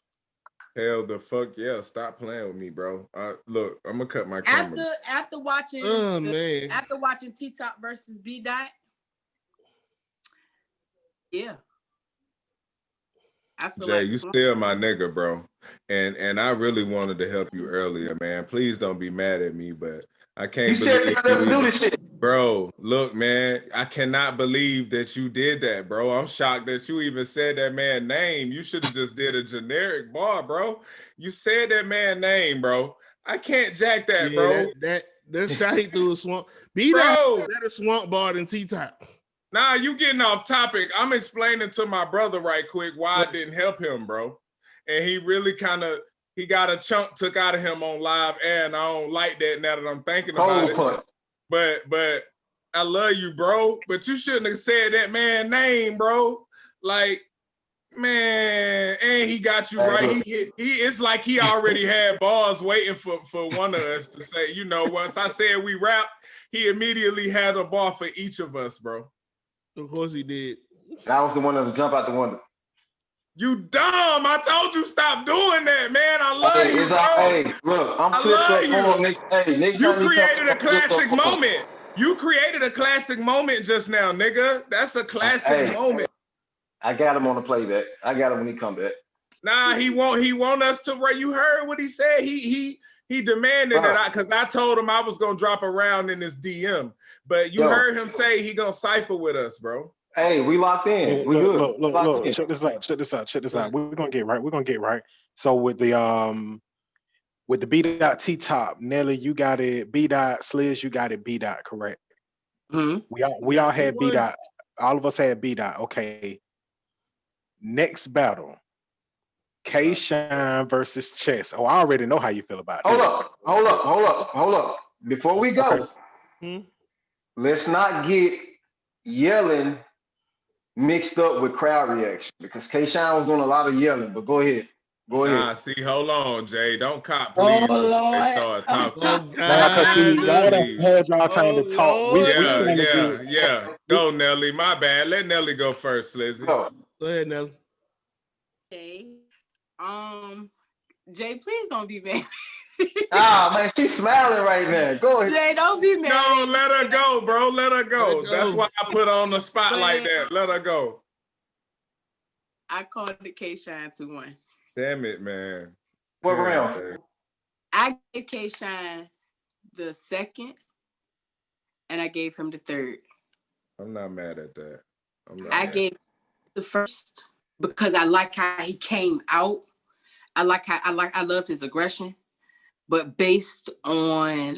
Hell the fuck yeah! Stop playing with me, bro. Look, I'm gonna cut my camera. After watching T-Top versus B-Dot, yeah. I feel Jay, you still my nigga, bro. And I really wanted to help you earlier, man. Please don't be mad at me, but I You can't said believe you you never do even, this shit. bro. Look, man, I cannot believe that you did that, bro. I'm shocked that you even said that man's name. You should have just did a generic bar, bro. You said that man's name, bro. I can't jack that, Yeah, bro. that shot he threw a swamp. Be that Bro, better swamp bar than T-Top. nah, you getting off topic. I'm explaining to my brother right quick why I didn't help him, bro. And he really he got a chunk took out of him on live air, and I don't like that now that I'm thinking about it. Cold punch. But I love you, bro. But you shouldn't have said that man's name, bro. Like, man, and he got you right. He it's like he already had bars waiting for one of us to say, you know, once I said we rap, he immediately had a bar for each of us, bro. Of course he did. I was the one that jump out the window. You dumb. I told you stop doing that, man. I love you, bro. Hey, look, I'm I clipped love up you. form. Next You time created a come, classic moment. You created a classic moment just now, nigga. That's a classic moment. I got him on the playback. I got him when he come back. Nah, he want us to where you heard what he said. He demanded that because I told him I was gonna drop a round in his DM. But you heard him say he gonna cipher with us, bro. Hey, we locked in. We good. Look. Check this out. We're gonna get right. So with the B.T top, Nelly, you got it. B. Sliz, you got it. B. Correct. Mm-hmm. We all had B. All of us had B. Okay. Next battle, K Shine versus Chess. Oh, I already know how you feel about this. Hold up. Before we go, let's not get yelling mixed up with crowd reaction because K Shine was doing a lot of yelling. But go ahead. Nah, see, hold on, Jay. Don't cop, please. Oh, Before they Lord. start talking. Oh, Because see, y'all done had y'all time to talk. Yeah. Go, Nelly. My bad. Let Nelly go first, Lizzie. Go ahead, Nelly. Okay. Jay, please don't be mad. Man, she's smiling right now. Go ahead. Jay, don't be mad. No, let her go, bro. Let her go. That's why I put her on the spot like that. Let her go. I called the K-Shine 2-1. Damn it, man. What round? I gave K-Shine the second, and I gave him the third. I'm not mad at that. I gave the first because I like how he came out. I loved his aggression, but based on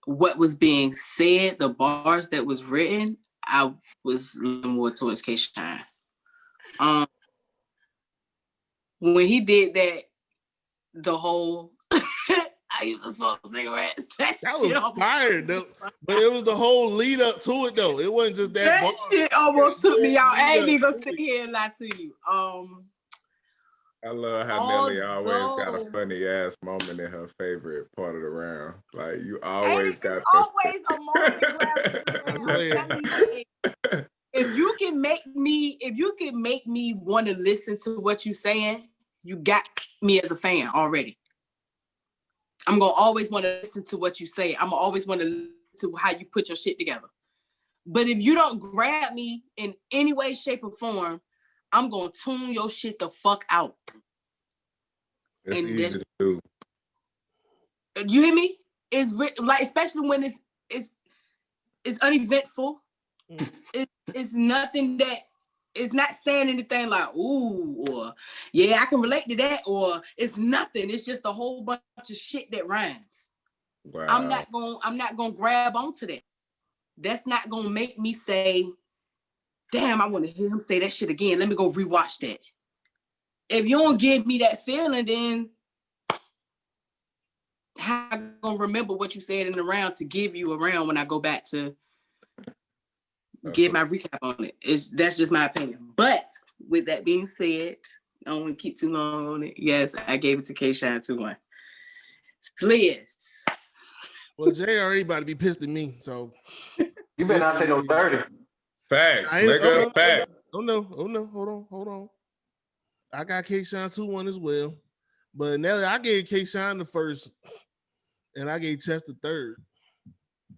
what was being said, the bars that was written, I was leaning more towards K-Shine. When he did that, the whole I used to smoke cigarettes. That was fire, though. But it was the whole lead up to it, though. It wasn't just that. That shit almost took me out. I ain't even gonna sit here and lie to you. I love how Nelly always got a funny ass moment in her favorite part of the round. Like you always got always a moment. If you can make me want to listen to what you're saying, you got me as a fan already. I'm gonna always want to listen to what you say. I'm gonna always want to listen to how you put your shit together. But if you don't grab me in any way, shape, or form, I'm gonna tune your shit the fuck out. It's easy to do. You hear me? It's like, especially when it's uneventful. It's nothing that it's not saying anything like ooh or yeah, I can relate to that, or it's nothing. It's just a whole bunch of shit that rhymes. Wow. I'm not gonna grab onto that. That's not gonna make me say, damn, I want to hear him say that shit again. Let me go rewatch that. If you don't give me that feeling, then how am I gonna remember what you said in the round to give you a round when I go back to give my recap on it? That's just my opinion. But with that being said, I don't want to keep too long on it. Yes, I gave it to K-Shine 2-1. Sliz. Well, Jay already about to be pissed at me, so you better not say no 30. Facts, nigga. Facts. Oh no. Hold on. I got K-Shine 2-1 as well. But Nelly, I gave K-Shine the first, and I gave Chess the third.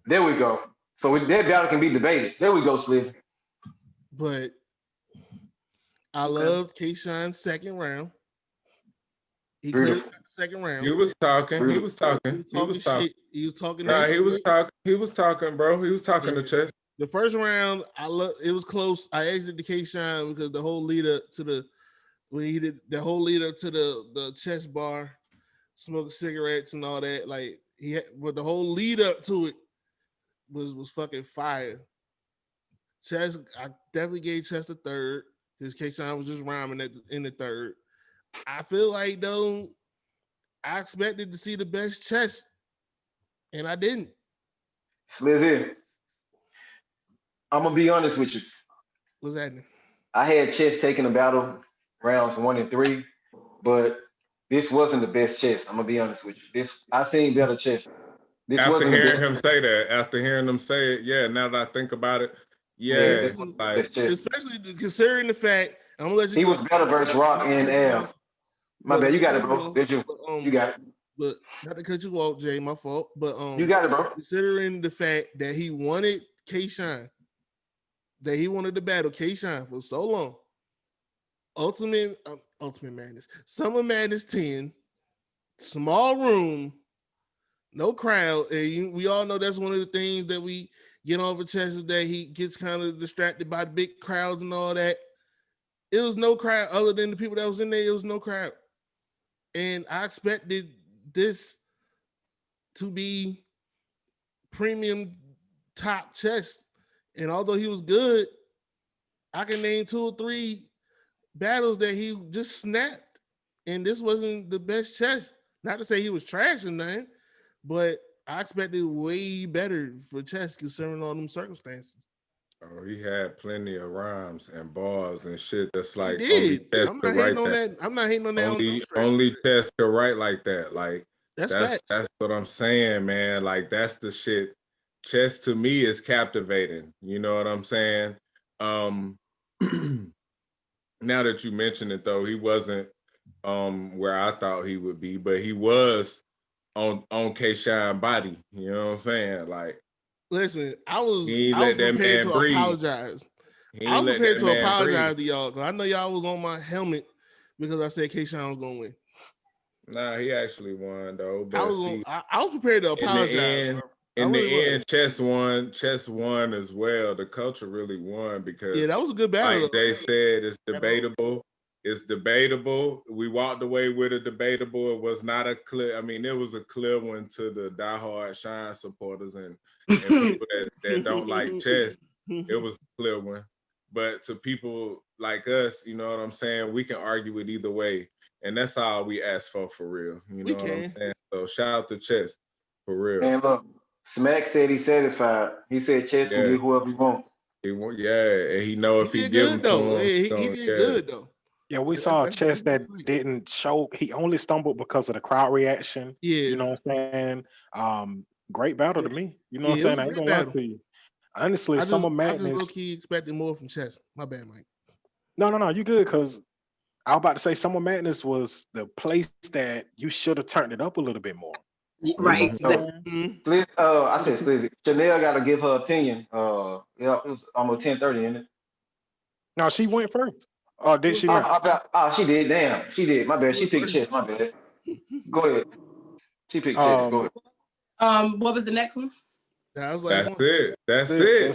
There we go. So that battle can be debated. There we go, Sliz. But I loved K-Shine's second round. He cleared the second round. He was talking. He was talking. He was talking shit. He was talking. Nah, that he was shit. talking. He was talking, bro. He was talking to Chess. The first round, it was close. I exited the K-Shine because the whole lead up to the chess bar, smoking cigarettes and all that. Like but the whole lead up to it was fucking fire. Chess, I definitely gave Chess the third because K-Shine was just rhyming in the third. I feel like though, I expected to see the best Chess, and I didn't. Slizzy, I'm gonna be honest with you. What's happening? I had Chess taking the battle rounds 1 and 3, but this wasn't the best chess. I'm gonna be honest with you. I seen better chess. This After wasn't hearing him say that, after hearing him say it, yeah. Now that I think about it, yeah, like especially considering the fact I'm gonna let you. He was better versus Rock and Av. My bad, you got it, bro. Did you? You got it. But not to cut you off, Jay, my fault. But you got it, bro. Considering the fact that he wanted K-Shine, that he wanted to battle K-Shine for so long. Ultimate Madness, Summer Madness 10, small room, no crowd. And we all know that's one of the things that we get over Chess is that he gets kind of distracted by big crowds and all that. It was no crowd other than the people that was in there. It was no crowd. And I expected this to be premium top chess. And although he was good, I can name 2 or 3 battles that he just snapped. And this wasn't the best chess. Not to say he was trash or nothing, but I expected way better for Chess considering all them circumstances. Oh, he had plenty of rhymes and bars and shit. That's like only Chess could write that. I'm not hating on that. Only Chess could write like that. Like that's what I'm saying, man. Like that's the shit. Chess to me is captivating. You know what I'm saying? Now that you mention it, though, he wasn't where I thought he would be, but he was on K-Shine body. You know what I'm saying? Like, listen, I was prepared to apologize. I was prepared to apologize to y'all because I know y'all was on my helmet because I said K-Shine was gonna win. Nah, he actually won though. But I was prepared to apologize. In the end, Chess won as well. The culture really won because that was a good battle. Like they said, it's debatable. It's debatable. We walked away with a debatable. It was not a clear. I mean, it was a clear one to the diehard Shine supporters and people that don't like Chess. It was a clear one. But to people like us, you know what I'm saying? We can argue it either way. And that's all we ask for real. You know what I'm saying? So shout out to Chess for real. And look, Smack said he's satisfied. He said Chess can get whoever he wants. And he know if he give him to him. He did good though. Yeah, we saw Chess that didn't choke. He only stumbled because of the crowd reaction. Yeah. You know what I'm saying? Great battle to me. You know what I'm saying? I ain't gonna lie to you. Honestly, Summer Madness. I just low-key expected more from Chess. My bad, Mike. No, you good, because I was about to say Summer Madness was the place that you should have turned it up a little bit more. Right. I said Slizzy. Chanel got to give her opinion. It was almost 10:30, isn't it? No, she went first. Oh, did she not? She did. Damn, she did. My bad. She picked Chess. My bad. Go ahead. She picked Chess. Go ahead. What was the next one? That's it.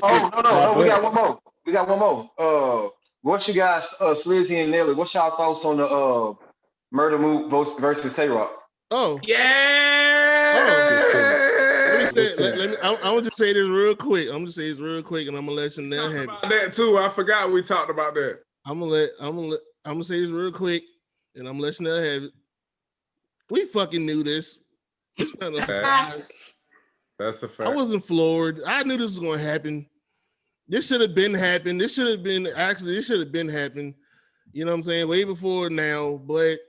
Oh, no. We got one more. What you guys, Slizzy and Nelly, what's y'all thoughts on the Murder Move versus Tay-Rock? Oh. Yeah. I'm gonna just say this real quick. And I'm gonna let Chanel have it. That too. I forgot we talked about that. I'm gonna say this real quick, and I'm gonna let Chanel have it. We fucking knew this. It's not a fact. That's a fact. I wasn't floored. I knew this was gonna happen. This should have been happened. This should have been happened. You know what I'm saying? Way before now. But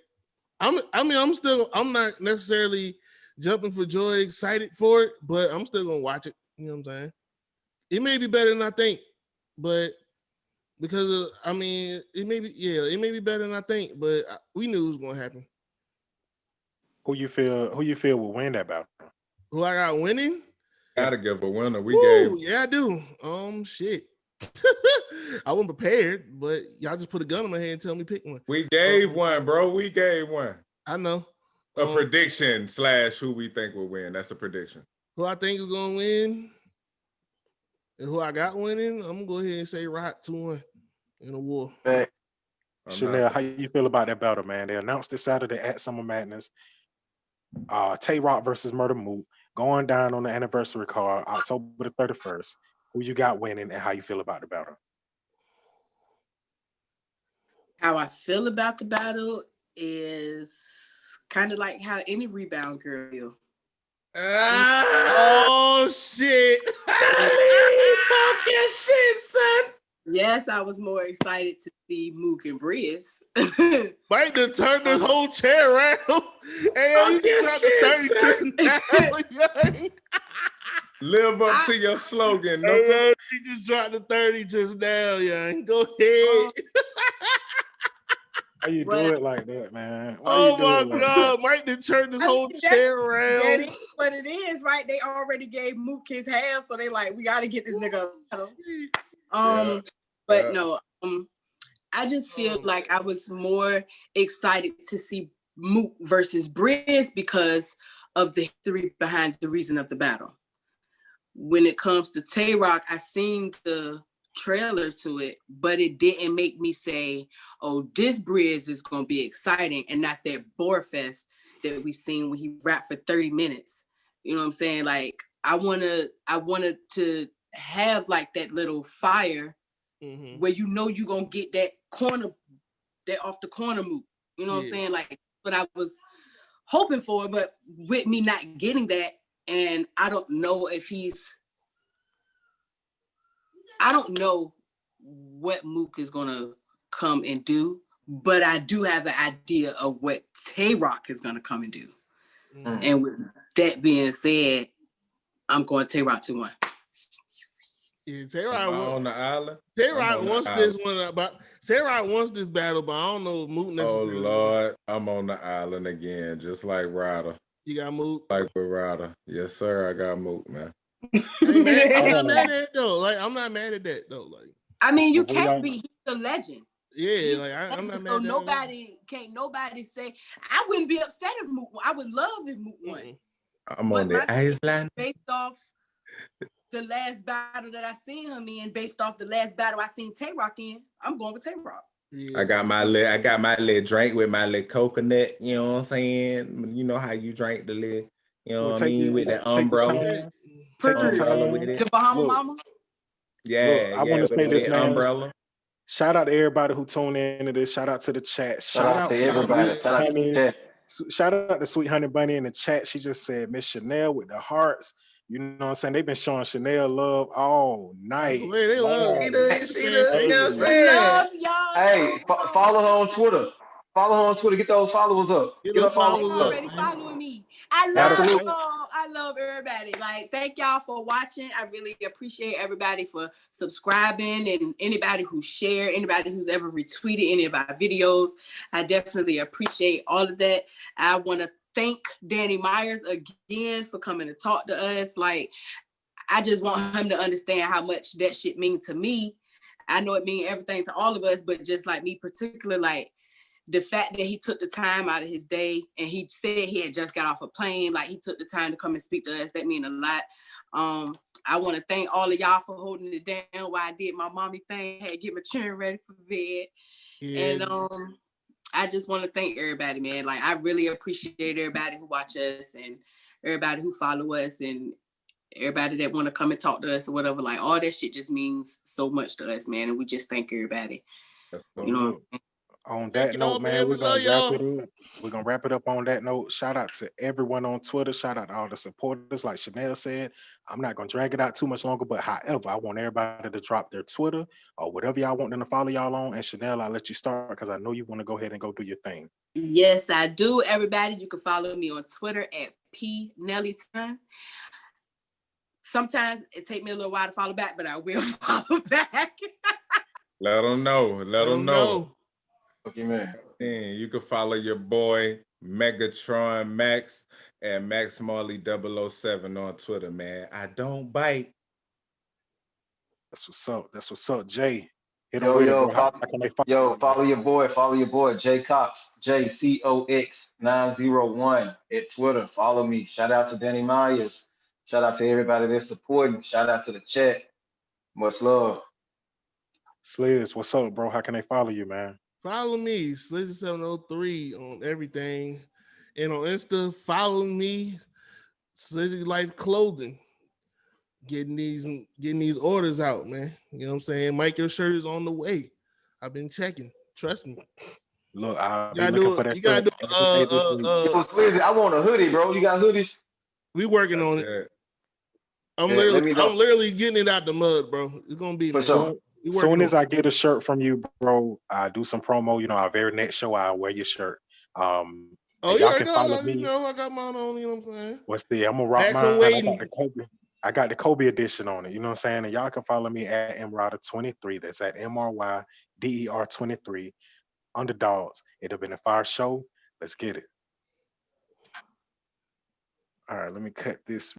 I'm not necessarily jumping for joy, excited for it, but I'm still gonna watch it. You know what I'm saying? It may be better than I think, but because it may be better than I think, but we knew it was gonna happen. Who you feel will win that battle? Who I got winning? Gotta give a winner. Yeah, I do. Shit. I wasn't prepared, but y'all just put a gun in my hand and tell me pick one. We gave one, bro. We gave one. I know. A prediction / who we think will win. That's a prediction. Who I think is gonna win and who I got winning, I'm gonna go ahead and say Rock 2-1 in a war. Hey, Chanel, how you feel about that battle, man? They announced it Saturday at Summer Madness. Tay Rock versus Murder Mook going down on the anniversary card, October the 31st. Who you got winning and how you feel about the battle? How I feel about the battle is kind of like how any rebound girl feel. Oh shit! Talk your shit, son. Yes, I was more excited to see Mook and Briz. Might have turned the whole chair around. Hey, you got the 30 Live up to your slogan. No, hey, she just dropped the 30 just now, young. Go ahead. Why you do it like that, man? Why Oh you do my it like God, that? Mike done turned this whole chair around. That is what it is, right? They already gave Mook his half, so they like, we gotta get this nigga. But no, I just feel like I was more excited to see Mook versus Briz because of the history behind the reason of the battle. When it comes to Tay Rock, I seen the trailer to it, but it didn't make me say, oh, this Briz is gonna be exciting, and not that bore fest that we seen when he rapped for 30 minutes. You know what I'm saying? Like I wanted to have like that little fire where you know you're gonna get that off the corner move. You know what I'm saying? Like what I was hoping for, but with me not getting that, and I don't know what Mook is gonna come and do, but I do have an idea of what Tay Rock is gonna come and do. And with that being said, I'm going Tay Rock 2-1. Yeah, Tay Rock on the island. Tay Rock wants this one, but Tay Rock wants this battle, but I don't know if Mook necessarily. Oh Lord, I'm on the island again, just like Ryder. You got Mook? Like with Ryder. Yes, sir. I got Mook, man. I'm not mad at it though. Like I'm not mad at that though. Like I mean, you can't be. He's a legend. Yeah, like I'm not mad so at can't nobody say. I wouldn't be upset if Mook. I would love if Mook won. I'm on the island. Based off the last battle that I seen him in, based off the last battle I seen Tay Rock in, I'm going with Tay Rock. Yeah. I got my little drink with my little coconut, you know what I'm saying? You know how you drink the little, you know what I mean, with the umbrella. Take your time with it. The Bahama Mama? Yeah, I want to say this, man. Umbrella. Shout out to everybody who tuned in to this. Shout out to the chat. Shout out to everybody. Shout out to Sweet Honey Bunny in the chat. She just said Miss Chanel with the hearts. You know what I'm saying? They've been showing Chanel love all night. They love she does, you know what I'm saying? Love y'all. Hey, follow her on Twitter. Follow her on Twitter. Get those followers up. Get those followers up. Already following me. I love y'all. I love everybody. Like, thank y'all for watching. I really appreciate everybody for subscribing and anybody who shared, anybody who's ever retweeted any of our videos. I definitely appreciate all of that. I want to thank Danny Myers again for coming to talk to us. Like, I just want him to understand how much that shit means to me. I know it means everything to all of us, but just like me particular, like, the fact that he took the time out of his day and he said he had just got off a plane, like he took the time to come and speak to us, that means a lot. I want to thank all of y'all for holding it down while I did my mommy thing, had to get my children ready for bed. Yeah. And I just want to thank everybody, man. Like, I really appreciate everybody who watch us and everybody who follow us and everybody that want to come and talk to us or whatever. Like, all that shit just means so much to us, man. And we just thank everybody. You know what I'm saying? On that note, man, we're gonna wrap it up. We're gonna wrap it up on that note. Shout out to everyone on Twitter. Shout out to all the supporters. Like Chanel said, I'm not gonna drag it out too much longer, but however, I want everybody to drop their Twitter or whatever y'all want them to follow y'all on. And Chanel, I'll let you start because I know you want to go ahead and go do your thing. Yes, I do. Everybody, you can follow me on Twitter at PNellyTime. Sometimes it takes me a little while to follow back, but I will follow back. Let them know. Let them know. Okay, man. And you can follow your boy Megatron Max and Max Marley 007 on Twitter, man. I don't bite. That's what's up. That's what's up, Jay. Hit them with it, bro. How can they follow follow your boy, J Cox, JCOX901 at Twitter. Follow me. Shout out to Danny Myers. Shout out to everybody that's supporting. Shout out to the chat. Much love. Sliz, what's up, bro? How can they follow you, man? Follow me, Slizzy703 on everything. And on Insta, follow me, Slizzy Life Clothing. Getting these orders out, man. You know what I'm saying? Mike, your shirt is on the way. I've been checking. Trust me. Look, I'll be looking for that shirt. Yo, Slizzy, I want a hoodie, bro. You got hoodies? We working on it. I'm literally getting it out the mud, bro. It's gonna be for sure. Soon as I get a shirt from you, bro, I do some promo. You know, our very next show, I'll wear your shirt. Y'all can follow me. You know, I got mine on. You know what I'm saying? What's the? I'm gonna rock mine. I got the Kobe edition on it. You know what I'm saying? And y'all can follow me at MRyder23. That's at MRYDER23. Underdogs. It'll be a fire show. Let's get it. All right, let me cut this.